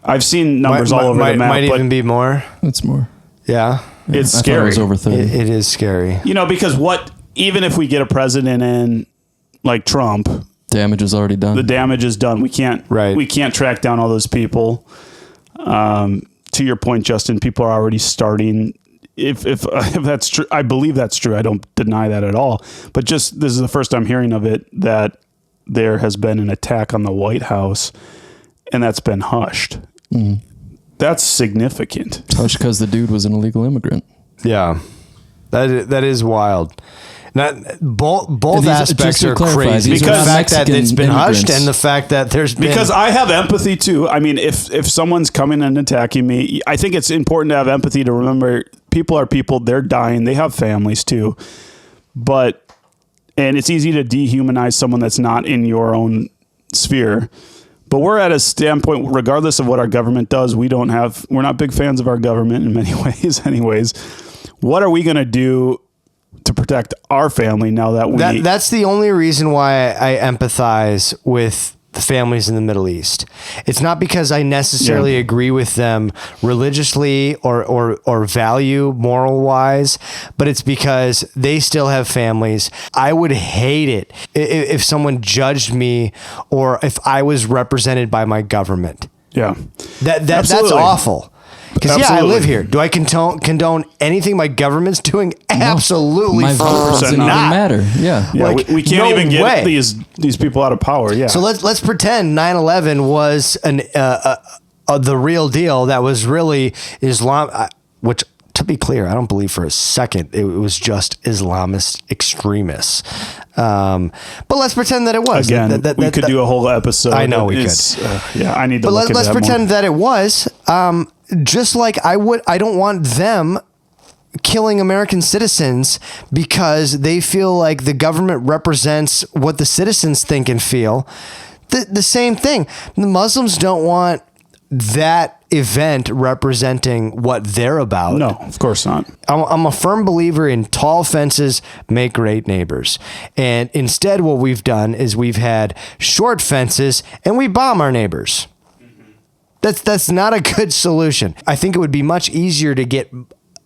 I've seen numbers all over the map. Might even be more. It's more. Yeah. It's scary. It was over 30. It is scary. Because even if we get a president in like Trump, damage is already done. The damage is done. We can't track down all those people. To your point, Justin, people are already starting. If that's true, I believe that's true. I don't deny that at all. But this is the first I'm hearing of it, that there has been an attack on the White House, and that's been hushed. That's significant. Hushed because the dude was an illegal immigrant. Yeah, that is wild. Not both aspects are crazy. Because the fact that it's been hushed and the fact that there's been... Because I have empathy too. I mean, if someone's coming and attacking me, I think it's important to have empathy, to remember people are people. They're dying. They have families too. And it's easy to dehumanize someone that's not in your own sphere. But we're at a standpoint, regardless of what our government does, we're not big fans of our government in many ways anyways. What are we going to do to protect our family now that that's the only reason why I empathize with the families in the Middle East. It's not because I necessarily agree with them religiously or value moral wise, but it's because they still have families. I would hate it if someone judged me or if I was represented by my government. Yeah. That's awful. Because I live here. Do I condone anything my government's doing? Absolutely, my vote doesn't even matter. Yeah, like, we can't even get these people out of power. Yeah. So let's pretend 9/11 was the real deal. That was really Islam. Which, to be clear, I don't believe for a second it was just Islamist extremists. But let's pretend that it was. Again, we could do a whole episode. I know we could. I need to. But let's pretend that it was. Just like I don't want them killing American citizens because they feel like the government represents what the citizens think and feel. The same thing. The Muslims don't want that event representing what they're about. No, of course not. I'm a firm believer in tall fences make great neighbors. And instead what we've done is we've had short fences and we bomb our neighbors. That's not a good solution. I think it would be much easier to get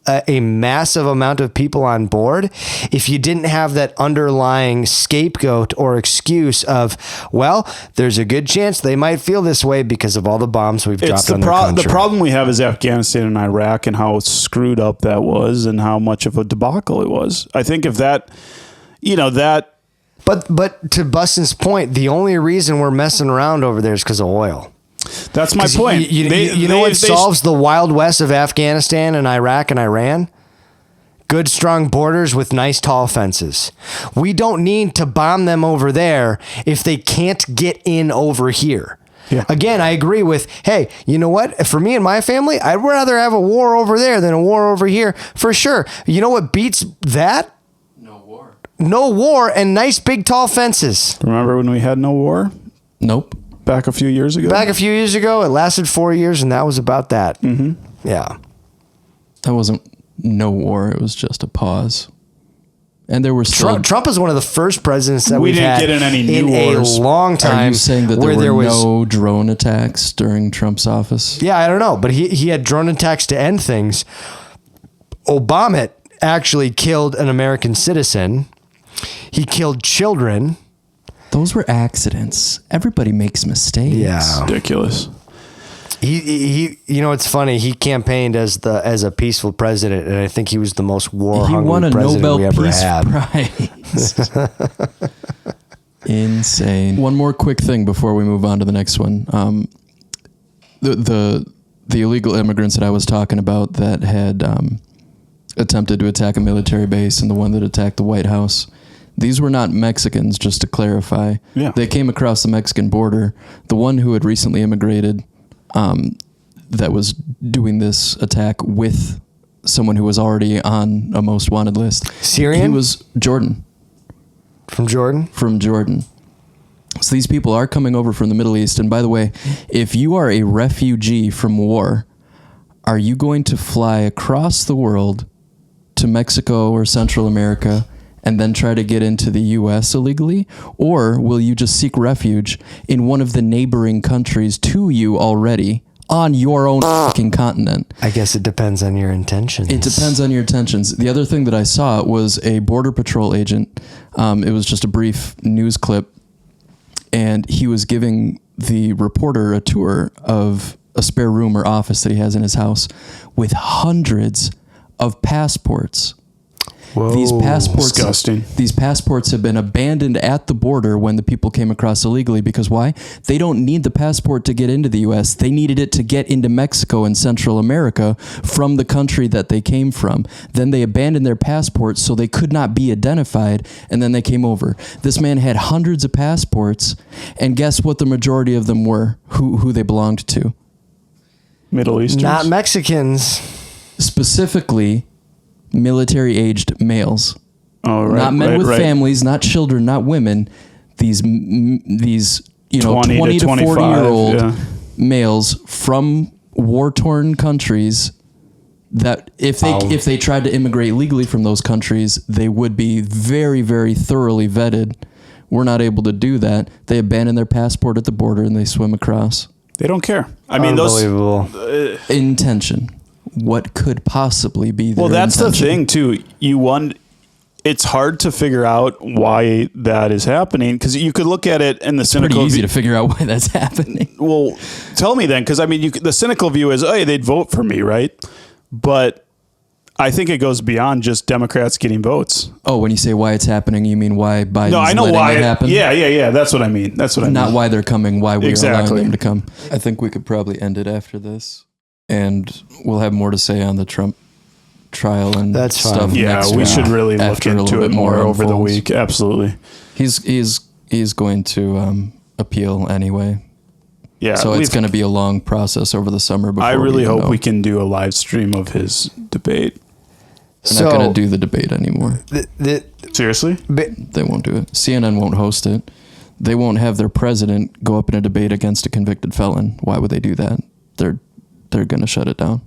a massive amount of people on board if you didn't have that underlying scapegoat or excuse of, well, there's a good chance they might feel this way because of all the bombs we've dropped on their country. The problem we have is Afghanistan and Iraq and how screwed up that was and how much of a debacle it was. I think if that, But to Bustin's point, the only reason we're messing around over there is because of oil. That's my point. You know what solves the Wild West of Afghanistan and Iraq and Iran? Good, strong borders with nice, tall fences. We don't need to bomb them over there if they can't get in over here. Yeah. Again, I agree with, hey, you know what? For me and my family, I'd rather have a war over there than a war over here, for sure. You know what beats that? No war and nice, big, tall fences. Remember when we had no war? Nope. Back a few years ago? Back a few years ago. It lasted 4 years, and that was about that. Mm-hmm. Yeah. That wasn't no war. It was just a pause. And there were still... Trump is one of the first presidents that we we've didn't had get in any new wars. A long time. Are you saying that there were no drone attacks during Trump's office? Yeah, I don't know. But he had drone attacks to end things. Obama actually killed an American citizen. He killed children. Those were accidents. Everybody makes mistakes. Yeah. It's ridiculous. He it's funny. He campaigned as a peaceful president, and I think he was the most war-hungry president we ever had. Prize. Insane. One more quick thing before we move on to the next one. The illegal immigrants that I was talking about that had attempted to attack a military base and the one that attacked the White House, these were not Mexicans, just to clarify. Yeah. They came across the Mexican border. The one who had recently immigrated that was doing this attack with someone who was already on a most wanted list. Syrian? He was Jordan. From Jordan? From Jordan. So these people are coming over from the Middle East. And by the way, if you are a refugee from war, are you going to fly across the world to Mexico or Central America and then try to get into the U.S. illegally? Or will you just seek refuge in one of the neighboring countries to you already on your own fucking continent? I guess it depends on your intentions. It depends on your intentions. The other thing that I saw was a Border Patrol agent. It was just a brief news clip, and he was giving the reporter a tour of a spare room or office that he has in his house with hundreds of passports. Whoa, disgusting. These passports have been abandoned at the border when the people came across illegally, because why? They don't need the passport to get into the U.S. They needed it to get into Mexico and Central America from the country that they came from. Then they abandoned their passports so they could not be identified, and then they came over. This man had hundreds of passports, and guess what the majority of them were, who they belonged to? Middle Easterns? Not Mexicans. Specifically, military-aged males. Oh, right, not men with families, not children, not women. These 20 to 40-year-old males from war-torn countries that if they tried to immigrate legally from those countries, they would be very, very thoroughly vetted. We're not able to do that. They abandon their passport at the border and they swim across. They don't care. I mean, unbelievable. Intention. What could possibly be their that's intention? the thing too. It's hard to figure out why that is happening, because you could look at it in the cynical. Pretty easy to figure out why that's happening. Well, tell me then, because I mean, the cynical view is, hey, they'd vote for me, right? But I think it goes beyond just Democrats getting votes. Oh, when you say why it's happening, you mean why Biden's No, I know why it happen? Yeah. That's what I mean. Not why they're coming. Why we're allowing Exactly. them to come. I think we could probably end it after this, and we'll have more to say on the Trump trial and That's fine. stuff. Yeah, next we week should really look after a into little it bit more over the unfolds. week. Absolutely. He's going to appeal anyway. Yeah. So it's going to be a long process over the summer. Before I really even hope know. we can do a live stream of his debate. They're not going to do the debate anymore. Seriously? They won't do it. CNN won't host it. They won't have their president go up in a debate against a convicted felon. Why would they do that? They're going to shut it down.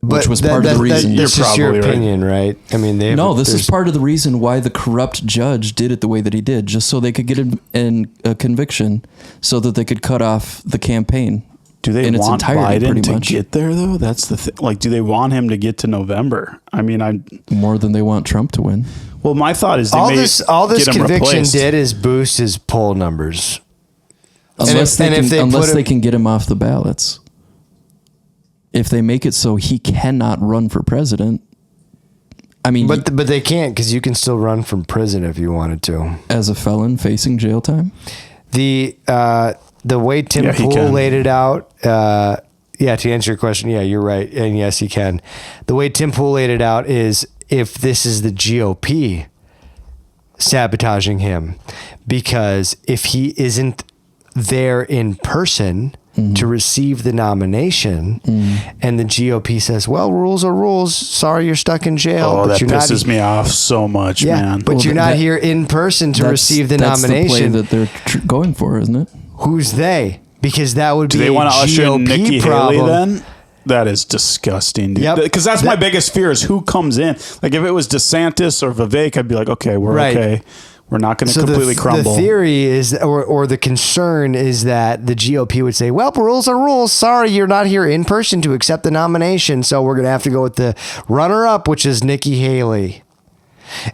Which was part of the reason. This is your opinion, right? I mean, this is part of the reason why the corrupt judge did it the way that he did, just so they could get a conviction, so that they could cut off the campaign. Do they in its want entirety, Biden to much. get there, though? That's the thing. Like, do they want him to get to November? I mean, more than they want Trump to win. Well, my thought is all this get him conviction replaced. did is boost his poll numbers. Unless they can get him off the ballots. If they make it so he cannot run for president, I mean, but they can't, because you can still run from prison if you wanted to, as a felon facing jail time. The way Tim Pool laid it out, to answer your question, yeah, you're right, and yes, he can. The way Tim Pool laid it out is if this is the GOP sabotaging him, because if he isn't there in person to receive the nomination, and the GOP says, well, rules are rules. Sorry, you're stuck in jail. Oh, but that pisses me off so much, man. But you're not here in person to receive the nomination. That's the play that they're going for, isn't it? Who's they? Because that would Do be they want to usher in Nikki problem. Haley then? That is disgusting, dude. Yep. Because that's my biggest fear is who comes in. Like, if it was DeSantis or Vivek, I'd be like, okay, we're okay. We're not going to completely crumble. The theory is, or the concern is that the GOP would say, well, rules are rules. Sorry, you're not here in person to accept the nomination. So we're going to have to go with the runner-up, which is Nikki Haley.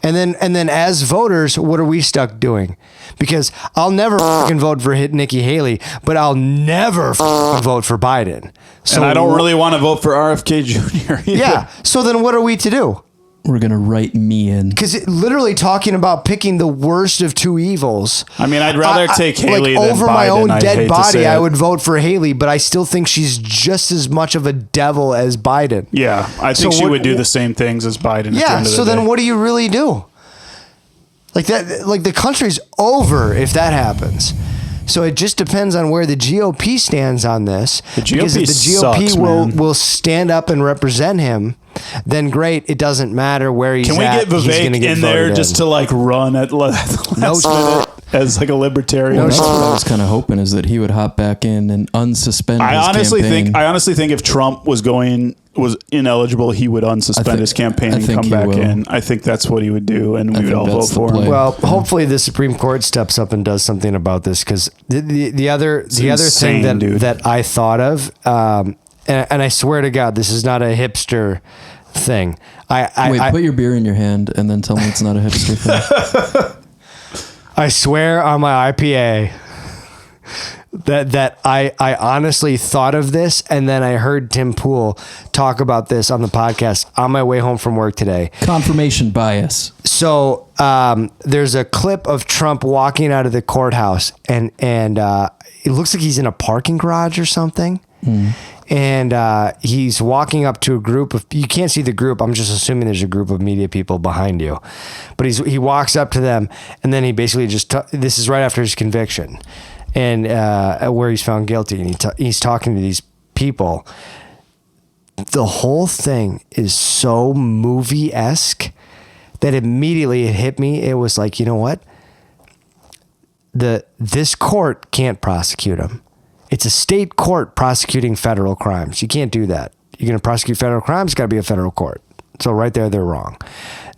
And then as voters, what are we stuck doing? Because I'll never fucking vote for Nikki Haley, but I'll never fucking vote for Biden. So and I don't really want to vote for RFK Jr. either. Yeah. So then what are we to do? We're going to write me in. Because literally talking about picking the worst of two evils. I mean, I'd rather take Haley like, than over Biden. my own I'd dead hate to body, say I it. would vote for Haley, but I still think she's just as much of a devil as Biden. Yeah, I think she would do the same things as Biden. At the Yeah, end of so the then day. what do you really do? Like that, like the country's over if that happens. So it just depends on where the GOP stands on this. Because if the GOP will stand up and represent him, then great. It doesn't matter where he's at. Can we get Vivek in there just to like run at last minute as like a libertarian? That's what I was kind of hoping, is that he would hop back in and unsuspend I his campaign. honestly think if Trump was ineligible, he would unsuspend his campaign and come back in. I think that's what he would do, and we would all vote for him. Well, hopefully the Supreme Court steps up and does something about this, because the other thing that I thought of, and I swear to God, this is not a hipster thing. Wait, put your beer in your hand and then tell me it's not a hipster thing. I swear on my IPA that I honestly thought of this, and then I heard Tim Pool talk about this on the podcast on my way home from work today. Confirmation bias. So there's a clip of Trump walking out of the courthouse, and it looks like he's in a parking garage or something. And he's walking up to a group of, you can't see the group, I'm just assuming there's a group of media people behind you, but he walks up to them, and then he basically this is right after his conviction, and where he's found guilty, and he's talking to these people. The whole thing is so movie-esque that immediately it hit me. It was like, you know what? This court can't prosecute him. It's a state court prosecuting federal crimes. You can't do that. You're going to prosecute federal crimes, it's got to be a federal court. So right there, they're wrong.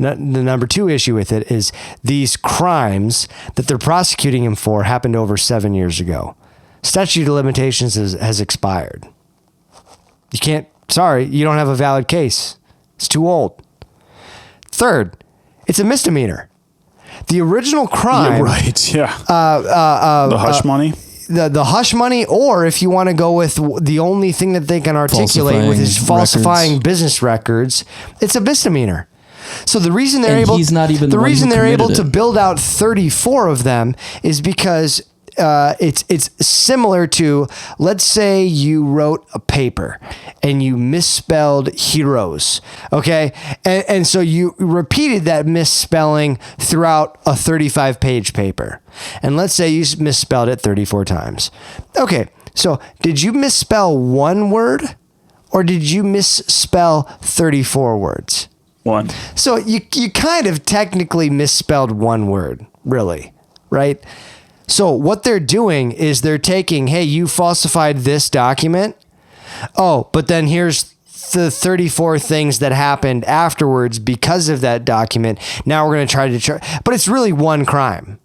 The number two issue with it is these crimes that they're prosecuting him for happened over 7 years ago. Statute of limitations has expired. You can't, sorry, you don't have a valid case. It's too old. Third, it's a misdemeanor. The original crime. Yeah, right, yeah. The hush money. The hush money, or if you want to go with the only thing that they can articulate with is falsifying business records, it's a misdemeanor. So the reason they're able to build out 34 of them is because it's similar to, let's say you wrote a paper and you misspelled heroes, okay? And so you repeated that misspelling throughout a 35-page paper. And let's say you misspelled it 34 times. Okay, so did you misspell one word, or did you misspell 34 words? One. So you kind of technically misspelled one word, really, right? So what they're doing is they're taking, hey, you falsified this document. Oh, but then here's the 34 things that happened afterwards because of that document. Now we're going to try to, but it's really one crime.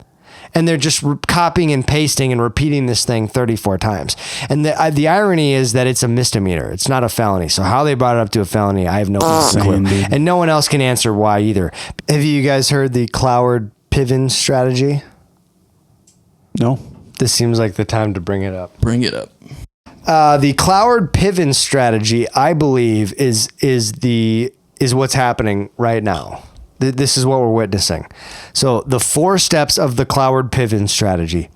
And they're just copying and pasting and repeating this thing 34 times. And the irony is that it's a misdemeanor. It's not a felony. So how they brought it up to a felony, I have no clue. And no one else can answer why either. Have you guys heard the Cloward-Piven strategy? No. This seems like the time to bring it up. Bring it up. The Cloward-Piven strategy, I believe, is what's happening right now. This is what we're witnessing. So the 4 steps of the Cloward-Piven strategy.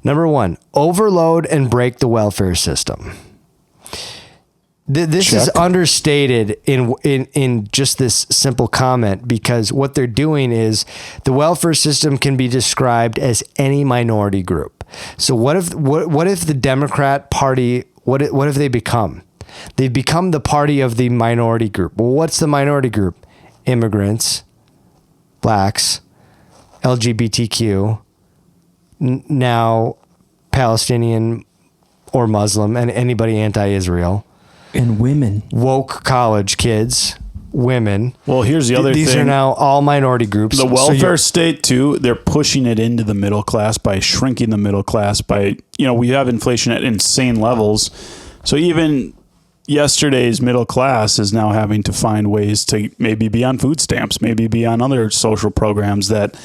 Number 1, overload and break the welfare system. This is understated in just this simple comment, because what they're doing is the welfare system can be described as any minority group. So what if the Democrat Party, what have they become? They've become the party of the minority group. Well, what's the minority group? Immigrants, blacks, LGBTQ, now Palestinian or Muslim, and anybody anti-Israel. And women. Woke college kids, women. Well, here's the other thing. These are now all minority groups. The welfare state, too, they're pushing it into the middle class by shrinking the middle class by, we have inflation at insane levels. So even yesterday's middle class is now having to find ways to maybe be on food stamps, maybe be on other social programs that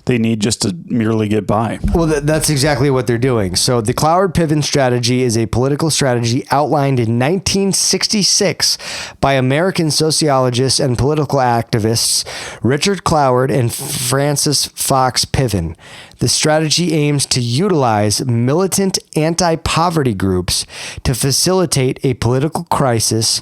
they need just to merely get by. Well, that's exactly what they're doing. So the Cloward-Piven strategy is a political strategy outlined in 1966 by American sociologists and political activists Richard Cloward and Francis Fox Piven. The strategy aims to utilize militant anti-poverty groups to facilitate a political crisis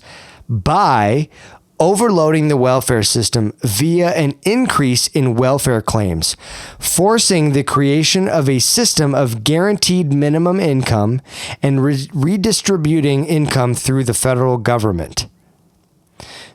by overloading the welfare system via an increase in welfare claims, forcing the creation of a system of guaranteed minimum income and redistributing income through the federal government.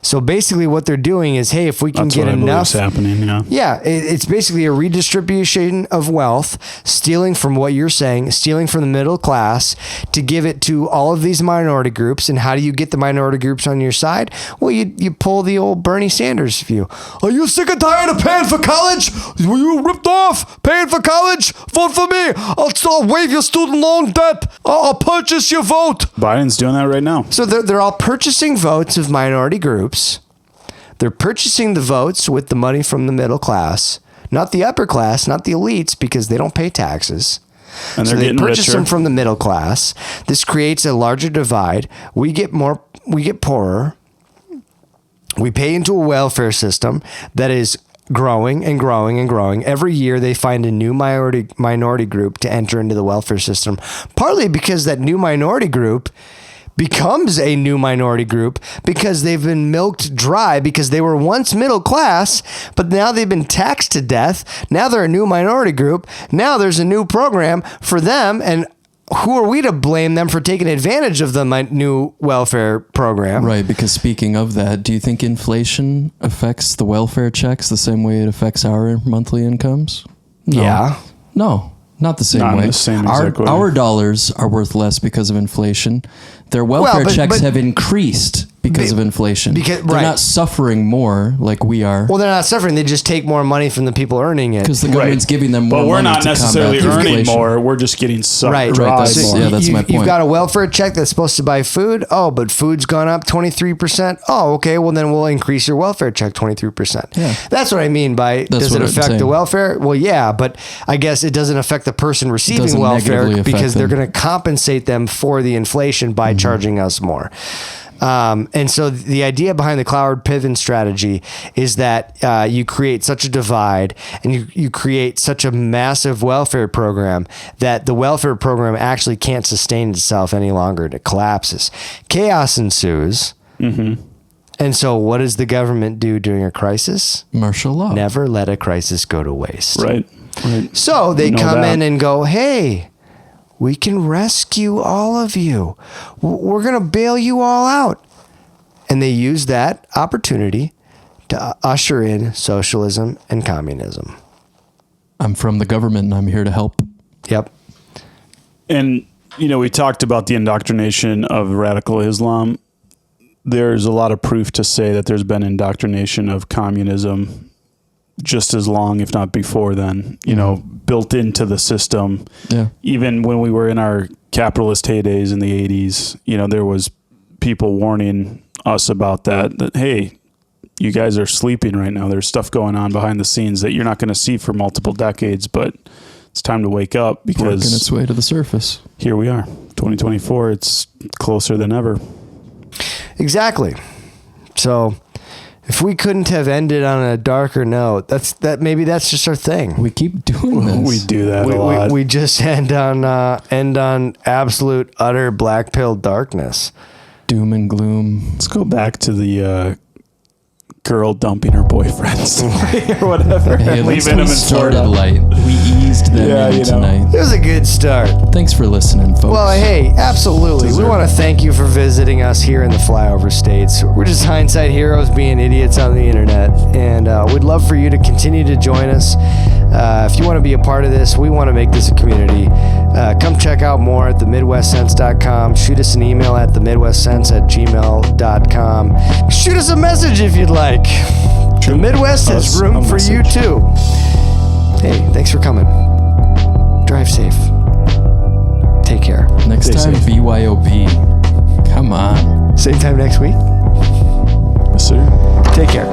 So basically what they're doing is, hey, if we can get enough... That's happening, yeah. Yeah, it's basically a redistribution of wealth, stealing from what you're saying, stealing from the middle class to give it to all of these minority groups. And how do you get the minority groups on your side? Well, you pull the old Bernie Sanders view. Are you sick and tired of paying for college? Were you ripped off paying for college? Vote for me. I'll waive your student loan debt. I'll purchase your vote. Biden's doing that right now. So they're all purchasing votes of minority groups. They're purchasing the votes with the money from the middle class, not the upper class, not the elites, because they don't pay taxes. And so they're they purchase richer. them from the middle class. This creates a larger divide. We get poorer. We pay into a welfare system that is growing and growing and growing. Every year they find a new minority group to enter into the welfare system, partly because that new minority group becomes a new minority group because they've been milked dry because they were once middle class, but now they've been taxed to death. Now they're a new minority group. Now there's a new program for them. And who are we to blame them for taking advantage of the new welfare program? Right, because speaking of that, do you think inflation affects the welfare checks the same way it affects our monthly incomes? No. Yeah. No, not the same Not in way. the same exact way. Our dollars are worth less because of inflation. Their welfare checks have increased because of inflation. They're not suffering more like we are. Well, they're not suffering. They just take more money from the people earning it. Because the government's giving them more But we're money not to necessarily combat earning inflation. more. We're just getting sucked dry. Right. That's my point. You've got a welfare check that's supposed to buy food. Oh, but food's gone up 23%. Oh, okay. Well, then we'll increase your welfare check 23%. Yeah. That's what I mean by, does it affect the welfare? Well, yeah, but I guess it doesn't affect the person receiving welfare because they're going to compensate them for the inflation by charging us more. And so the idea behind the Cloward-Piven strategy is that you create such a divide and you create such a massive welfare program that the welfare program actually can't sustain itself any longer and it collapses. Chaos ensues. Mm-hmm. And so what does the government do during a crisis? Martial law. Never let a crisis go to waste. Right. So they come in and go, hey, we can rescue all of you. We're going to bail you all out. And they use that opportunity to usher in socialism and communism. I'm from the government and I'm here to help. Yep. And, we talked about the indoctrination of radical Islam. There's a lot of proof to say that there's been indoctrination of communism just as long, if not before then, built into the system. Yeah. Even when we were in our capitalist heydays in the 80s, there was people warning us about that, hey, you guys are sleeping right now. There's stuff going on behind the scenes that you're not going to see for multiple decades, but it's time to wake up because working its way to the surface. Here we are, 2024. It's closer than ever. Exactly. So if we couldn't have ended on a darker note, maybe that's just our thing. We keep doing this. We do that a lot. We just end on absolute utter black pill darkness. Doom and gloom. Let's go back to the girl dumping her boyfriend story or whatever. Hey, at least Leaving him we in started Florida. light. We eased them in tonight. It was a good start. Thanks for listening, folks. Well, hey, absolutely. We want to thank you for visiting us here in the flyover states. We're just hindsight heroes being idiots on the internet, and we'd love for you to continue to join us. If you want to be a part of this, we want to make this a community. Come check out more at themidwestsense.com. Shoot us an email at themidwestsense@gmail.com. Shoot us a message if you'd like. The Midwest has room for you too. Hey, thanks for coming. Drive safe. Take care. Next time, BYOB. Come on. Same time next week? Yes, sir. Take care.